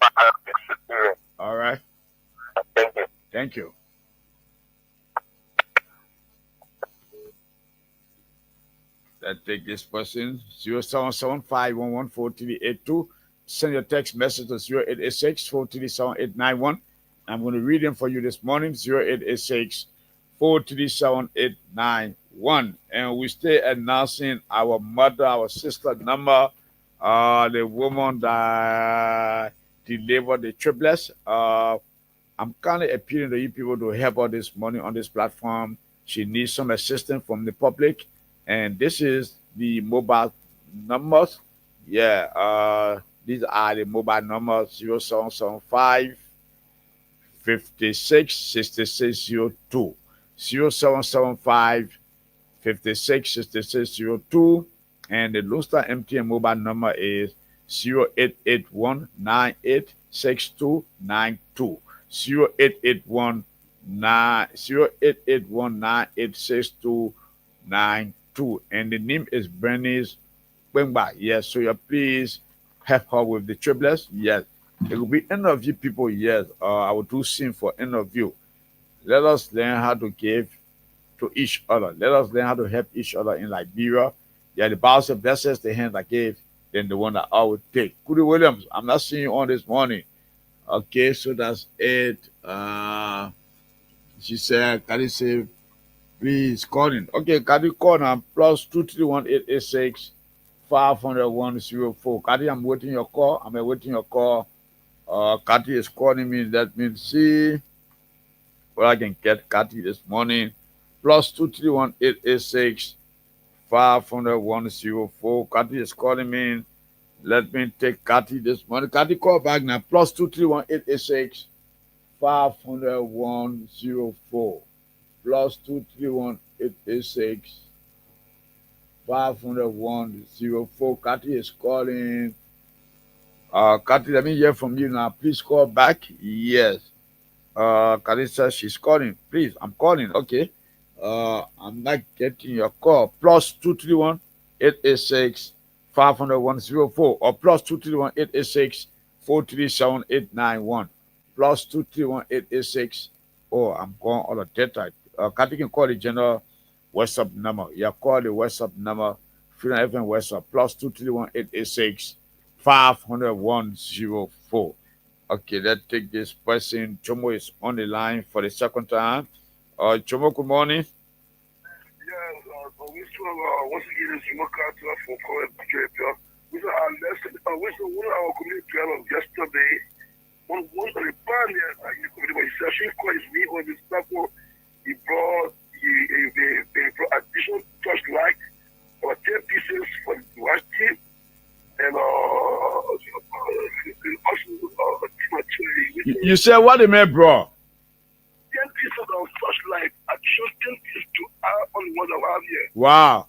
and all right. Thank you. Thank you. Let's take this person. 0775114382. Send your text message to 0886-437-891. I'm going to read them for you this morning. 0886-437-891. And we stay announcing our mother, our sister number, the woman that delivered the triplets. I'm kind of appealing to you people to help her this morning on this platform. She needs some assistance from the public. And this is the mobile numbers. Yeah, these are the mobile numbers 0775 56 6602. 0775 56 6602. And the Lustar MTN mobile number is 0881 986292. 0881 986292. And the name is Bernice Wengba. Yes, so you please help her with the triplets. Yes, it will be any of you people. Yes, I will do same for any of you. Let us learn how to give to each other. Let us learn how to help each other in Liberia. Yeah, the Bible says, blesses the hand that gave, then the one that I will take. Goody Williams, I'm not seeing you on this morning. Okay, so that's it. She said, can you say, please call in? Okay, can you call now? Plus 231-886 500-104. Kati, I'm waiting your call. I'm waiting your call. Kati is calling me. Let me see where I can get Kati this morning. Plus 231-886 500-104. Kati is calling me. Let me take Kati this morning. Kati, call back now. Plus 231-886 500-104. Plus 231-886 500-104. Kati is calling. Kati, let me hear from you now. Please call back. Yes. Kati says she's calling. Please, I'm calling. Okay. I'm not getting your call. Plus 231-886 500-104 or plus 231-886 437-891. plus 231-886. Oh, I'm going on a data. Kathy can call the general WhatsApp number. Yeah, call the WhatsApp number. Freedom FM WhatsApp plus 231-886-500-104. Okay, let's take this person. Chomo is on the line for the second time. Chomo, good morning. We still once again is Democrat for calling PJP. We saw our lesson. We saw one of our community development yesterday. One of the pioneers in the community, he said, she calls me on this platform. He brought additional torchlight, about 10 pieces for the watch team, and you said what the man brought? 10 pieces of torchlight, additional 10 pieces to add on the one that we have here. Wow.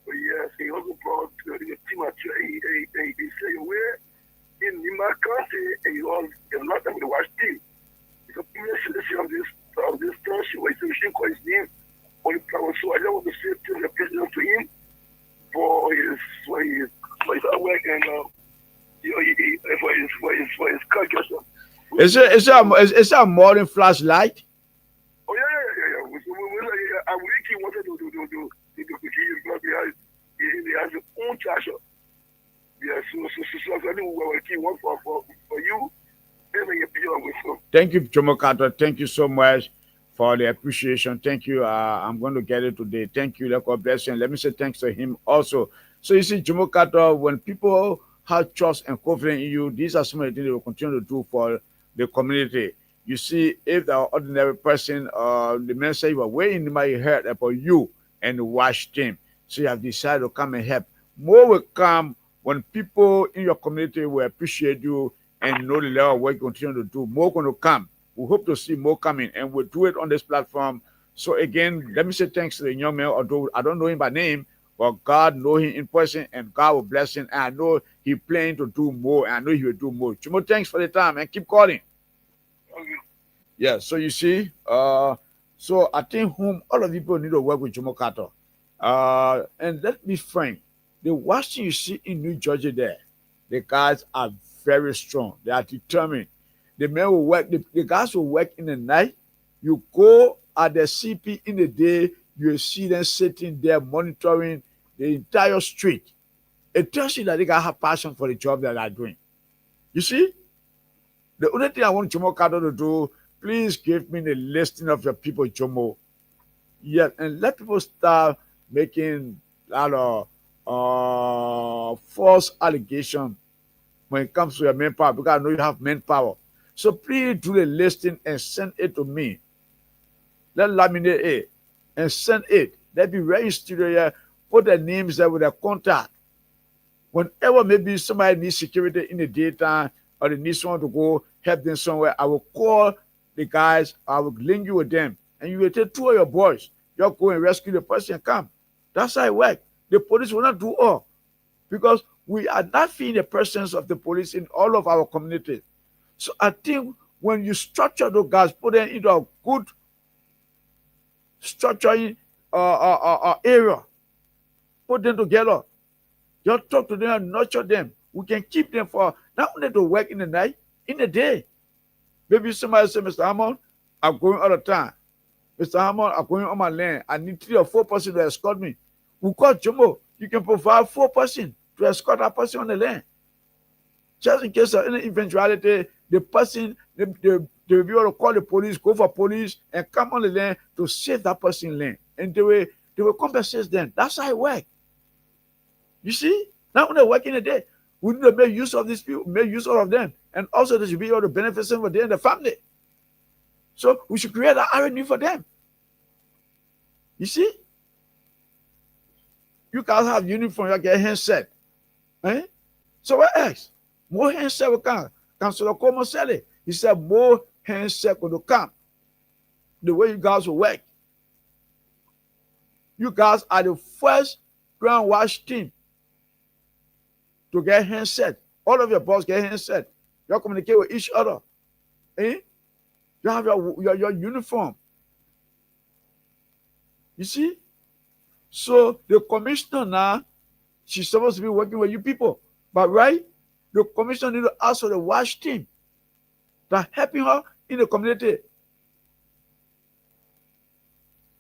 But yes, he also brought the team at he said, where in my country, and he was a lot of the watch team. It's a previous selection of this township where he called his name on the plan. So I just want to say to the president to him for his work and for his culture. Is that a modern flashlight? Oh yeah. I really wanted to give because he has his own charger. Yeah, so I think we're working one for you. Thank you, Jomo Carter. Thank you so much for the appreciation. Thank you. I'm going to get it today. Thank you. Let God bless you. And let me say thanks to him also. So you see, Jomo Carter, when people have trust and confidence in you, these are some of the things they will continue to do for the community. You see, if the ordinary person, the man say you are way in my head about you and watch him, so you have decided to come and help. More will come when people in your community will appreciate you and know the level of work you continue to do. More going to come. We hope to see more coming, and we'll do it on this platform. So again, let me say thanks to the young man, although I don't know him by name, but God knows him in person, and God will bless him. And I know he planning to do more, and I know he will do more. Chumo, thanks for the time, and keep calling. Okay. Yeah, so you see, so I think all of you people need to work with Jomo Carter. And let's be frank, the Washington you see in New Jersey there, the guys are very strong. They are determined. The men will work, the guys will work in the night. You go at the CP in the day, you see them sitting there monitoring the entire street. It tells you that they got have passion for the job that they're doing. You see? The only thing I want Jomo Carter to do, please give me the listing of your people, Jomo. Yeah, and let people start making false allegation when it comes to your manpower, because I know you have manpower. So please do the listing and send it to me. Let's laminate it and send it. Let be very studio here. Put their names there with their contact. Whenever maybe somebody needs security in the daytime or they need someone to go help them somewhere, I will call the guys, I will link you with them, and you will take 2 of your boys. You'll go and rescue the person and come. That's how it works. The police will not do all, because we are not feeling the presence of the police in all of our communities. So I think when you structure those guys, put them into a good structuring area, put them together, just talk to them and nurture them. We can keep them for not only to work in the night, in the day. Maybe somebody say, Mr. Hammond, I'm going all the time. Mr. Hammond, I'm going on my land. I need 3 or 4 persons to escort me. We call Jumbo. You can provide 4 persons to escort that person on the land. Just in case of any eventuality, the person, they will be able to call the police, go for police, and come on the land to save that person's land. And they will compensate them. That's how it works. You see? Now when they work in the day, we need to make use of these people, make use of them. And also they should be able to benefit them for them and the family. So we should create an avenue for them. You see? You guys have uniform, you get handset. Eh? So what else? More handset will come. Councilor Como said it. He said more handset will come. The way you guys will work. You guys are the first ground wash team to get handset. All of your boss get handset. You communicate with each other. Eh? You have your uniform. You see? So the commissioner now, she's supposed to be working with you people. But right, the commissioner need to ask for the wash team. that are helping her in the community.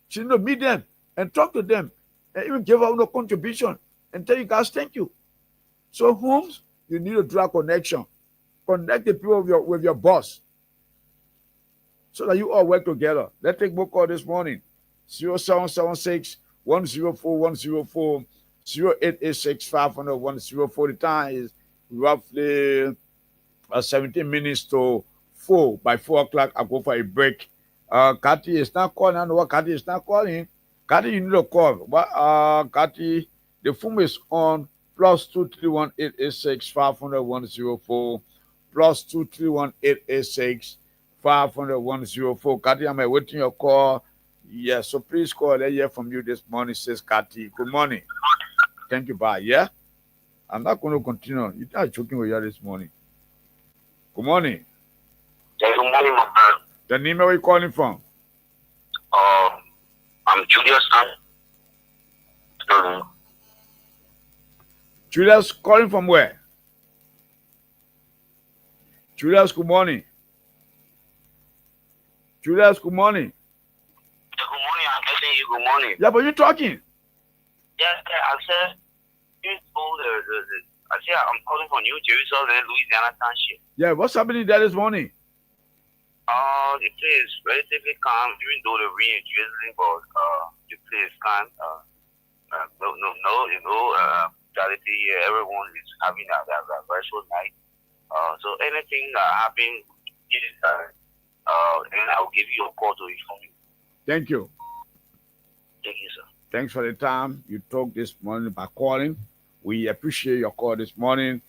She need to meet them and talk to them and even give her no contribution and tell you guys thank you. So homes, you need to draw a connection. Connect the people with your boss so that you all work together. Let's take more call this morning. 0776 104 104 0886 500 104. The time is roughly 17 minutes to 4. By 4 o'clock, I go for a break. Kati is not calling. I know what Kati is not calling. Kati, you need to call. But Kati, the phone is on +231 886 500 104 +231 886 500 104. Kati, I'm awaiting your call. Yes, so please call. Let's hear from you this morning, says Kati. Good morning. Thank you, bye. Yeah? I'm not going to continue. You're not joking with you this morning. Good morning. Yeah, good morning, my brother. The name where you calling from? I'm Julius. Julius calling from where? Julius, good morning. Julius, good morning. Yeah, good morning. I'm telling you, good morning. Yeah, but you're talking. Yeah, I said, I'm calling from New Jerusalem, Louisiana Township. Yeah, what's happening there this morning? The place is relatively calm, even though the rain is drizzling, but the place is calm. Brutality here. Everyone is having a virtual night. So anything that happens, then I'll give you a call to inform you. Thank you. Thank you, sir. Thanks for the time you took this morning by calling. We appreciate your call this morning.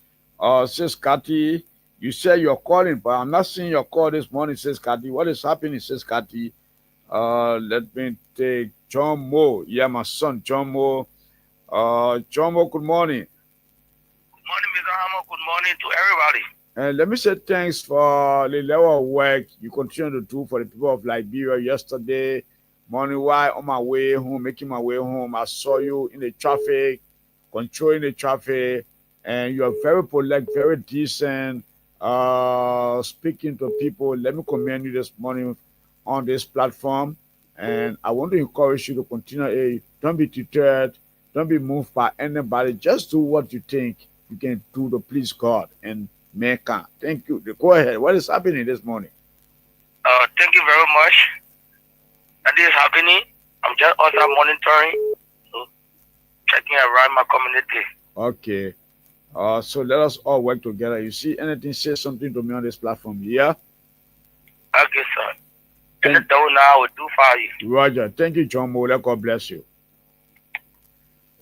Sis Kati, you said you're calling, but I'm not seeing your call this morning, Sis Kati. What is happening, Sis Kati? Let me take John Moore. Yeah, my son, John Moore. John Moore, good morning. Good morning, Mr. Hammer. Good morning to everybody. And let me say thanks for the level of work you continue to do for the people of Liberia. Yesterday morning, while on my way home, making my way home, I saw you in the traffic, controlling the traffic, and you are very polite, very decent, speaking to people. Let me commend you this morning on this platform, and I want to encourage you to continue. Don't be deterred, don't be moved by anybody. Just do what you think you can do to please God and mankind. Thank you. Go ahead. What is happening this morning? Thank you very much. That is happening. I'm just also monitoring, checking around my community. Okay. So let us all work together. You see anything, say something to me on this platform. Yeah? Okay, sir. And the door now will do for you. Roger. Thank you, John Moore. God bless you.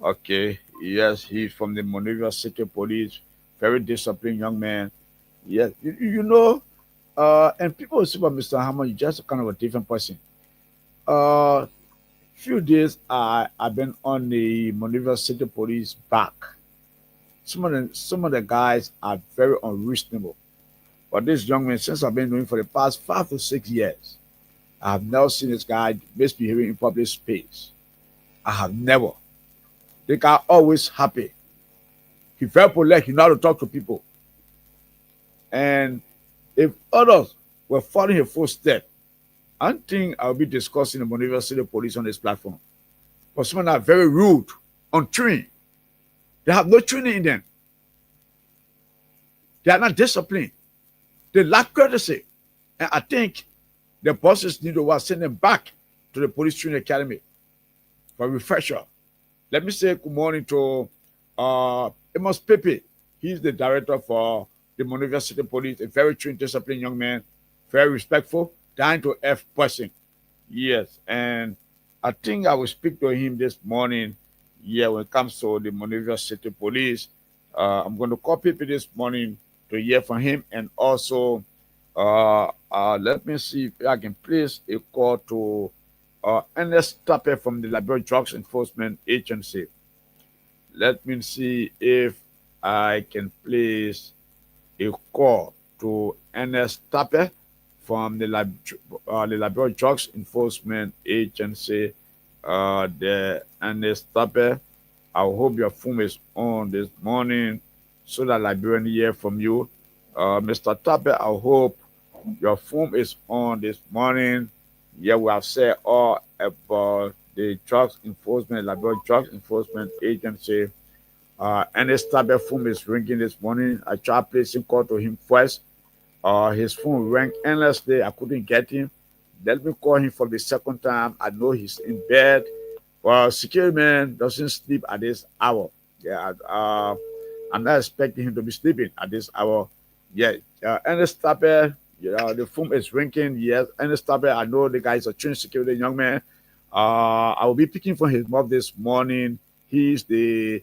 Okay. Yes, he's from the Monrovia City Police. Very disciplined young man. Yes. You know, and people will say about Mr. Hammer, you're just kind of a different person. Few days I've been on the Monrovia City Police back. Some of the guys are very unreasonable. But this young man, since I've been doing for the past 5 to 6 years, I have never seen this guy misbehaving in public space. I have never. The guy always happy. He very polite. He know how to talk to people. And if others were following his footsteps, I don't think I'll be discussing the Monrovia City Police on this platform. But some are very rude, untrained. They have no training in them. They are not disciplined. They lack courtesy. And I think the bosses need to send them back to the police training academy for a refresher. Let me say good morning to Amos Pepe. He's the director for the Monrovia City Police, a very trained, disciplined young man, very respectful, down to earth person. Yes, and I think I will speak to him this morning. Yeah, when it comes to the Monrovia City Police, I'm going to call Pepe this morning to hear from him, and also let me see if I can place a call to Ernest Tapper from the Liberia Drugs Enforcement Agency. Let me see if I can place a call to Ernest Tapper from the Liberia Drugs Enforcement Agency. The Ernest Tapper, I hope your phone is on this morning so that Liberian hear from you. Mr. Tapper, I hope Your phone is on this morning. Yeah, we have said all about the drugs enforcement, Liberia Drugs Enforcement Agency. And his tablet phone is ringing this morning. I tried placing call to him first. His phone rang endlessly. I couldn't get him. Let me call him for the second time. I know he's in bed. Well, security man doesn't sleep at this hour. Yeah, I'm not expecting him to be sleeping at this hour. Yeah, and the phone is ringing. Yes, and I know the guy is a trained security young man. I will be picking for his mom this morning. He's the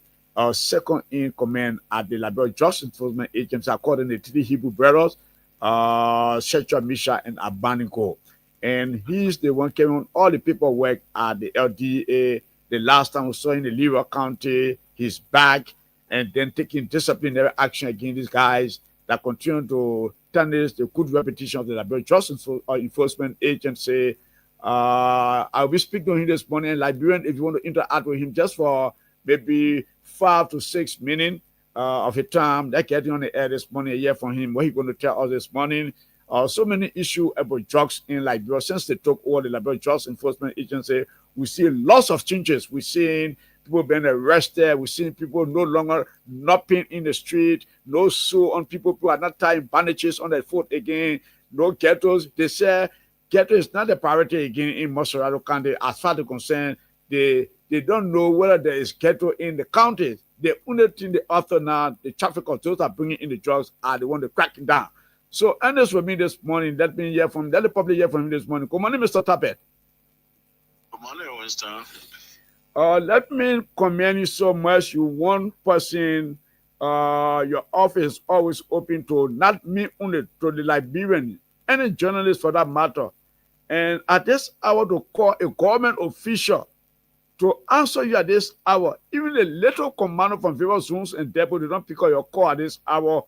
second in command at the Liberia Justice Enforcement Agency, according to the three Hebrew brothers, Shetra, Misha, and Abaniko. And he's the one carrying all the paperwork at the LDA. The last time we saw in the Liberia County, he's back and then taking disciplinary action against these guys that continue to tarnish the good reputation of the Liberia Justice Enforcement Agency. I'll be speaking to him this morning. Liberian, if you want to interact with him just for maybe 5 to 6 minutes of his time, that getting on the air this morning, a year from him, what he's going to tell us this morning. So many issues about drugs in Liberia. Since they took over the Liberia Drugs Enforcement Agency, we see lots of changes. We're seeing people being arrested. We're seeing people no longer napping in the street, no sue on people who are not tying bandages on their foot again, no ghettos. They say ghetto is not a priority again in Mosorado County. As far as they're concerned, they don't know whether there is ghetto in the counties. The only thing they offer now, the traffic of those that are bringing in the drugs are the one to crack it down. So, and this with me this morning. Let the public hear from him this morning. Good morning, Mr. Tappet. Good morning, Winston. Let me commend you so much. You one person, your office is always open to not me only, to the Liberian, any journalist for that matter. And at this hour to call a government official to answer you at this hour, even a little commander from various zones and depot, they don't pick up your call at this hour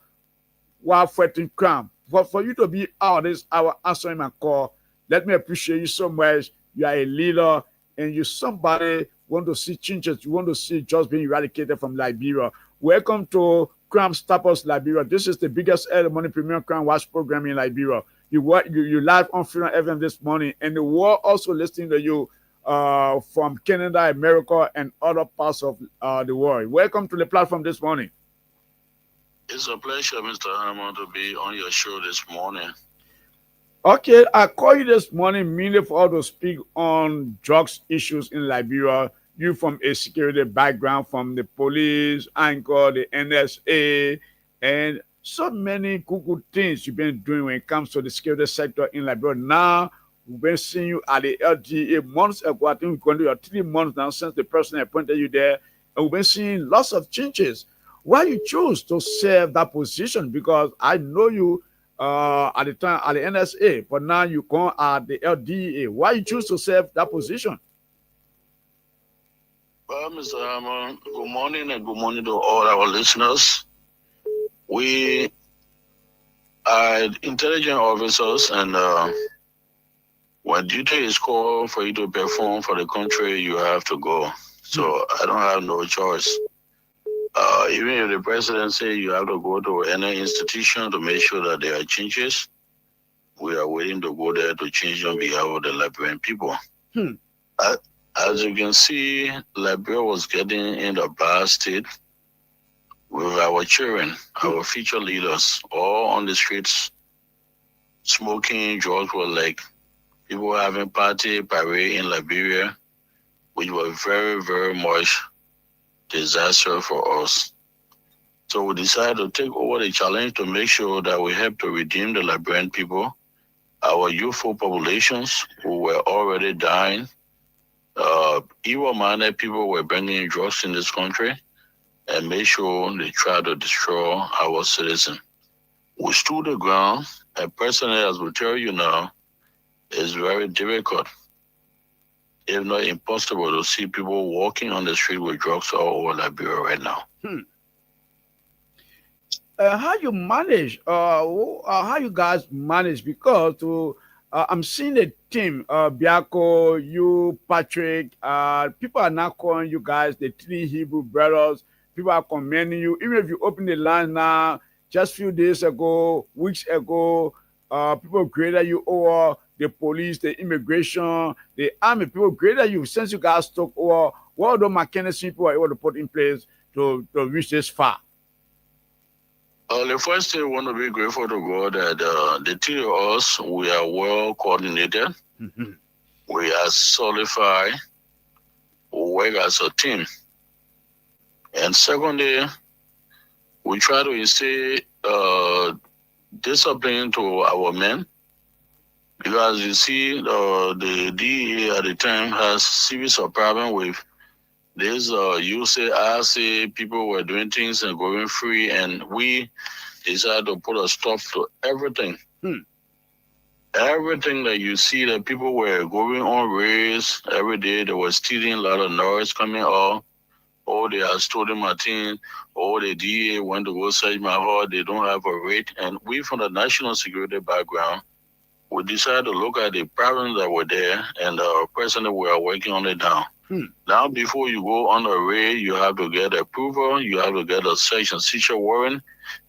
while fighting crime. But for you to be out this hour answering my call, let me appreciate you so much. You are a leader and you're somebody want to see changes. You want to see just being eradicated from Liberia. Welcome to Crime Stoppers Liberia. This is the biggest early morning premium crime watch program in Liberia. You live on Freedom FM this morning, and the world also listening to you from Canada, America, and other parts of the world. Welcome to the platform this morning. It's a pleasure, Mr. Harmon, to be on your show this morning. Okay, I call you this morning mainly for all to speak on drugs issues in Liberia. You from a security background, from the police, anchor, the NSA, and so many good things you've been doing when it comes to the security sector in Liberia. Now, we've been seeing you at the LGA months ago. I think we're going to your 3 months now since the person appointed you there. And we've been seeing lots of changes. Why you choose to serve that position? Because I know you at the time at the NSA, but now you go at the LDA. Why you choose to serve that position? Well, Mr. Harmon, good morning and good morning to all our listeners. We are intelligence officers, and when duty is called for you to perform for the country, you have to go. So I don't have no choice. Even if the president say you have to go to any institution to make sure that there are changes, we are waiting to go there to change on behalf of the Liberian people. As you can see, Liberia was getting in a bad state with our children, our future leaders, all on the streets, smoking. Drugs were like people having parade in Liberia, which was very, very much disaster for us. So we decided to take over the challenge to make sure that we help to redeem the Liberian people, our youthful populations who were already dying. Evil-minded people were bringing drugs in this country, and make sure they try to destroy our citizens. We stood the ground, and personally, as we tell you now, it's very difficult, if not impossible, to see people walking on the street with drugs all over Liberia right now. How you manage? How you guys manage? Because I'm seeing the team, Biako, you, Patrick. People are now calling you guys the 3 Hebrew brothers. People are commending you. Even if you open the line now, just few days ago, weeks ago, people greater you over the police, the immigration, the army, people greater you since you guys took over what the mechanisms people are able to put in place to reach this far? The first thing, we want to be grateful to God that the three of us, we are well coordinated. Mm-hmm. We are solidified. We work as a team. And secondly, we try to instill discipline to our men. Because you see, the DEA at the time has serious problem with this. You say, I say, people were doing things and going free, and we decided to put a stop to everything. Everything that you see that people were going on raids every day, they were stealing, a lot of noise coming up. Oh, they are stolen my thing. Oh, the DEA went to go search my heart. They don't have a rate. And we, from the national security background, we decided to look at the problems that were there, and personally we are working on it now. Now, before you go on a raid, you have to get approval, you have to get a search and seizure warrant,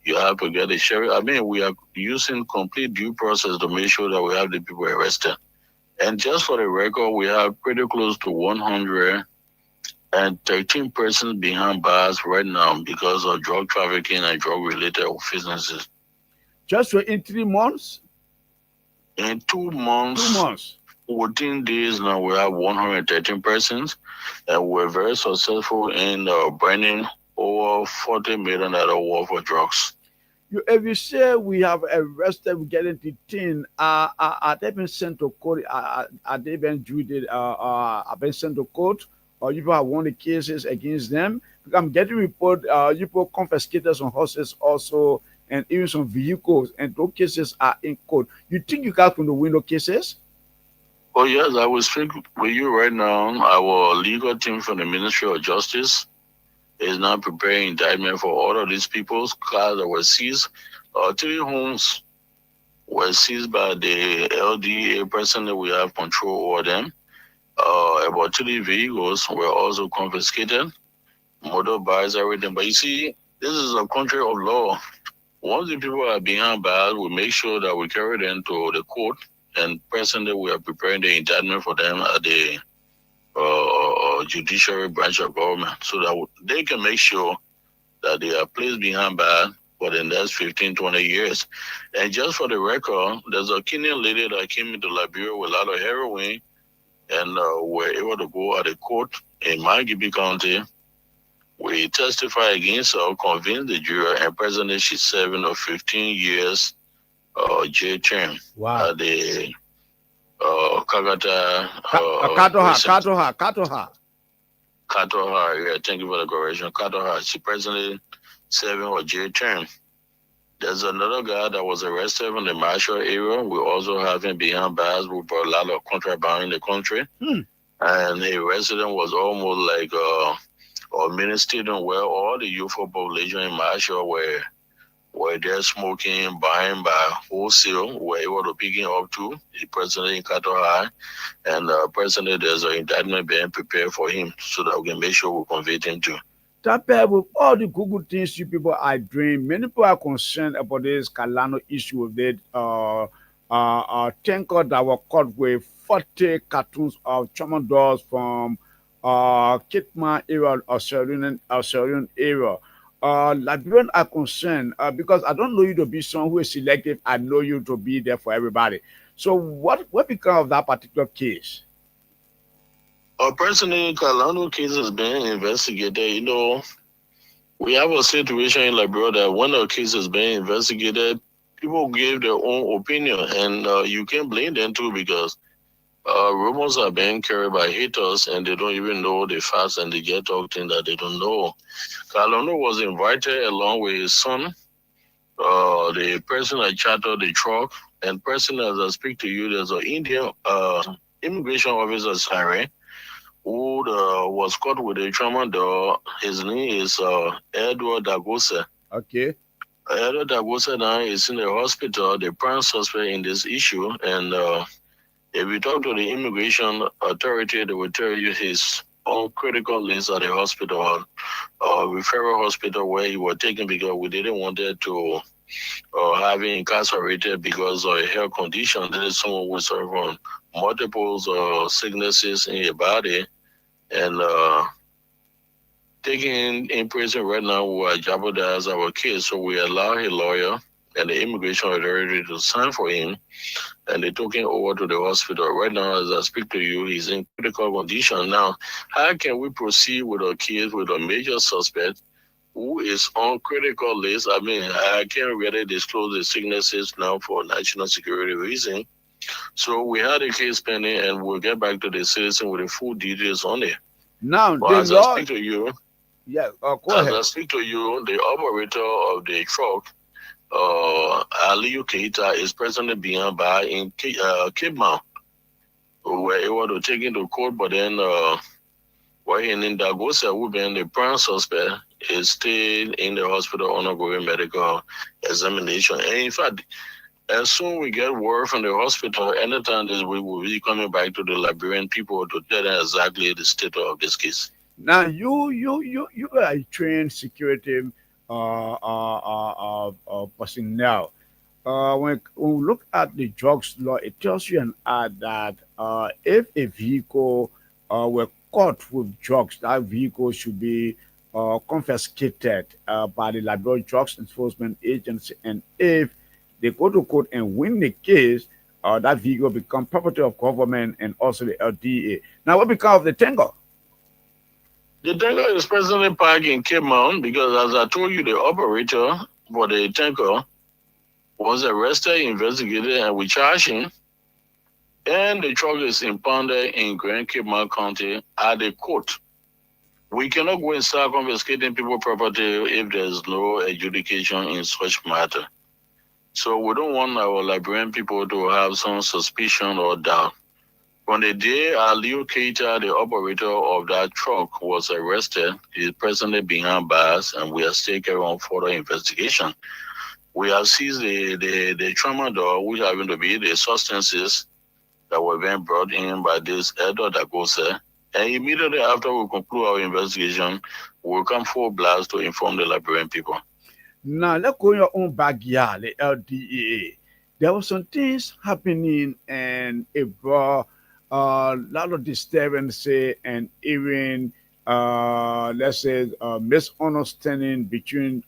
you have to get a sheriff. I mean, we are using complete due process to make sure that we have the people arrested. And just for the record, we have pretty close to 113 persons behind bars right now because of drug trafficking and drug-related offenses. Just in 3 months? In 2 months, 14 days now, we have 113 persons, and we're very successful in burning over $40 million worth of drugs. If you say we have arrested, we get into 10, are they been sent to court? Are they been treated? Have been sent to court, or you have won the cases against them? Because I'm getting report, you people confiscated some horses also, and even some vehicles, and those cases are in court. You think you guys can win those cases? Oh, yes, I will speak with you right now. Our legal team from the Ministry of Justice is now preparing indictment for all of these people's cars that were seized. 3 homes were seized by the LDA person that we have control over them. About 3 vehicles were also confiscated, motorbikes, everything. But you see, this is a country of law. Once the people are behind bars, we make sure that we carry them to the court, and presently we are preparing the indictment for them at the judiciary branch of government so that they can make sure that they are placed behind bars for the next 15, 20 years. And just for the record, there's a Kenyan lady that came into Liberia with a lot of heroin, and were able to go at the court in Magibi County. We testify against her, convince the jury, and presently she's serving a 15 years jail term at the Katoha. Yeah, thank you for the correction. Katoha. She presently serving her jail term. There's another guy that was arrested in the Marshall area. We also have him behind bars. We brought a lot of contraband in the country. And the resident was almost like a mini stadium where all the youth population in Marshall were there smoking, buying by wholesale, were able to pick him up too. He presently in Cattle High, and presently there's an indictment being prepared for him so that we can make sure we convict him too. That with all the good things you people are doing, many people are concerned about this Kalano issue with it. Thank God that were caught with 40 cartons of Chairman dolls from Kitman area or Syrian area. Liberian are concerned because I don't know you to be someone who is selective. I know you to be there for everybody. So what become of that particular case? Personally, Kalano case is being investigated. You know, we have a situation in Liberia that when a case is being investigated, people give their own opinion, and you can't blame them too because rumors are being carried by haters, and they don't even know the facts, and they get talking that they don't know. Kalano was invited along with his son, the person that chartered the truck, and person as I speak to you, there's an Indian immigration officer, Sari, who was caught with a trauma door. His name is Edward Dagosa. Okay. Edward Dagosa now is in the hospital, the prime suspect in this issue, and if you talk to the immigration authority, they will tell you his own critical list at the hospital, referral hospital where he was taken because we didn't want it to having incarcerated because of a health condition. There is someone who suffer from multiple sicknesses in your body, and taking in prison right now will jeopardize our case. So we allow a lawyer and the immigration authority to sign for him, and they took him over to the hospital. Right now, as I speak to you, he's in critical condition. Now, how can we proceed with a case with a major suspect who is on critical list? I mean, I can't really disclose the sicknesses now for national security reason. So we had a case pending, and we'll get back to the citizen with the full details on it. Now, but as I speak to you, go as ahead. I speak to you, the operator of the truck, Aliyu Keita, is presently being by in Cape Mount. We were able to take him to court, but then while in Dagosa, who been the prime suspect, is still in the hospital undergoing medical examination. And in fact, as soon we get word from the hospital, anytime this we will be coming back to the Liberian people to tell them exactly the state of this case. Now you are a trained security personnel. When we look at the drugs law, it tells you that if a vehicle were caught with drugs, that vehicle should be confiscated by the Liberia Drugs Enforcement Agency, and if they go to court and win the case, that vehicle become property of government and also the LDA. Now, what becomes of the tanker? The tanker is presently parked in Cape Mount because, as I told you, the operator for the tanker was arrested, investigated, and we charged him. And the truck is impounded in Grand Cape Mount County at the court. We cannot go and start confiscating people's property if there's no adjudication in such matter. So we don't want our Liberian people to have some suspicion or doubt. On the day Aliyu Keita, the operator of that truck, was arrested, he is presently behind bars, and we are still carrying on further investigation. We have seized the tramadol, which happen to be the substances that were being brought in by this Edo Dagosa. And immediately after we conclude our investigation, we'll come full blast to inform the Liberian people. Now, let's go your own backyard, the LDA. There were some things happening, and it brought a lot of disturbance and even, let's say, misunderstanding between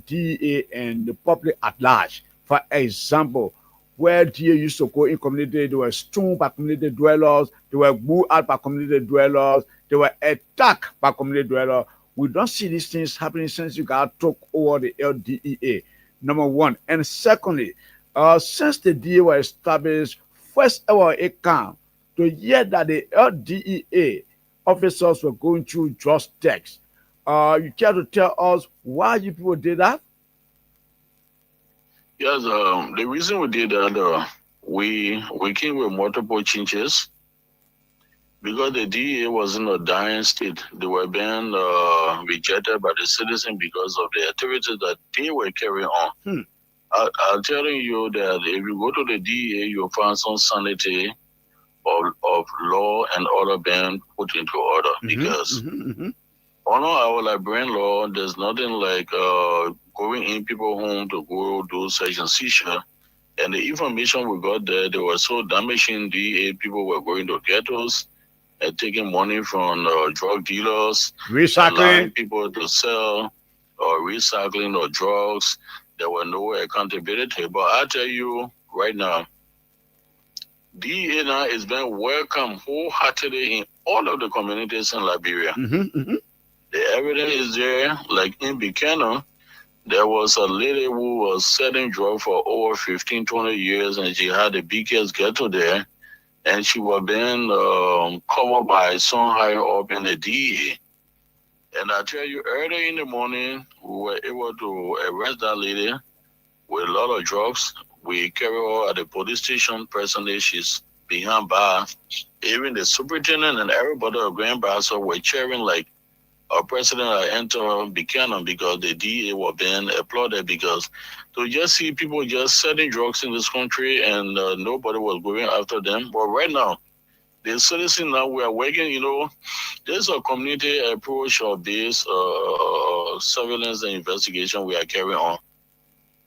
DEA and the public at large. For example, where DEA used to go in community, they were stoned by community dwellers, they were moved out by community dwellers, they were attacked by community dwellers. We don't see these things happening since you got took over the LDEA, number one. And secondly, since the DEA was established, first ever account to hear that the LDEA officers were going through just text. You care to tell us why you people did that? Yes, the reason we did that, we came with multiple changes because the DEA was in a dying state. They were being rejected by the citizens because of the activities that they were carrying on. I'm telling you that if you go to the DEA, you'll find some sanity of law and order being put into order because under our Liberian law, there's nothing like going in people's home to go do search and seizure. And the information we got there, they were so damaging. DEA people were going to ghettos and taking money from drug dealers, allowing people to sell or recycling or drugs. There were no accountability. But I tell you right now, DEA now is being welcomed wholeheartedly in all of the communities in Liberia. The evidence is there, like in Buchanan, there was a lady who was selling drugs for over 15, 20 years, and she had the biggest ghetto there, and she was being covered by some higher up in the DEA. And I tell you, early in the morning, we were able to arrest that lady with a lot of drugs. We carry her at the police station. Personally, she's behind bars. Even the superintendent and everybody are going by, so we're cheering like our president entered Buchanan because the DEA were being applauded because to just see people just selling drugs in this country and nobody was going after them. But right now, the citizens now we are working, there's a community approach of this surveillance and investigation we are carrying on.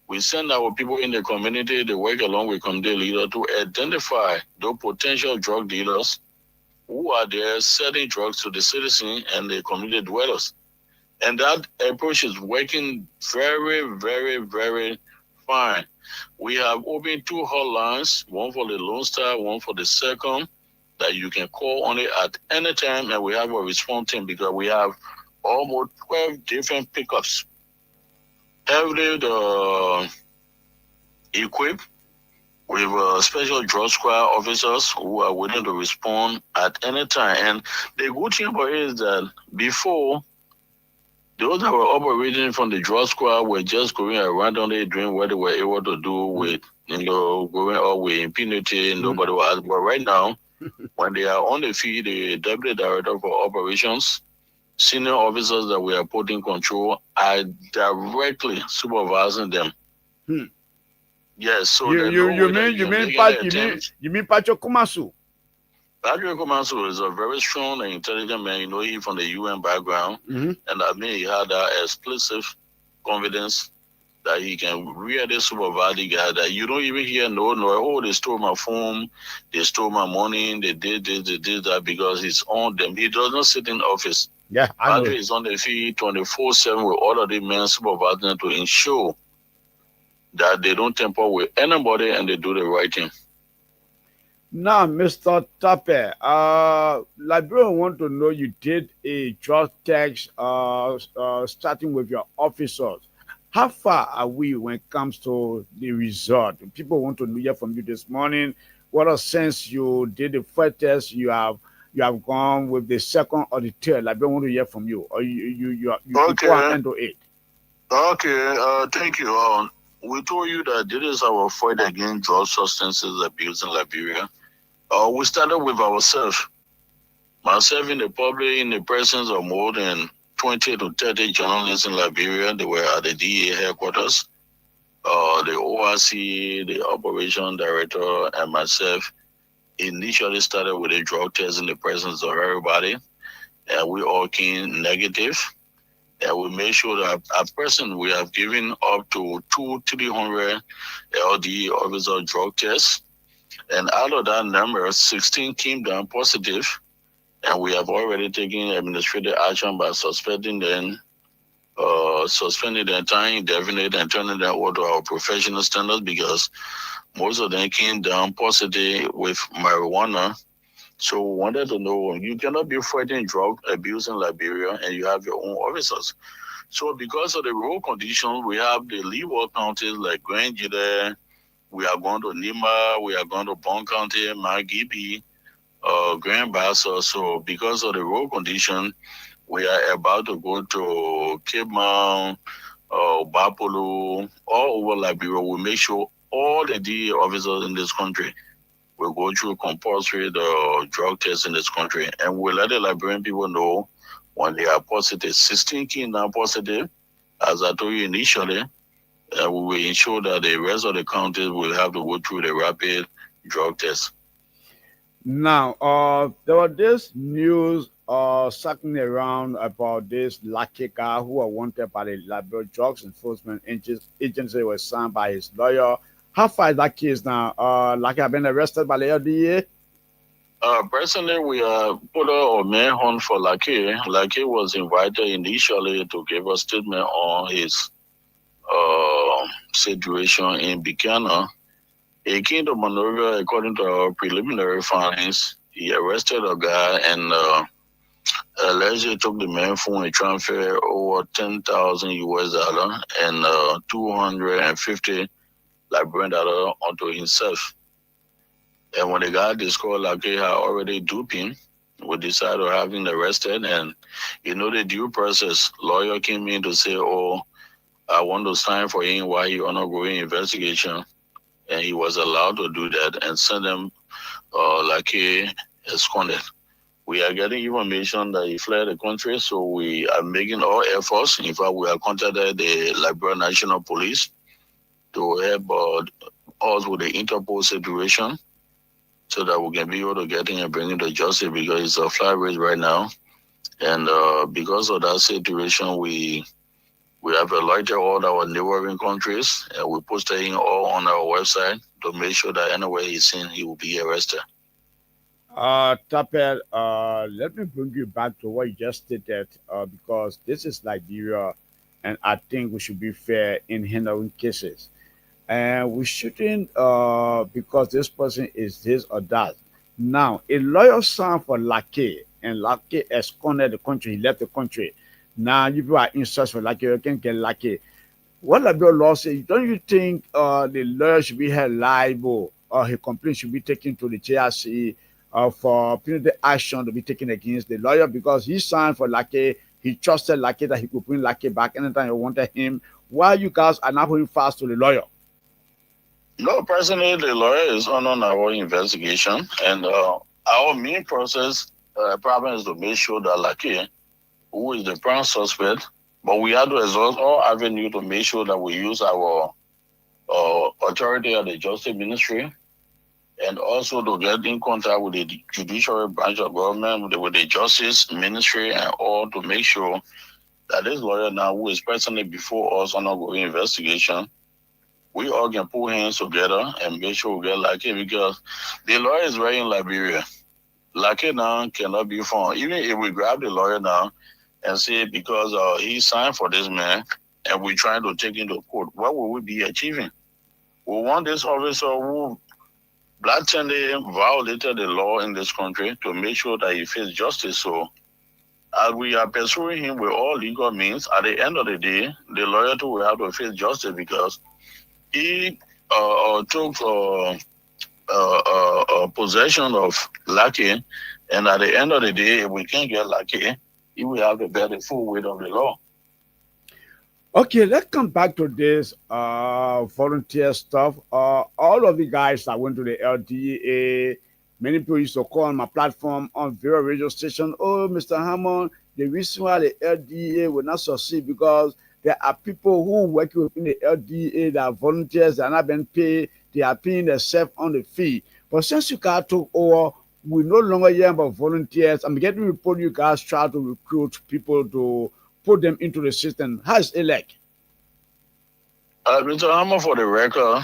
We send our people in the community, they work along with community leaders to identify those potential drug dealers who are there selling drugs to the citizens and the community dwellers. And that approach is working very, very, very fine. We have opened 2 hotlines, one for the Lone Star, one for the Second, that you can call on it at any time, and we have a response team because we have almost 12 different pickups. Heavily equipped with special drug squad officers who are willing to respond at any time. And the good thing about it is that before, those that were operating from the drug squad were just going around randomly doing what they were able to do with, going out with impunity. Nobody was. But right now, when they are on the field, the deputy director for operations, senior officers that we are putting control are directly supervising them. Yes, so you mean Pacho Kumasu? Patrick Komansu is a very strong and intelligent man. He's from the UN background. And I mean, he had that explicit confidence that he can really supervise the guy that you don't even hear oh, they stole my phone, they stole my money, they did this, they did that, because he's on them. He does not sit in office. Yeah, I know. Patrick is on the field 24/7 with all of the men supervising to ensure that they don't tamper with anybody and they do the right thing. Now, Mr. Tape, Liberia want to know you did a drug test starting with your officers. How far are we when it comes to the result? People want to hear from you this morning. What a sense you did the first test, you have gone with the second or the third. Liberia want to hear from you. Or you okay. Go and handle it. Okay, thank you. We told you that this is our fight against drug substances abuse in Liberia. We started with ourselves. Myself in the public, in the presence of more than 20 to 30 journalists in Liberia. They were at the DA headquarters. The ORC, the operation director, and myself initially started with a drug test in the presence of everybody. And we all came negative. And we made sure that at present we have given up to 200-300 LD officer drug tests. And out of that number, 16 came down positive, and we have already taken administrative action by suspending them, suspending the entire indefinite and turning them over to our professional standards, because most of them came down positive with marijuana. So we wanted to know, you cannot be fighting drug abuse in Liberia and you have your own officers. So because of the road conditions, we have the leeward counties like Grand Jide, we are going to Nima, we are going to Bon County, Magibi, Grand Bassa. So because of the road condition, we are about to go to Cape Mount, Bapolo, all over Liberia. We make sure all the DA officers in this country will go through compulsory drug tests in this country. And we'll let the Liberian people know when they are positive. 16 came now positive, as I told you initially. We will ensure that the rest of the counties will have to go through the rapid drug test. Now, there was this news circling around about this lucky guy who was wanted by the Liberia Drugs Enforcement Agency, was signed by his lawyer. How far is that case now? Lucky have been arrested by the LDA? Personally, we put a manhunt for Lucky. Lucky was invited initially to give a statement on his situation in Buchanan. He came to Monrovia according to our preliminary findings. He arrested a guy and allegedly took the man phone and transferred over $10,000 US and 250 Liberian dollar onto himself. And when the guy discovered Lucky had already duped him, we decided to have him arrested. And the due process, lawyer came in to say, I want to sign for him while he undergoing investigation. And he was allowed to do that and send him Lucky absconded. We are getting information that he fled the country, so we are making all efforts. In fact, we have contacted the Liberia National Police to help us with the Interpol situation so that we can be able to get him and bring him to justice, because it's a flat race right now. And because of that situation, we We have alerted all our neighboring countries, and we posted him all on our website to make sure that anywhere he's seen, he will be arrested. Tapel, let me bring you back to what you just stated, because this is Liberia, and I think we should be fair in handling cases. And we shouldn't, because this person is this or that. Now, a lawyer signed for Lake, and Lake esconded the country, he left the country. Now, if you are in search for Lake, you can get Lake. What Liberia law says, don't you think the lawyer should be held liable, or his complaint should be taken to the JRC for penalty action to be taken against the lawyer, because he signed for Lake, he trusted Lake that he could bring Lake back anytime he wanted him, while you guys are not holding fast to the lawyer? No, personally, the lawyer is on our investigation, and our main process problem is to make sure that Lake, who is the prime suspect, but we have to exhaust all avenues to make sure that we use our authority at the Justice Ministry, and also to get in contact with the judiciary branch of government, with the Justice Ministry, and all to make sure that this lawyer now, who is personally before us on ongoing investigation, we all can put hands together and make sure we get Lake, because the lawyer is right in Liberia. Lake now cannot be found. Even if we grab the lawyer now and say because he signed for this man and we're trying to take him to court, what will we be achieving? We want this officer who blatantly violated the law in this country to make sure that he faces justice. So as we are pursuing him with all legal means, at the end of the day, the lawyer too will have to face justice, because he took possession of Lake, and at the end of the day, if we can't get Lake, he will have to bear the full weight of the law. Okay, let's come back to this volunteer stuff. All of the guys that went to the LDA, many people used to call on my platform on various radio stations. Oh, Mr. Hammond, the reason why the LDA will not succeed because there are people who work within the LDA that are volunteers, that are not being paid, they are paying themselves on the fee. But since you guys took over, we no longer hear about volunteers. I'm getting report you guys try to recruit people to put them into the system. How is it like? Mr. Hammer, for the record,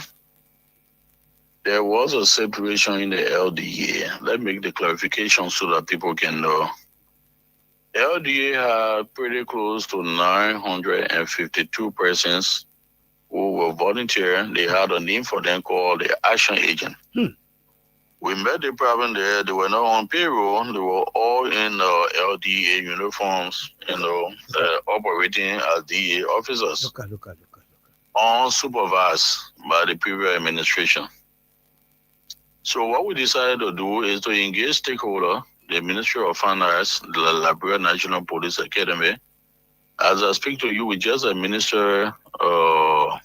there was a separation in the LDA. Let me make the clarification so that people can know. LDA had pretty close to 952 persons who were volunteer. They had a name for them called the action agent. We met the problem there. They were not on payroll. They were all in LDA uniforms, operating as DA officers. Look. Unsupervised by the previous administration. So what we decided to do is to engage stakeholders, the Ministry of Finance, the Liberia National Police Academy. As I speak to you, we just administer a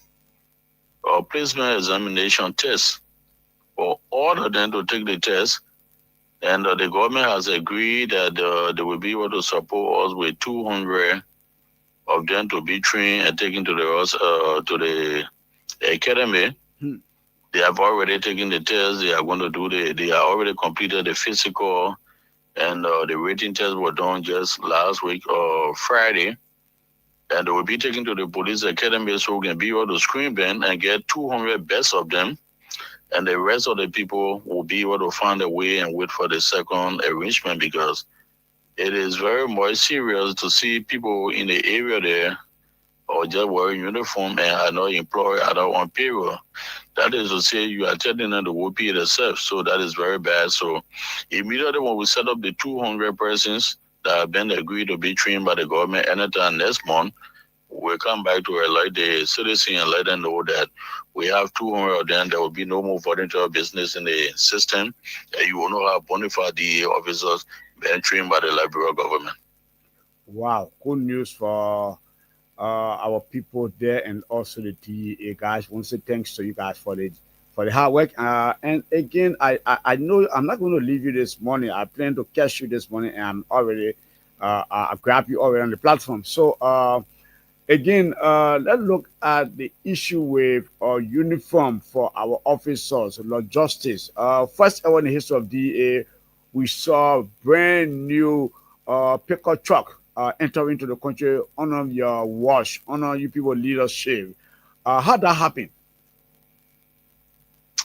placement examination test for all of them to take the test. And the government has agreed that they will be able to support us with 200 of them to be trained and taken to the academy. They have already taken the test. They are going to do they are already completed the physical, and the rating test were done just last week, Friday. And they will be taken to the police academy so we can be able to screen them and get 200 best of them. And the rest of the people will be able to find a way and wait for the second arrangement, because it is very much serious to see people in the area there or just wearing uniform and are not employed at our on payroll. That is to say, you are telling them to pay themselves. So that is very bad. So immediately when we set up the 200 persons that have been agreed to be trained by the government anytime next month, we'll come back to alert the citizen and let them know that we have 200 of them. There will be no more volunteer business in the system. And you will not have bona fide DA officers being trained by the Liberia government. Wow, good news for our people there and also the DA guys. I want to say thanks to you guys for the hard work. And again, I know I'm not going to leave you this morning. I plan to catch you this morning, and I'm already I grabbed you already on the platform. So again, let's look at the issue with uniform for our officers, Lord Justice. First ever in the history of DA, we saw brand new pickup truck enter into the country under your watch, under you people leadership. How that happened?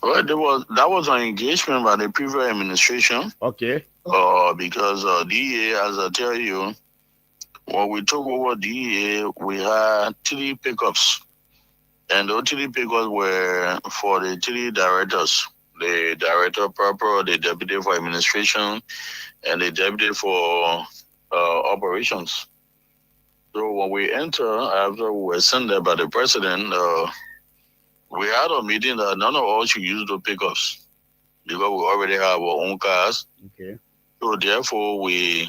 Well, that was an engagement by the previous administration. Okay. Because DEA, as I tell you, when we took over DEA, we had 3 pickups. And those 3 pickups were for the 3 directors. The director proper, the deputy for administration, and the deputy for operations. So when we enter, after we were sent there by the president, we had a meeting that none of us should use the pickups because we already have our own cars. Okay. So therefore, we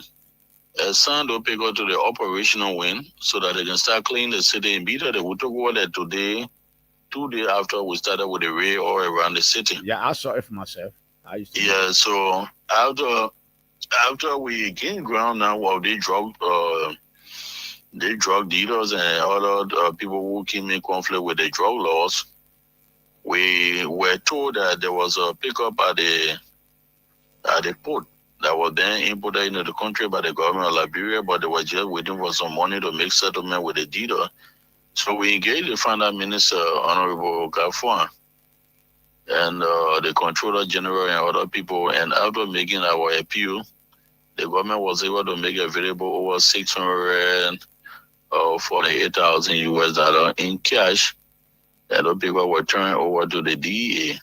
assigned the pickup to the operational wing so that they can start cleaning the city. Immediately, we took over there today. 2 days after we started with the raid all around the city. Yeah, I saw it for myself. So after we gained ground now, they drug dealers and other people who came in conflict with the drug laws. We were told that there was a pickup at the port that was then imported into the country by the government of Liberia, but they were just waiting for some money to make settlement with the dealer. So we engaged the Finance Minister, Honorable Kapao, and the Controller General and other people. And after making our appeal, the government was able to make available over $648,000 in cash, and the people were turned over to the DEA.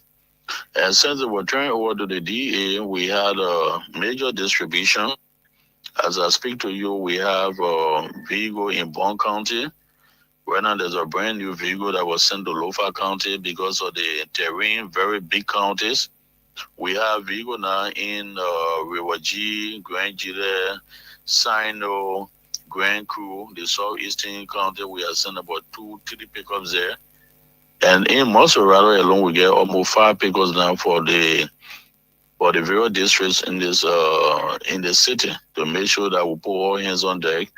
And since they were turned over to the DEA, we had a major distribution. As I speak to you, we have a vehicle in Bond County. Right now, there's a brand new vehicle that was sent to Lofa County because of the terrain, very big counties. We have vehicle now in River G, Grand Gila, Sino, Grand Crew, the southeastern county. We are sending about 2-3 pickups there. And in Monserrado alone, we get almost 5 pickups now for the various districts in this in the city to make sure that we put all hands on deck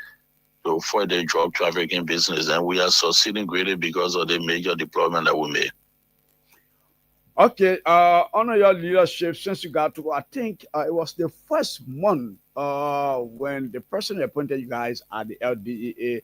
to fight the drug trafficking business, and we are succeeding greatly because of the major deployment that we made. Okay, under your leadership, since you got to, I think it was the first month when the person appointed you guys at the LDEA,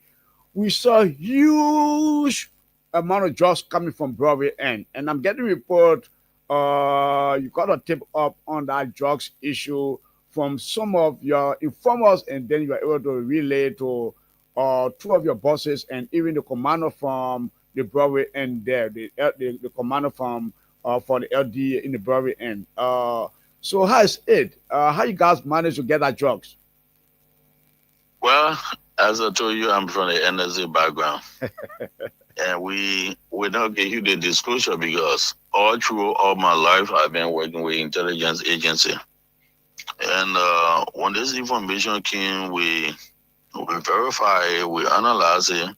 we saw huge amount of drugs coming from Broadway end, and I'm getting report you got a tip up on that drugs issue from some of your informers, and then you were able to relay to 2 of your bosses and even the commander from the Broadway end there, the commander from for the LD in the Broadway end. So how is it? How you guys manage to get that drugs? Well, as I told you, I'm from the NSA background. And we don't give you the disclosure because all through all my life, I've been working with intelligence agency. And when this information came, we verify it, we analyze it,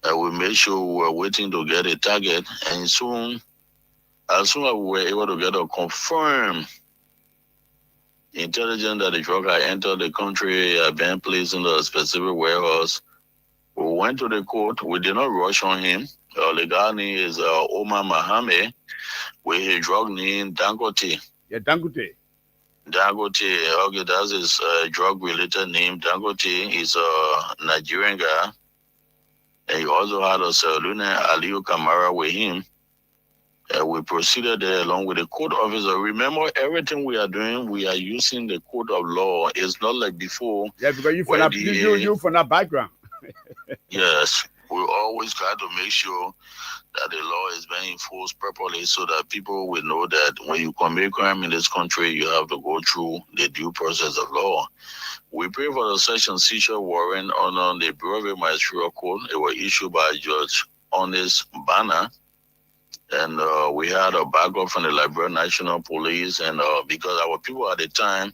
and we make sure we were waiting to get a target. And as soon as we were able to get a confirmed intelligence that the drug had entered the country, had been placed in a specific warehouse, we went to the court. We did not rush on him. The guy name is Omar Mohammed, with his drug name Dangote. Yeah, Dangote. Dangote, okay, that's his drug-related name. Dangote is a Nigerian guy. And he also had a Lieutenant Aliyu Kamara with him. We proceeded there along with the court officer. Remember, everything we are doing, we are using the code of law. It's not like before. Yeah, because you from that background. Yes, we always try to make sure that the law is being enforced properly so that people will know that when you commit crime in this country, you have to go through the due process of law. We pray for the search and seizure warrant on the Bureau Magisterial Court. It was issued by Judge Honest Banner. And we had a backup from the Liberia National Police. And because our people at the time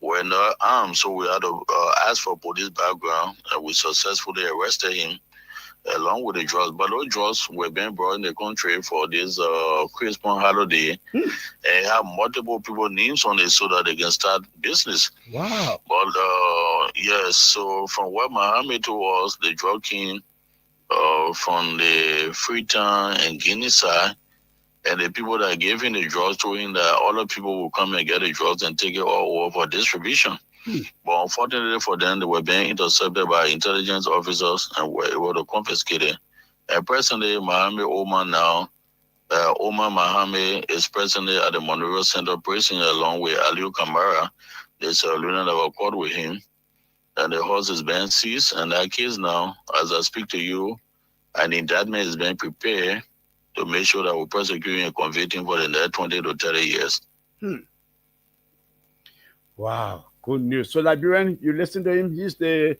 were not armed, so we had to ask for police background. And we successfully arrested him along with the drugs. But those drugs were being brought in the country for this Christmas holiday. And have multiple people names on it so that they can start business. Wow. But yes, so from what Mohammed told us, the drug came from the Freetown and Guinea side, and the people that gave him the drugs told him that other people will come and get the drugs and take it all over for distribution. But unfortunately for them, they were being intercepted by intelligence officers and were able to confiscate it. And presently, Mohammed Omar now, Omar Mohammed is presently at the Monrovia Central Prison along with Aliu Kamara. There's a lieutenant that were caught with him. And the horse is being seized. And that case now, as I speak to you, an indictment is being prepared to make sure that we prosecute and convict him for the next 20 to 30 years. Wow, good news. So, Liberian, you listen to him. He's the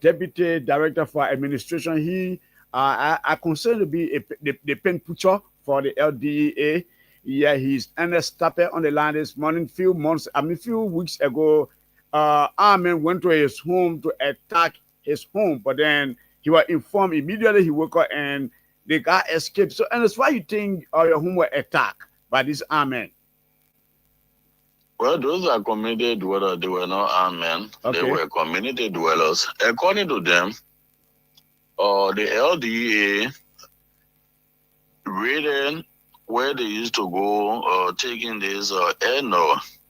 deputy director for administration. He, I consider to be the pen pusher for the LDA. Yeah, he's Ernest Tapper on the line this morning. Few weeks ago, Armin went to his home to attack his home, but then he was informed immediately. He woke up and the guy escaped. So, Ernest, why you think your home was attacked by this Armin? Well, those are community dwellers. They were not armed men. Okay. They were community dwellers. According to them, the LDA raided where they used to go, taking this air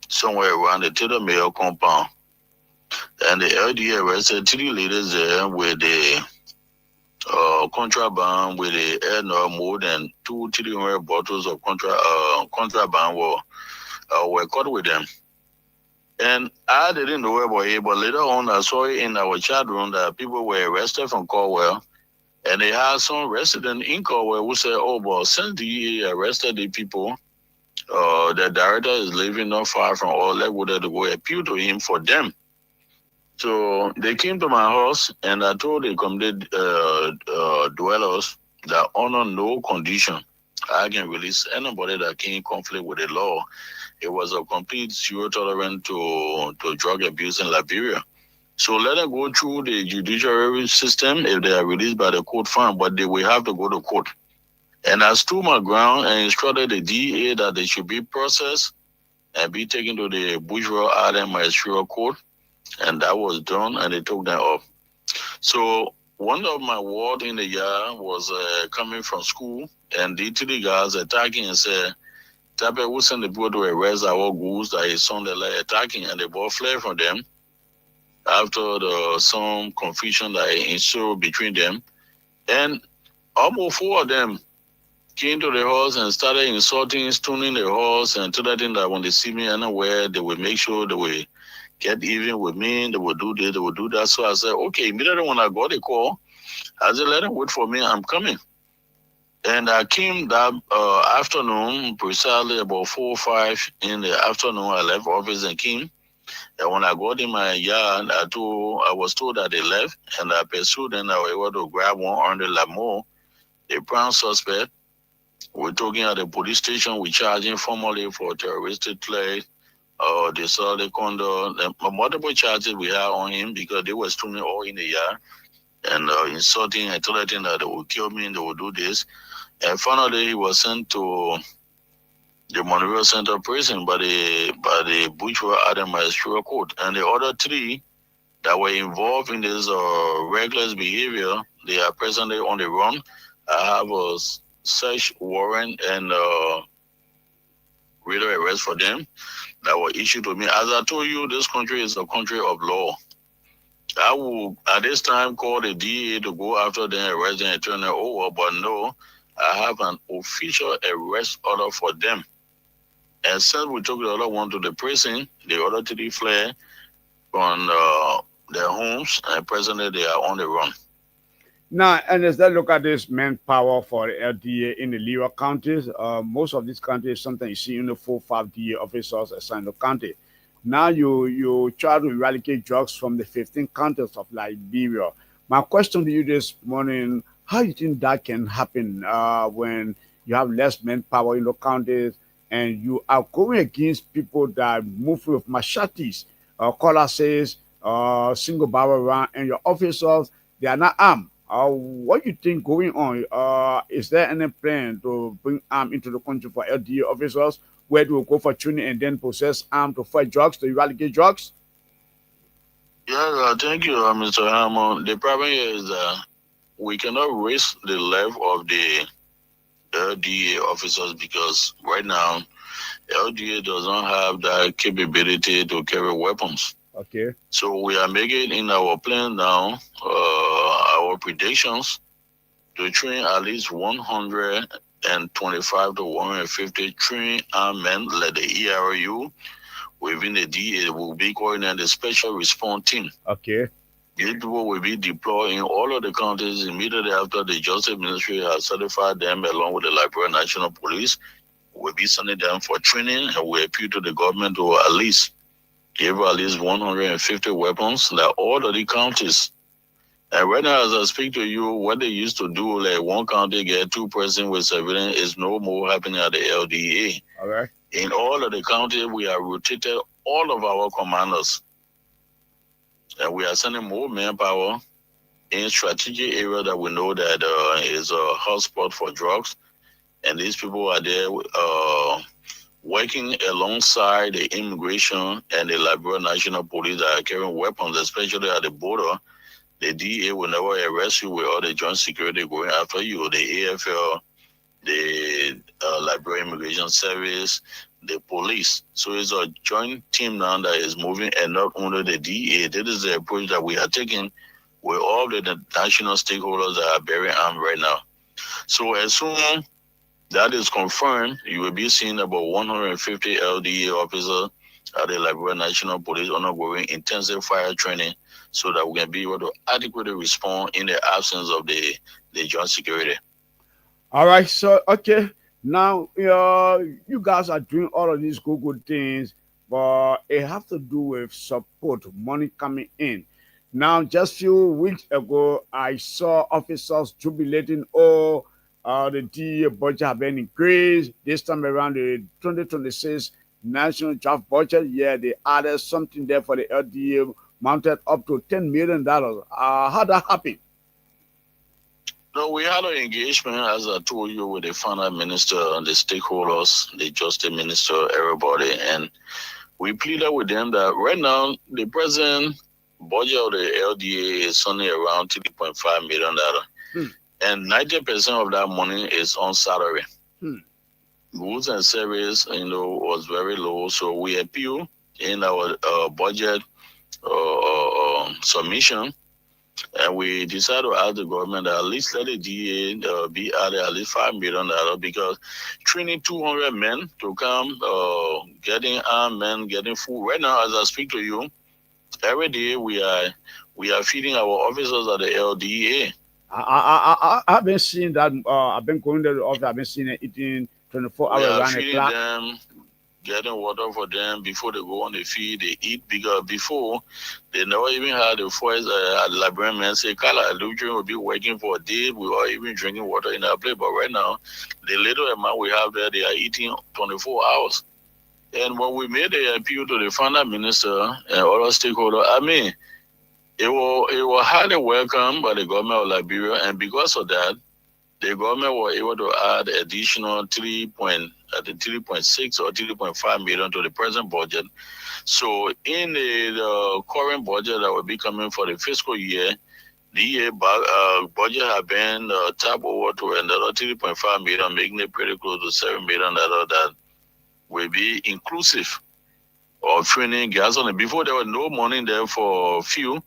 somewhere around the Taylor Mayor compound. And the LDA arrested 3 ladies there with the contraband, with the air more than 200-300 bottles of contraband were caught with them. And I didn't know about it, but later on I saw it in our chat room that people were arrested from Caldwell. And they had some resident in Caldwell who said, oh, but since the arrested the people, the director is living not far from all Lakewood to go appeal to him for them. So they came to my house and I told the community dwellers that under no condition I can release anybody that came in conflict with the law. It was a complete zero tolerance to drug abuse in Liberia. So let them go through the judiciary system if they are released by the court fine, but they will have to go to court. And I stood my ground and instructed the DA that they should be processed and be taken to the Bourgeois Island Magisterial Court. And that was done, and they took them off. So one of my ward in the yard was coming from school, and the 3 guys attacking and said, Tape will send the people to arrest our goose that his son they like attacking, and they both fled from them after some confusion that ensued between them. And almost 4 of them came to the house and started insulting, stoning the house, and threatening that when they see me anywhere, they will make sure they will get even with me, they will do this, they will do that. So I said, okay, immediately when I got the call, I said, let them wait for me, I'm coming. And I came that afternoon, precisely about 4 or 5 in the afternoon, I left office and came. And when I got in my yard, I was told that they left, and I pursued them. I was able to grab one under Lamore, the prime suspect. We're talking at the police station, we charged him formally for terroristic threat, disorderly conduct, multiple charges we had on him because they were stoning all in the yard and insulting and threatening that they would kill me and they would do this. And finally, he was sent to the Monrovia Central Prison by the Bourgeois Island Magisterial Court. And the other 3 that were involved in this reckless behavior, they are presently on the run. I have a search warrant and written arrest for them that were issued to me. As I told you, this country is a country of law. I will, at this time, call the DA to go after them, arrest them, and turn them over, but no, I have an official arrest order for them. And since we took the other one to the prison, the other 3 fled from their homes, and presently they are on the run. Now, and as I look at this manpower for the LDA in the Liberia counties, most of these counties, sometimes you see in the 4-5 DA officers assigned to county. Now you try to eradicate drugs from the 15 counties of Liberia. My question to you this morning, how do you think that can happen when you have less manpower in the counties and you are going against people that move with machetes, collar says, single barrel round, and your officers, they are not armed? What do you think going on? Is there any plan to bring arms into the country for LDA officers where they will go for training and then possess arms to fight drugs, to eradicate drugs? Yeah, thank you, Mr. Hammond. The problem here is that we cannot raise the level of the LDA officers because right now, LDA does not have that capability to carry weapons. Okay. So we are making in our plan now, our predictions to train at least 125 to 150 trained armed men like the ERU within the DA will be coordinating the special response team. Okay. These people will be deployed in all of the counties immediately after the Justice Ministry has certified them along with the Liberia National Police. We'll be sending them for training, and we appeal to the government to at least give at least 150 weapons like all of the counties. And right now, as I speak to you, what they used to do, like one county get 2 persons with civilian, is no more happening at the LDA. All right. In all of the counties, we have rotated all of our commanders. And we are sending more manpower in strategic area that we know that is a hotspot for drugs. And these people are there working alongside the immigration and the Liberia National Police that are carrying weapons, especially at the border. The DA will never arrest you with all the joint security going after you. The AFL, the Liberia Immigration Service, the police. So it's a joint team now that is moving, and not only the DA. This is the approach that we are taking with all the national stakeholders that are very armed right now. So as soon that is confirmed, you will be seeing about 150 LDA officers at the Liberia National Police undergoing intensive fire training so that we can be able to adequately respond in the absence of the joint security. All right. So, okay. Now, you guys are doing all of these good things, but it has to do with support, money coming in. Now, just few weeks ago, I saw officers jubilating, the DA budget have been increased. This time around, the 2026 national draft budget, yeah, they added something there for the LDA, mounted up to $10 million. How that happen? No, we had an engagement, as I told you, with the finance minister and the stakeholders, the justice minister, everybody, and we pleaded with them that right now the present budget of the LDA is only around $3.5 million. And 90% of that money is on salary. Goods and service, was very low. So we appeal in our budget submission, and we decided to ask the government that at least let the DA be added at least $5 million because training 200 men to come, getting armed men, getting food. Right now, as I speak to you, every day we are feeding our officers at the LDA. I've been seeing that. I've been going to the office. I've been seeing it eating 24 hours around the clock. Them, getting water for them before they go on the field. They eat because before they never even had the voice. Liberian men say, "Kala, children will be working for a day. We are even drinking water in our place." But right now, the little amount we have there, they are eating 24 hours. And when we made the appeal to the finance minister and other stakeholders, I mean, it was highly welcomed by the government of Liberia, and because of that, the government was able to add additional 3.6 or 3.5 million to the present budget. So in the current budget that will be coming for the fiscal year, the budget has been tapped over to another 3.5 million, making it pretty close to $7 million that will be inclusive of training gasoline. Before there was no money there for fuel.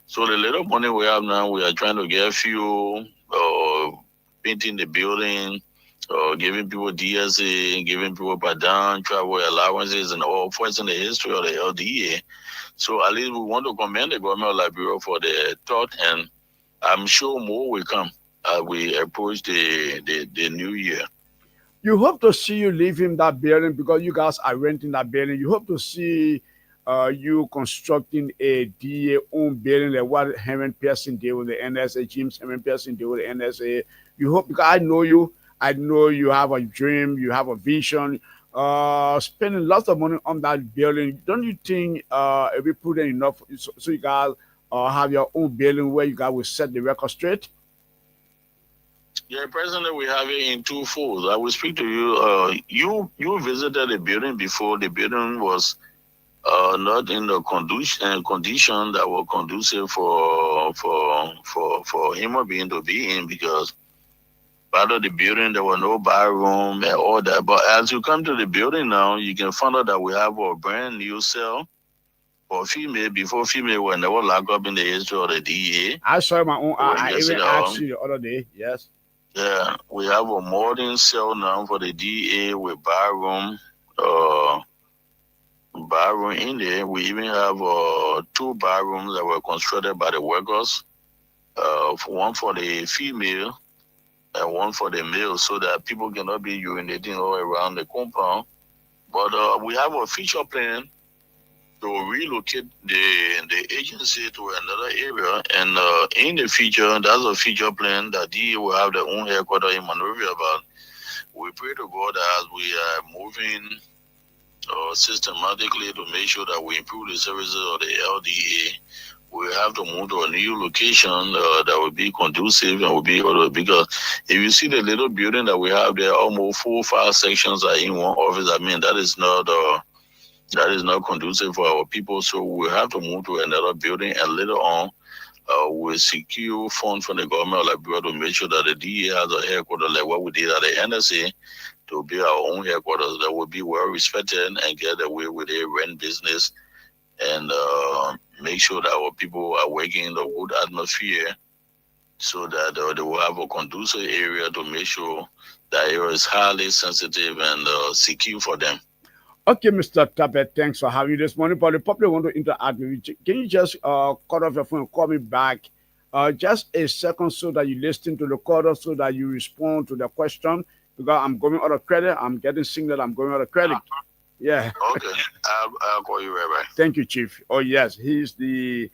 So the little money we have now, we are trying to get fuel, painting the building, giving people DSA, giving people per down, travel allowances, and all points in the history of the LDA. So at least we want to commend the government of Liberia for the thought, and I'm sure more will come as we approach the new year. You hope to see you leaving that building because you guys are renting that building. You hope to see you constructing a DA-owned building like what Herman Pearson did with the NSA, James Herman Pearson did with the NSA. You hope, because I know you have a dream, you have a vision, spending lots of money on that building. Don't you think it'll be prudent enough so you guys have your own building where you guys will set the record straight? Yeah, presently we have it in two folds. I will speak to you. You visited the building before. The building was not in the condition that were conducive for human being to be in, because part of the building there was no bathroom and all that. But as you come to the building now, you can find out that we have a brand new cell for female, before female were never locked up in the history of the DEA. I saw my own. I even asked you the other day. Yes. Yeah, we have a modern cell now for the DEA with barroom in there. We even have 2 barrooms that were constructed by the workers. One for the female and one for the male, so that people cannot be urinating all around the compound. But we have a feature plan to relocate the agency to another area, and in the future, that's a feature plan that DEA will have their own headquarters in Monrovia. But we pray to God that as we are moving systematically to make sure that we improve the services of the LDA, we have to move to a new location that will be conducive and will be able to, because if you see the little building that we have there, almost 4 or 5 sections are in one office. I mean, that is not conducive for our people. So we have to move to another building, and later on, we'll secure funds from the government of Liberia to make sure that the DEA has a headquarters like what we did at the NSA, to be our own headquarters that will be well respected and get away with a rent business, and make sure that our people are working in a good atmosphere, so that they will have a conducive area to make sure that area is highly sensitive and secure for them. Okay, Mr. Tappet, thanks for having this morning. But the public want to interact with you. Can you just cut off your phone and call me back just a second, so that you listen to the caller, so that you respond to the question? Because I'm going out of credit. I'm getting signal I'm going out of credit. Yeah. Okay, I'll call you right back. Thank you, Chief. Oh, yes, he's the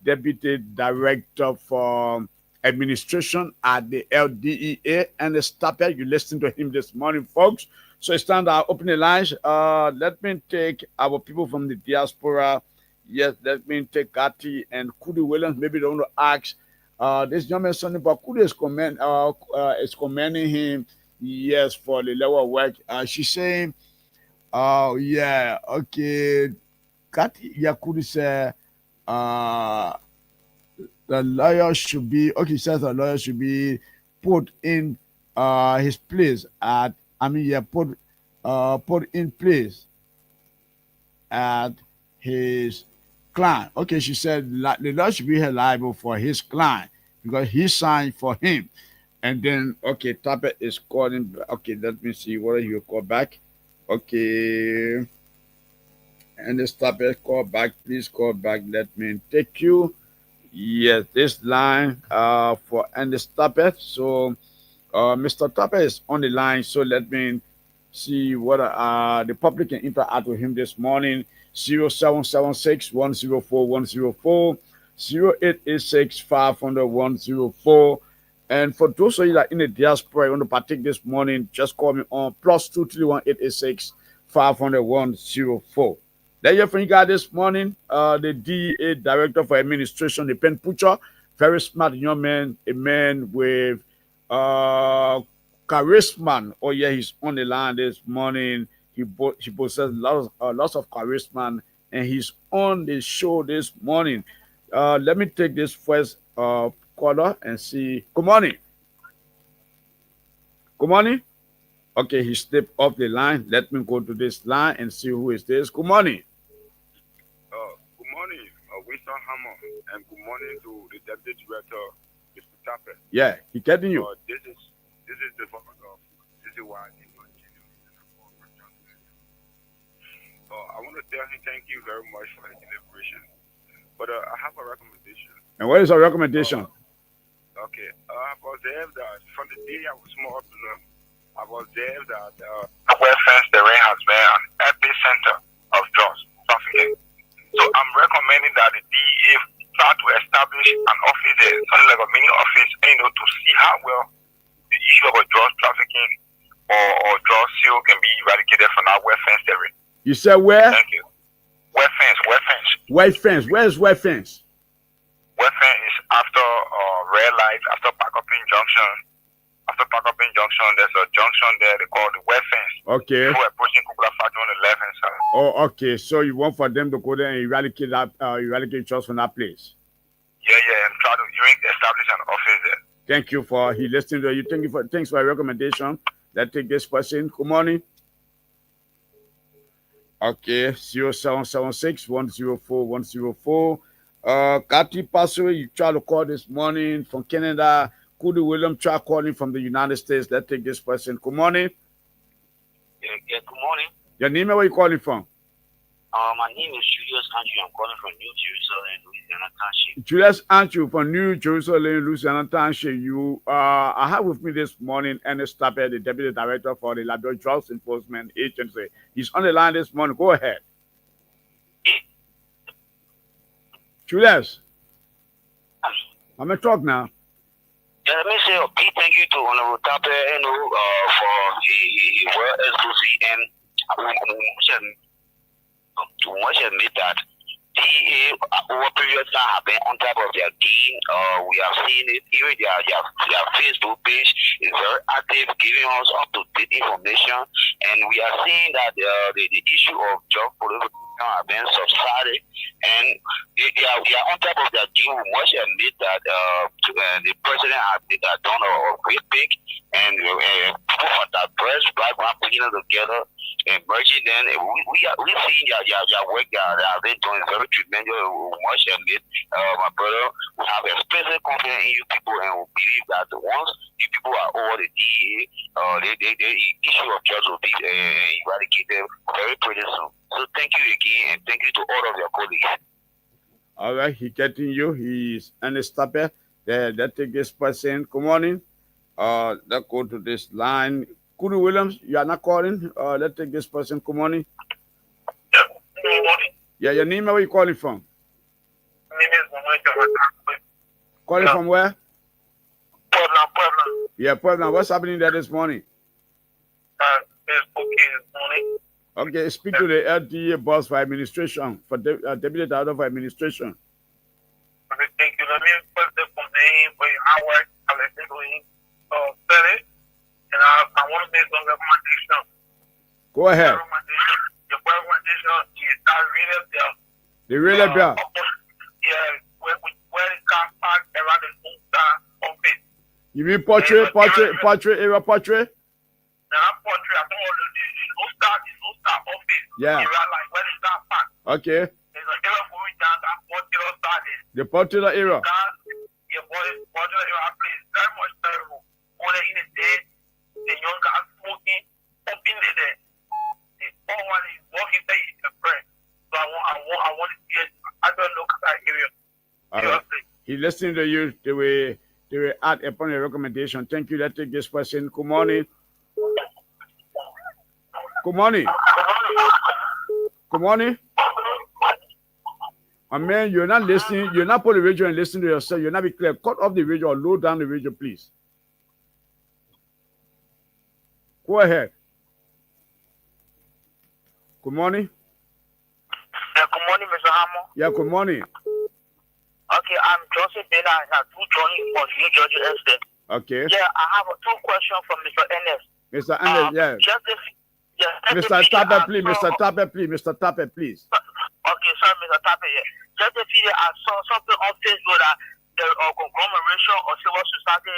Deputy Director for Administration at the LDEA and the staff. You listened to him this morning, folks. So it's time to open the lines. Let me take our people from the diaspora. Yes, let me take Gatti and Kudi Williams. Maybe they want to ask this young man something, but Kudi is commending him, yes, for the level of work. She's saying, oh, yeah, okay. Gatti Yakudi said, the lawyer should be, okay, says the lawyer should be put in his place at, put in place at his client. Okay, she said the lawyer should be held liable for his client because he signed for him. And then, okay, Tappet is calling. Okay, let me see what he will call back. Okay. And this Tappet, call back. Please call back. Let me take you. Yes, this line for and this Tappet. So, Mr. Tappet is on the line. So let me see what the public can interact with him this morning. 0776 104 104, 0886 500 104. And for those of you that are in the diaspora, you want to partake this morning, just call me on +231 886 500 104. There you from you guys this morning, the DEA Director for Administration, the pen pusher, very smart young man, a man with charisma. Oh yeah, he's on the line this morning. He possesses lots of charisma, and he's on the show this morning. Let me take this first caller and see. Good morning. Good morning. Okay, he stepped off the line. Let me go to this line and see who is this. Good morning. Good morning, Winston Hammer, and good morning to the Deputy Director, Mr. Tapper. Yeah, he getting you. This is the focus of this is why I did not I want to tell him thank you very much for his deliberation. But I have a recommendation. And what is our recommendation? Okay, I've observed that from the day I was more up to them, I've observed that where fence terrain has been an epicenter of drugs trafficking. So I'm recommending that the DEA try to establish an office there, something like a mini office, to see how well the issue of drug trafficking or drug sale can be eradicated from our where fence terrain. You said where? Thank you. Where fence. Where fence? Where is where fence? Where fence is after red light, after Pakopin Junction. After Pakopin Junction, there's a junction there they call the where fence. Okay. Before approaching Kukula Factory on the left hand side. Oh, okay. So you want for them to go there and eradicate drugs from that place? Yeah, and try to establish an office there. Thank you for he listening to you. Thanks for your recommendation. Let's take this person. Good morning. Okay, 0776-104-104. Kati Paso, you tried to call this morning from Canada. Kudu William tried calling from the United States. Let's take this person. Good morning. Yeah, good morning. Your name and where you calling from? My name is Julius Andrew. I'm calling from New Jerusalem, Louisiana Township. Julius Andrew from New Jerusalem, Louisiana Township. I have with me this morning Ernest Tapper, the Deputy Director for the Liberia Drugs Enforcement Agency. He's on the line this morning. Go ahead. Julius, I'm going to talk now. Yeah, let me say a big thank you to Honorable Tapper, for the well exposé and to much admit that DEA over period time have been on top of their game. We have seen it. Even their Facebook page is very active, giving us up-to-date information, and we are seeing that the issue of drug proliferation have been subsided, and they are on top of their game. We must admit that the president has done a great pick, and people from that press background putting it together and merging them. We seeing their work that they have been doing very tremendous. We must admit, my brother, we have expressive confidence in you people, and we believe that once you people are over the DEA, the issue of drugs will be eradicated very pretty soon. So thank you again, and thank you to all of your colleagues. All right, he getting you. He's Ernest Tapper. Let's take this person. Good morning. Let's go to this line. Kudu Williams, you are not calling. Let's take this person. Good morning. Yeah, good morning. Yeah, your name and where you calling from? My name is Mohammed. Calling from where? Puebla. Yeah, Puebla. What's happening there this morning? It's okay this morning. Okay, speak to the LDA boss for administration, for Deputy Director for administration. Okay, thank you. Let me first from name for your hard work. I'm doing Senate, and I want to make some recommendation. Go ahead. The recommendation is that really there. The really bill. Yeah, where the car park around the Munta office. You mean portrait, area portrait? Now, portrait, I don't want the no-star office. Yeah. Like where the car park. Okay. There's an area going down that portrait started. The portrait area. Your portrait area place very much terrible. Only in the day, the young guys smoking, open there. All one is walking there is a friend. So I want to get I don't look at that area. He listened to you. They will add upon a recommendation. Thank you. Let's take this person. Good morning. Good morning. Good morning. Man, you're not listening. You're not put the radio and listen to yourself. You're not be clear. Cut off the radio or low down the radio, please. Go ahead. Good morning. Yeah, good morning, Mr. Hammer. Yeah, good morning. Okay, I'm Joseph Bena. I have two Johnny for New Jersey Estate. Okay. Yeah, I have two questions from Mr. Ernest. Mr. Ernest, yeah. Mr. Tapper, please. Mr. Tapper, please. Mr. Tapper, please. Okay, sorry, Mr. Tapper. Yeah. Just a few days, I saw something on Facebook that the conglomeration of civil society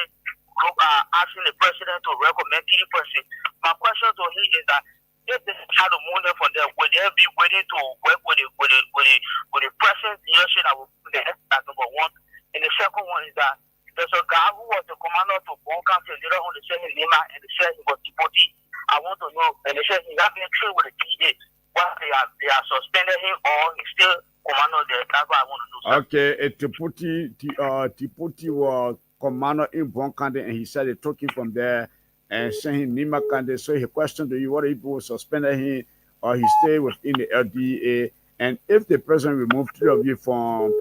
group are asking the president to recommend 3%. My question to him is that if they try to move them from there, will they be waiting to work with the president leadership that will put the as number one? And the second one is that there's a guy who was the commander to Bon County, later on the said his name and they said he was deported. I want to know, and they said he's not being treated with the DA. What they are suspended him or he's still commander there. That's what I want to know. Okay, Tipoti was commander in Bon County, and he said they took him from there and sent him Nima County. So he questioned to you what if people suspended him or he stayed within the LDA, and if the president removed 3 of you from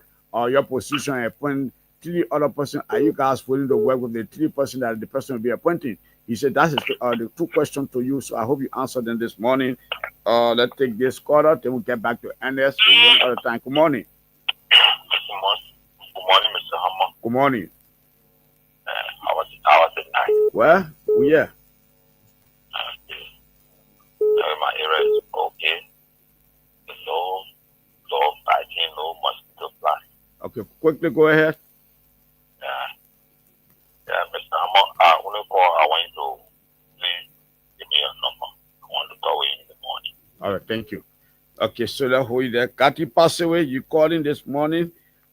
your position and appoint 3 other persons, are you guys willing to work with the 3 persons that the person will be appointing? He said that's the 2 questions to you, so I hope you answered them this morning. Let's take this quarter, then we'll get back to Ernest one other time. Good morning. Good morning, Mr. Hammer. Good morning. How was it night? Well, yeah. My area is okay. No biting, no mosquito fly. Okay, quickly go ahead. Yeah, Mr. Hammer, I want you to please give me your number. I want to call you in the morning. All right, thank you. Okay, so that hold you there. Kati passed away. You called in this morning.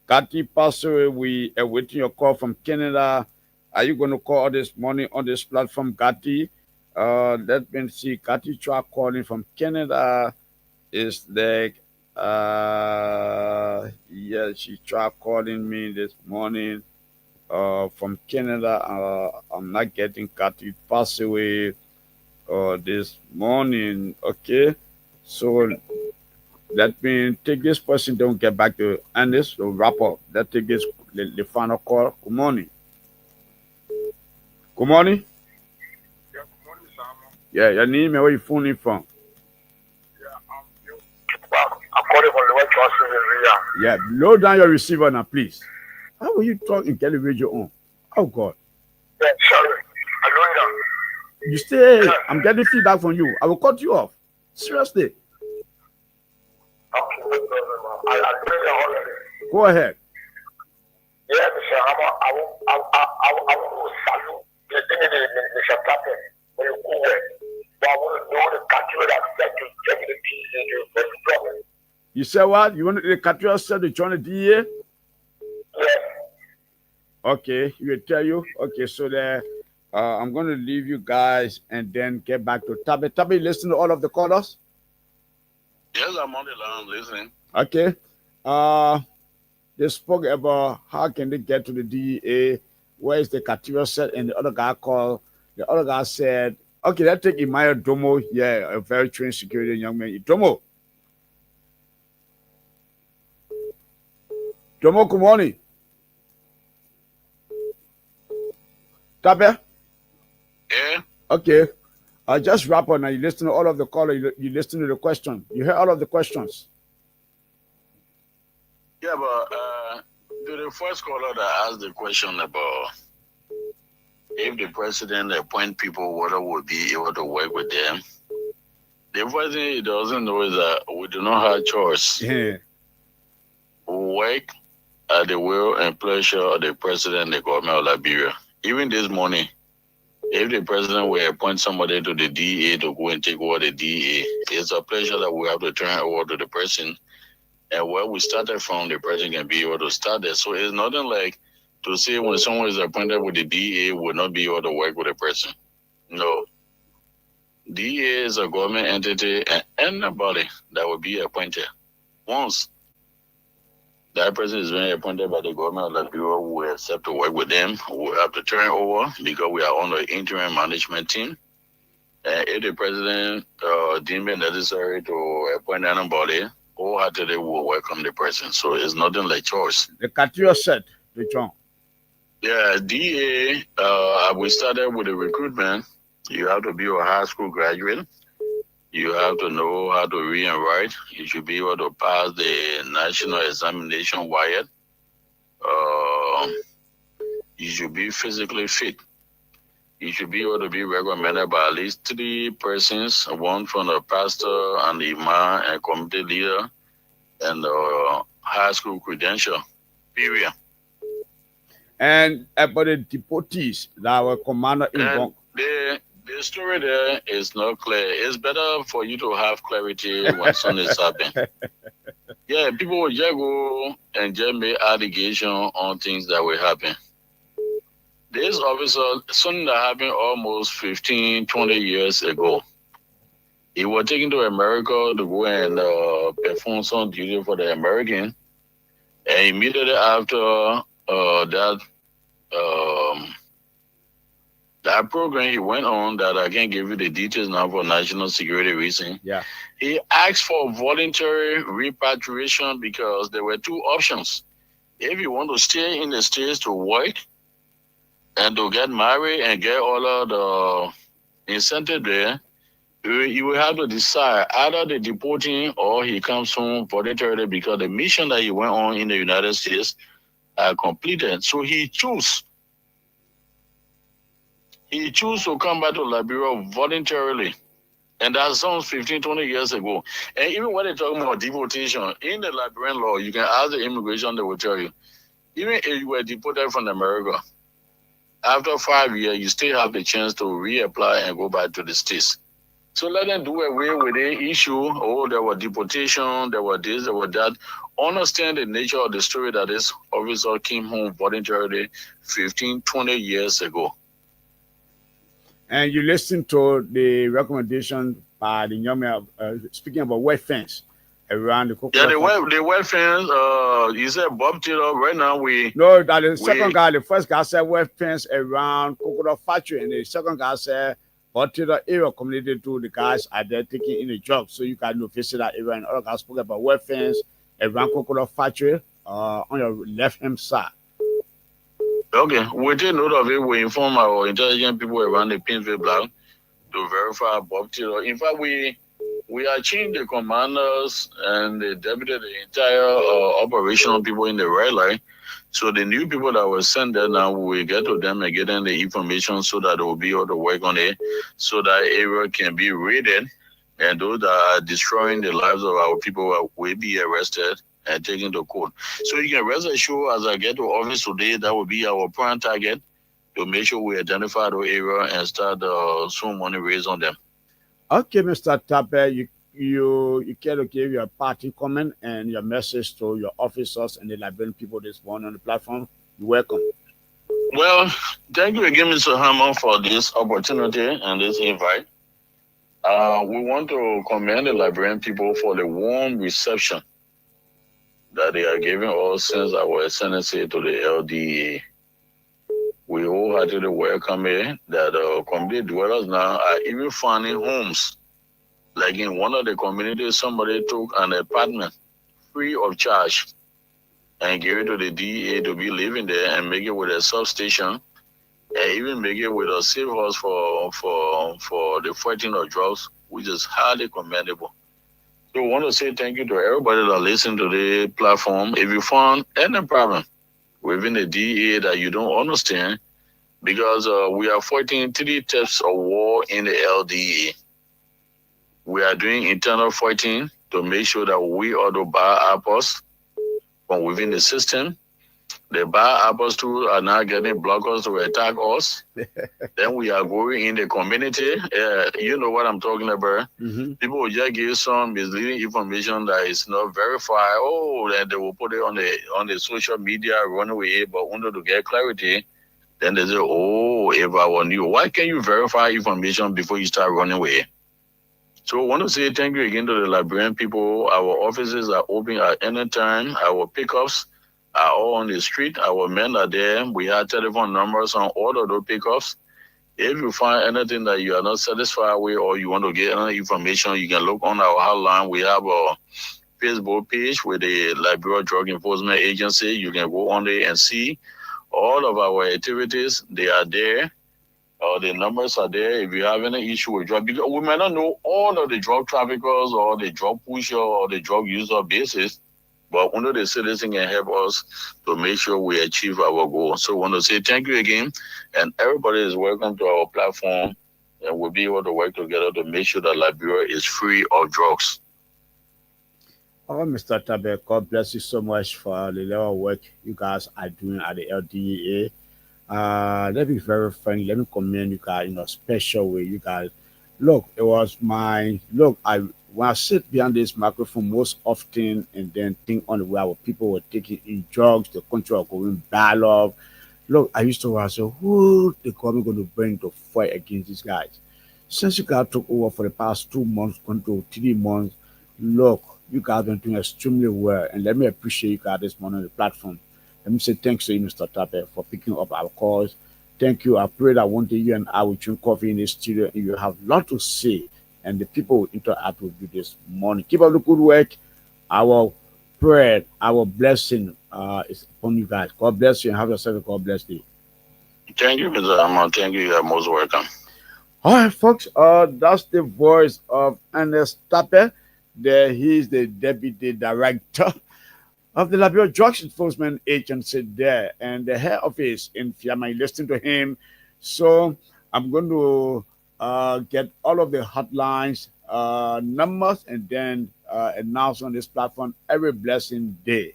Kati passed away. We are waiting your call from Canada. Are you going to call this morning on this platform, Kati? Let me see. Kati try calling from Canada. Is like, yeah, she tried calling me this morning. From Canada. I'm not getting Kati passed away. This morning. Okay, so let me take this person, don't get back to Anders, so wrap up. Let's take this, the final call. Good morning. Good morning. Yeah, good morning, Simon. Yeah, your name and where you phoning from? I'm calling from the West Johnson area. Yeah, load down your receiver now, please. How will you talk and get the radio on? Oh, God. Yeah, sorry. I know that. You stay, yeah. I'm getting feedback from you. I will cut you off. Seriously. Go ahead. Yeah, Mr. Hammer, I will salute the thing in Mr. Captain when you go away. But I want to know the country that said to check the DEA for the problem. You said what? You want the country said to join the DEA? Yes. Okay, he will tell you. Okay, so there. I'm going to leave you guys and then get back to Tabi. Tabi, listen to all of the callers? Yes, I'm on the line listening. Okay. They spoke about how can they get to the DEA, where is the criteria set, and the other guy said, okay, let's take Imaya Domo, yeah, a very trained security young man. Domo, good morning. Tabi? Yeah. Okay. Just wrap up now. You listen to all of the callers. You listen to the question. You hear all of the questions. Yeah, but to the first caller that asked the question about if the president appoint people, whether we'll be able to work with them. The first thing he doesn't know is that we do not have choice. Yeah. We work at the will and pleasure of the president and the government of Liberia. Even this morning, if the president will appoint somebody to the DEA to go and take over the DEA, it's a pleasure that we have to turn over to the person. And where we started from, the president can be able to start there. So it's nothing like to say when someone is appointed with the DEA will not be able to work with a person. No. DEA is a government entity and anybody that will be appointed. Once that person is being appointed by the government of Liberia, we accept to work with them. We have to turn over because we are on the interim management team. And if the president deems it necessary to appoint anybody, wholeheartedly will welcome the person. So it's nothing like choice. The criteria set, the John. Yeah, DA, we started with the recruitment. You have to be a high school graduate. You have to know how to read and write. You should be able to pass the national examination wired. You should be physically fit. You should be able to be recommended by at least 3 persons, one from the pastor and the imam and community leader, and high school credential, period. And about the deportees that were commanded in Bong. The story there is not clear. It's better for you to have clarity when something is happening. Yeah, people will just go and just make allegation on things that will happen. This officer, something that happened almost 15, 20 years ago. He was taken to America to go and perform some duty for the American. And immediately after that program he went on, that I can't give you the details now for national security reasons. Yeah. He asked for voluntary repatriation because there were 2 options. If you want to stay in the States to work and to get married and get all of the incentive there, you will have to decide either the deporting or he comes home voluntarily because the mission that he went on in the United States are completed. So he chose to come back to Liberia voluntarily. And that's almost 15, 20 years ago. And even when they talk about deportation, in the Liberian law, you can ask the immigration, they will tell you, even if you were deported from America, after 5 years, you still have the chance to reapply and go back to the States. So let them do away with the issue. Oh, there was deportation, there was this, there was that. Understand the nature of the story that this officer came home voluntarily 15, 20 years ago. And you listen to the recommendation by the young man speaking about wet fence around the cocoa. Yeah, the wet fence, you said Bob Taylor, right now No, that the second guy, the first guy said wet fence around coconut factory, and the second guy said Bob Taylor area community to the guys are there taking in the job, so you can visit that area. And other guys spoke about wet fence around coconut factory on your left hand side. Okay, we take note of it. We inform our intelligent people around the Pinsville block to verify Bob Taylor. In fact, we are changing the commanders and the deputy, the entire operational people in the red line. So the new people that were sent there now, we get to them and get them the information so that they will be able to work on it, so that area can be raided, and those that are destroying the lives of our people will be arrested and taken to court. So you can rest assured, as I get to office today, that will be our prime target to make sure we identify the area and start some money raised on them. Okay, Mr. Tapper, you care to give your party comment and your message to your officers and the Liberian people this morning on the platform. You're welcome. Well, thank you again, Mr. Hammer, for this opportunity and this invite. We want to commend the Liberian people for the warm reception that they are giving us since our ascendancy to the LDA. We wholeheartedly welcome it that community dwellers now are even finding homes. Like in one of the communities, somebody took an apartment free of charge and gave it to the DEA to be living there and make it with a substation and even make it with a safe house for the fighting of drugs, which is highly commendable. So I want to say thank you to everybody that listen to the platform. If you found any problem within the DEA that you don't understand, because we are fighting 3 types of war in the LDA. We are doing internal fighting to make sure that we are the bar apples from within the system. The bar apples too are now getting blockers to attack us. Then we are going in the community. You know what I'm talking about. Mm-hmm. People will just give some misleading information that is not verified. Oh, then they will put it on the social media, run away, but only to get clarity. Then they say, oh, if I were new, why can't you verify information before you start running away? So I want to say thank you again to the Liberian people. Our offices are open at any time. Our pickups are all on the street. Our men are there. We have telephone numbers on all of those pickups. If you find anything that you are not satisfied with or you want to get any information, you can look on our hotline. We have a Facebook page with the Liberia Drug Enforcement Agency. You can go on there and see all of our activities. They are there. The numbers are there. If you have any issue with drug, because we might not know all of the drug traffickers or the drug pusher or the drug user basis, but only the citizen can help us to make sure we achieve our goal. So I want to say thank you again, and everybody is welcome to our platform, and we'll be able to work together to make sure that Liberia is free of drugs. Oh, Mr. Tabe, God bless you so much for the level of work you guys are doing at the LDA. Let me be very frank. Let me commend you guys in a special way. You guys, look, it was my look. When I sit behind this microphone most often and then think on the way our people were taking in drugs, the country was going bad off. Look, I used to ask, who the government going to bring to fight against these guys? Since you guys took over for the past 2 months, going to 3 months, look, you guys have been doing extremely well. And let me appreciate you guys this morning on the platform. Let me say thanks to you, Mr. Tape, for picking up our calls. Thank you. I pray that one day you and I will drink coffee in the studio and you have a lot to say and the people will interact with you this morning. Keep up the good work. Our prayer, our blessing is upon you guys. God bless you and have yourself a God bless day. Thank you, Mr. Amon. Thank you. You are most welcome. All right, folks. That's the voice of Ernest Tape. There he is the deputy director of the Liberia Drugs Enforcement Agency there, and the head office in Fiamma. Listen to him. So I'm going to get all of the hotlines, numbers, and then announce on this platform every blessing day.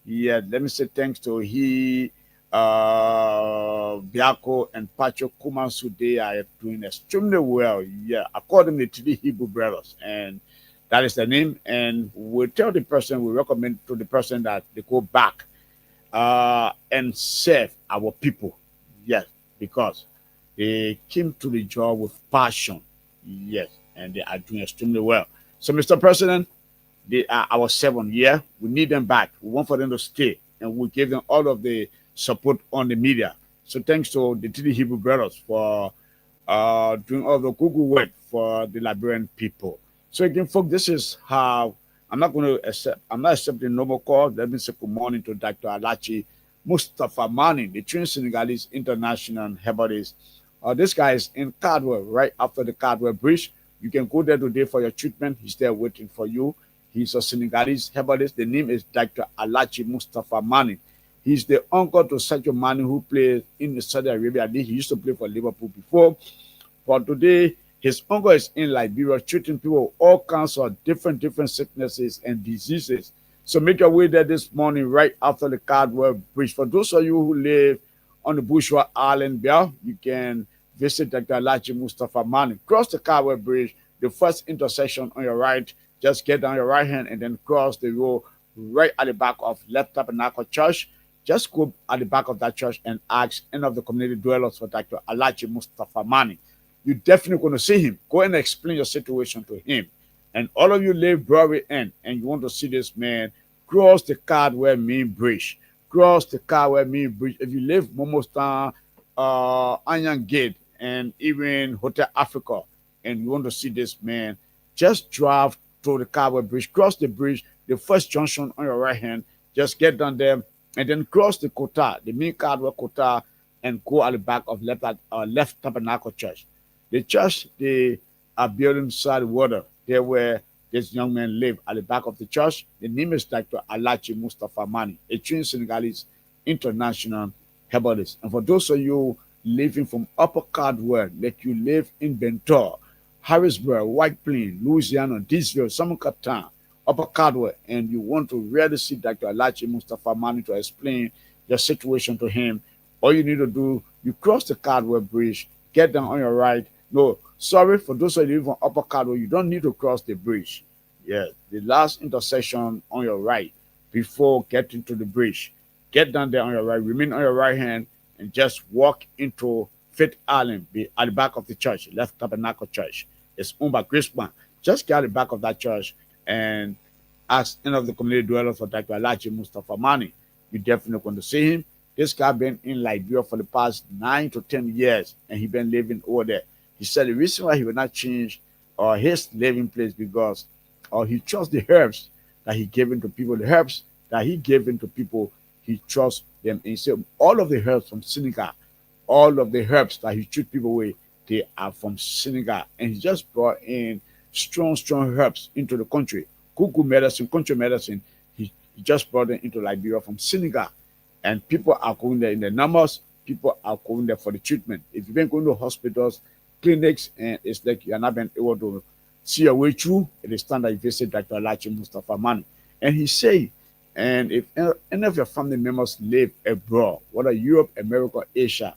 Yeah, let me say thanks to he Biako and Pacho Kumansu, they are doing extremely well. Yeah, according to the Hebrew brothers. And that is the name. And we tell the person, we recommend to the person that they go back and serve our people. Yes, because they came to the job with passion. Yes, and they are doing extremely well. So, Mr. President, they are our 7 year. We need them back. We want for them to stay, and we give them all of the support on the media. So, thanks to the three Hebrew brothers for doing all the Google work for the Liberian people. So, again, folks, this is how I'm not going to accept. I'm not accepting no more call. Let me say good morning to Dr. Alachi Mustafa Mani, the trained Senegalese international herbalist. This guy is in Cardwell, right after the Cardwell Bridge. You can go there today for your treatment. He's there waiting for you. He's a Senegalese herbalist. The name is Dr. Alachi Mustafa Mani. He's the uncle to Sadio Mane, who plays in Saudi Arabia. He used to play for Liverpool before. But today, his uncle is in Liberia treating people with all kinds of different sicknesses and diseases. So make your way there this morning right after the Cardwell Bridge. For those of you who live on the Bushwa Island, you can visit Dr. Alachi Mustafa Mani. Cross the Cardwell Bridge, the first intersection on your right. Just get down your right hand and then cross the road right at the back of Left Tabernacle Church. Just go at the back of that church and ask any of the community dwellers for Dr. Alachi Mustafa Mani. You're definitely going to see him. Go and explain your situation to him. And all of you live Broadway End and you want to see this man, cross the Cardwell Main Bridge. Cross the Cardwell Main Bridge. If you live Momostown, Anyan Gate, and even Hotel Africa, and you want to see this man, just drive to the Cardwell Bridge, cross the bridge, the first junction on your right hand, just get down there, and then cross the Kota, the main Cardwell Kota, and go at the back of Left Tabernacle Church. The church, they are building beside the water. There where this young man live at the back of the church. The name is Dr. Alachi Mustafa Mani, a trained Senegalese international herbalist. And for those of you living from Upper Cardwell, like you live in Bentor, Harrisburg, White Plain, Louisiana, Disville, Samunkatan, Upper Cardwell, and you want to really see Dr. Alachi Mustafa Mani to explain your situation to him, all you need to do, you cross the Cardwell Bridge, get down on your right. No, sorry, for those of you from Upper Cardwell, you don't need to cross the bridge. Yeah, the last intersection on your right before getting to the bridge. Get down there on your right, remain on your right hand, and just walk into Fifth Island at the back of the church, Left Tabernacle Church. It's owned by Crispin. Just get at the back of that church and ask any of the community dwellers for Dr. Alachi Mustafa Mani. You're definitely going to see him. This guy been in Liberia for the past 9 to 10 years, and he been living over there. He said the reason why he will not change his living place because he trusts the herbs that he gave into people. The herbs that he gave into people, he trusts them. And he said all of the herbs from Senegal, all of the herbs that he treat people with, they are from Senegal. And he just brought in strong herbs into the country. Cuckoo medicine, country medicine, he just brought them into Liberia from Senegal. And people are going there in the numbers. People are going there for the treatment. If you've been going to hospitals, clinics, and it's like you're not been able to see your way through, it is time that you visit Dr. Alachi Mustafa Mani. And he say, and if any of your family members live abroad, whether Europe, America, Asia,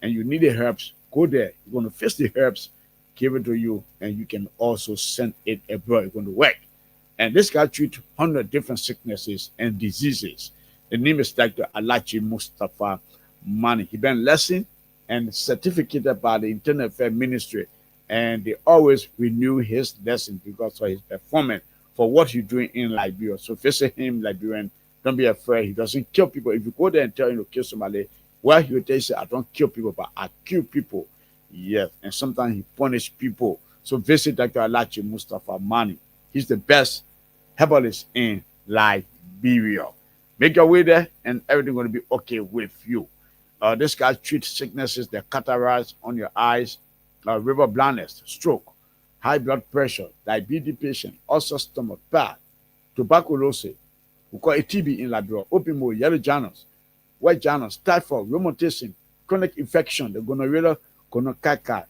and you need the herbs, go there. You're going to fix the herbs, give it to you, and you can also send it abroad. You're going to work. And this guy treats 100 different sicknesses and diseases. The name is Dr. Alachi Mustafa Mani. He been licensed and certificated by the Internal Affairs Ministry, and they always renew his lesson because of his performance for what he's doing in Liberia. So visit him, Liberian. Don't be afraid. He doesn't kill people. If you go there and tell him to kill somebody, well, he will tell you, I don't kill people, but I kill people. Yes, and sometimes he punish people. So visit Dr. Alachi Mustafa Mani. He's the best herbalist in Liberia. Make your way there, and everything going to be okay with you. This guy treats sicknesses, the cataracts on your eyes, river blindness, stroke, high blood pressure, diabetes patient, ulcer stomach, bad, tuberculosis, we call it TB in Liberia, open mole, yellow janus, white janus, typhoid, rheumatism, chronic infection, the gonorrhea, gonococci.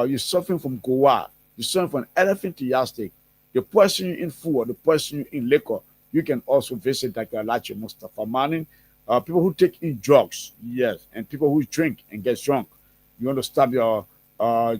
You're suffering from goa, you're suffering from elephantiasis, the poison in food or the poison in liquor. You can also visit Dr. Alachi Mustafa Mani. people who take in drugs, yes, and people who drink and get drunk. You want to stop your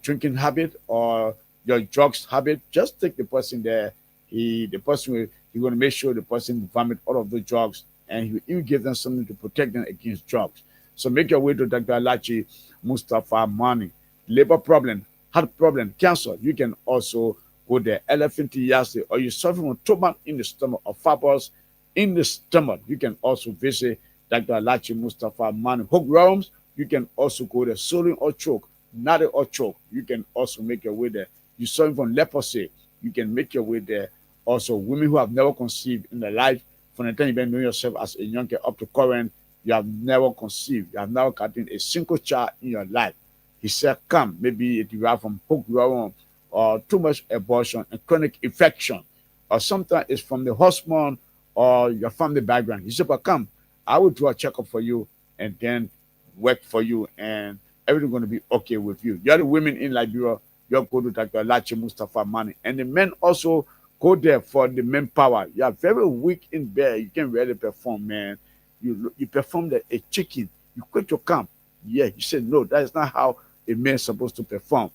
drinking habit or your drugs habit, just take the person there. The person will, he going to make sure the person vomit all of the drugs, and he will give them something to protect them against drugs. So make your way to Dr. Alachi Mustafa Mani. Labor problem, heart problem, cancer. You can also go there. Elephantiasis, or you're suffering from trauma in the stomach or fibers in the stomach. You can also visit Dr. Alachi Mustafa Mani. Hook realms. You can also go there. Swelling or choke, not or choke. You can also make your way there. You're suffering from leprosy. You can make your way there. Also, women who have never conceived in their life, from the time you've been knowing yourself as a young girl up to current, you have never conceived. You have never gotten a single child in your life. He said, come, maybe it derived from hook neuron or too much abortion and chronic infection, or sometimes it's from the husband or your family background. He said, but come, I will do a checkup for you and then work for you, and everything's going to be okay with you. You're the women in Liberia, you go to Dr. Alachi Mustafa Mani. And the men also go there for the manpower. You are very weak in bed. You can really perform, man. You perform like a chicken. You quit your camp. Yeah, you said, no, that is not how a man is supposed to perform.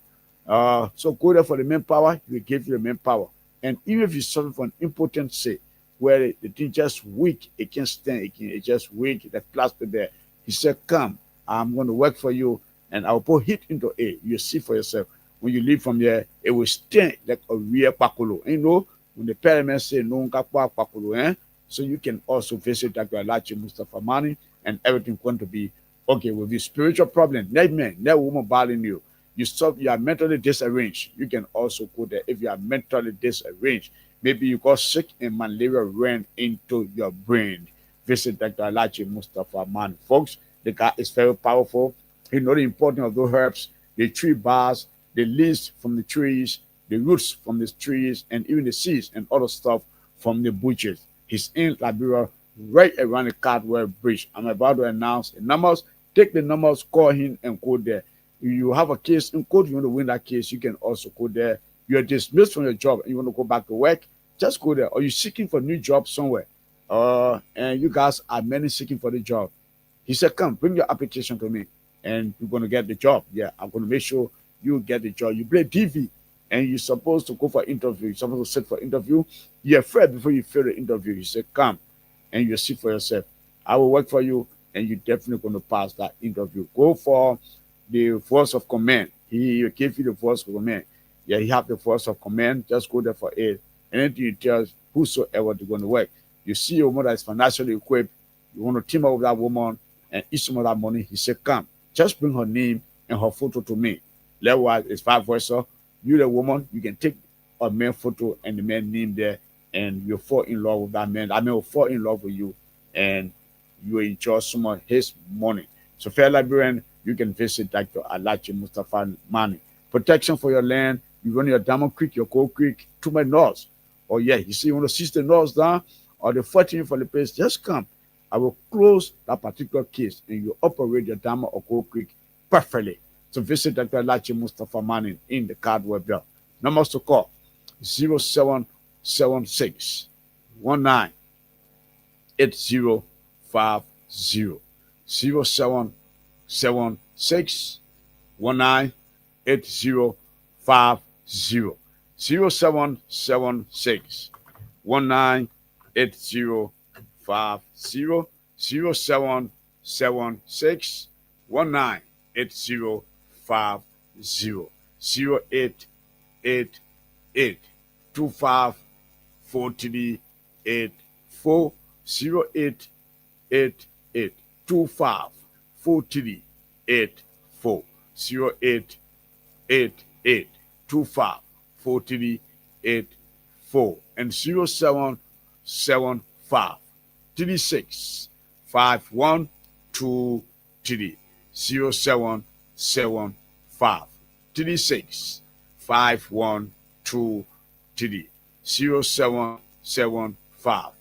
So go there for the manpower. He will give you the manpower. And even if you suffer from impotency, where the thing just weak, it can't stand, it's just weak, the plaster there. He said, come, I'm going to work for you, and I'll put heat into it. You see for yourself. When you leave from there, it will stink like a real pakolo. You know, when the parents say, no, pakolo, eh? So you can also visit Dr. Alachi Mustafa Mani, and everything's going to be okay with you. Spiritual problem, that man, that woman bothering you. You are mentally disarranged. You can also go there if you are mentally disarranged. Maybe you got sick and malaria ran into your brain. Visit Dr. Alachi Mustafa Mani. Folks, the guy is very powerful. He knows the importance of those herbs, the tree bars, the leaves from the trees, the roots from the trees, and even the seeds and other stuff from the bushes. He's in Liberia, right around the Cardwell Bridge. I'm about to announce the numbers. Take the numbers, call him, and go there. If you have a case in court, you want to win that case, you can also go there. You're dismissed from your job and you want to go back to work, just go there. Or you're seeking for a new job somewhere, and you guys are many seeking for the job. He said, come, bring your application to me, and you're going to get the job. Yeah, I'm going to make sure you get the job. You play DV, and you're supposed to go for interview. You're supposed to sit for interview. You're afraid before you fail the interview. He said, come, and you see for yourself. I will work for you, and you're definitely going to pass that interview. Go for the voice of command. He will give you the voice of command. Yeah, he have the voice of command. Just go there for it. Anything you tell whosoever they're going to work. You see a woman that is financially equipped. You want to team up with that woman and eat some of that money. He said, come, just bring her name and her photo to me. Likewise, it's vice versa. You, the woman, you can take a man photo and the man name there, and you fall in love with that man. That man will fall in love with you, and you will enjoy some of his money. So, fair Liberian, you can visit Dr. Alachi Mustafa Mani. Protection for your land. You run your Diamond Creek, your Coal Creek, to my north. Or yeah, you see, you want to see the north down, or the 14 for the place, just come. I will close that particular case, and you operate your Diamond or Coal Creek perfectly. So visit Dr. Alachi Mustafa Mani in the Cardwell Belt. Numbers to call 0776 19 8050. 0776 19 8050. 0776 19 8050. 0776 19 8050. 0888 25 4384. 0888 25 4384. 0888 25 4384. And 0775 36 5123. 0775 36 5123. 0775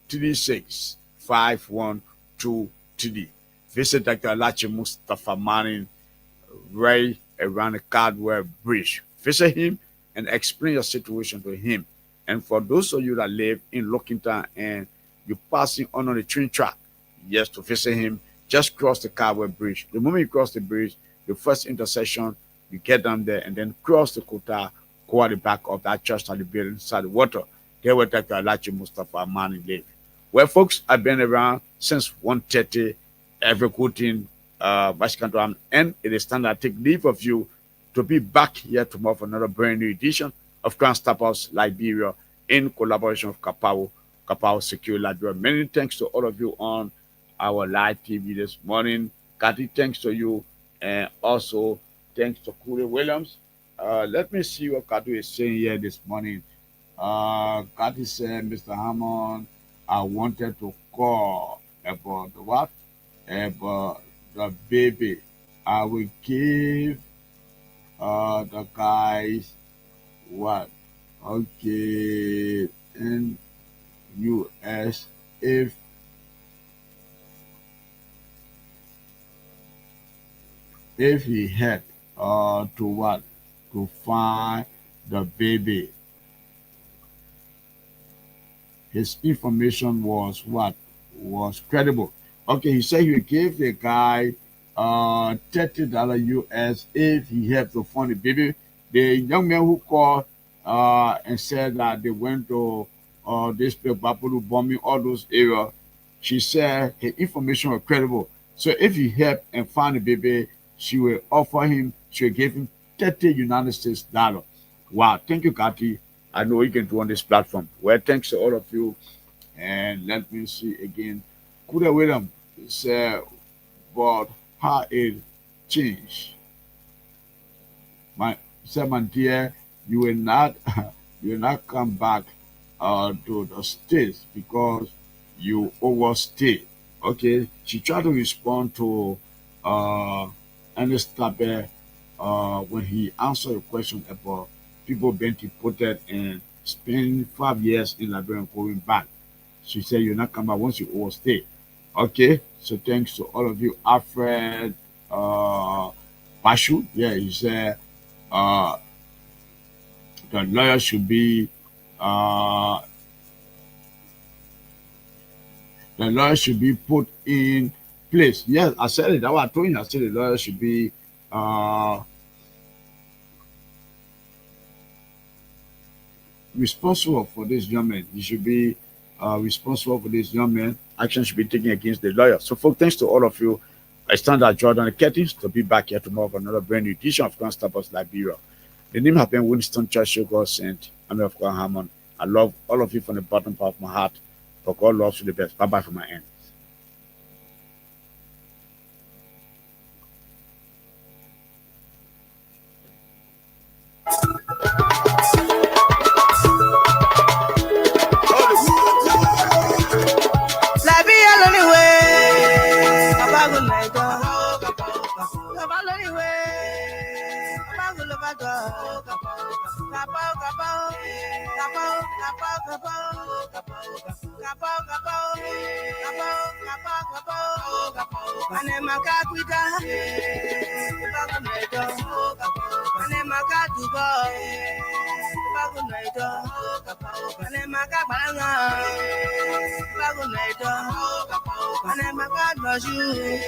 36 5123. Visit Dr. Alachi Mustafa Mani right around the Cardwell Bridge. Visit him and explain your situation to him. And for those of you that live in Lockington and you're passing on the train track, yes, to visit him, just cross the Cowboy Bridge. The moment you cross the bridge, the first intersection, you get down there and then cross the Kota, go at the back of that church that they built inside the water. They will take Alachi Mustafa Mani live. Well, folks, I've been around since 1:30 every good thing and it is time I take leave of you to be back here tomorrow for another brand new edition of Grand Tapas Liberia in collaboration with Kapao Secure Liberia. Many thanks to all of you on our live TV this morning. Kathy, thanks to you, and also thanks to Kure Williams. Let me see what Kathy is saying here this morning. Kathy said, Mr. Hammond, I wanted to call about what? About the baby. I will give the guys what? Okay, in US if he had to what? To find the baby. His information was what? Was credible. Okay, he said he gave the guy $30 US if he helped to find the baby. The young man who called and said that they went to this Babulu bombing, all those areas, she said his information was credible. So if he helped and found the baby, she will offer him, she will give him $30 United States dollars. Wow, thank you, Kathy. I know you can do on this platform. Well, thanks to all of you. And let me see again. Kuda William said, but how it changed. My dear, you will not come back to the States because you overstay. Okay. She tried to respond to Ernest Tabe when he answered a question about people being deported and spending 5 years in Liberia and going back. She said you're not come back once you overstay. Okay, so thanks to all of you. Alfred Bashu, yeah, he said the lawyer should be put in place. Yes, I said it. That's what I told you. I said the lawyer should be responsible for this young man. He should be responsible for this young man. Action should be taken against the lawyer. So, folks, thanks to all of you. I stand at Jordan and Curtis to be back here tomorrow for another brand new edition of Grand Starbucks Liberia. The name has been Winston Churchill, God sent. I'm of God Hammond. I love all of you from the bottom part of my heart. For God loves you the best. Bye-bye from my end. You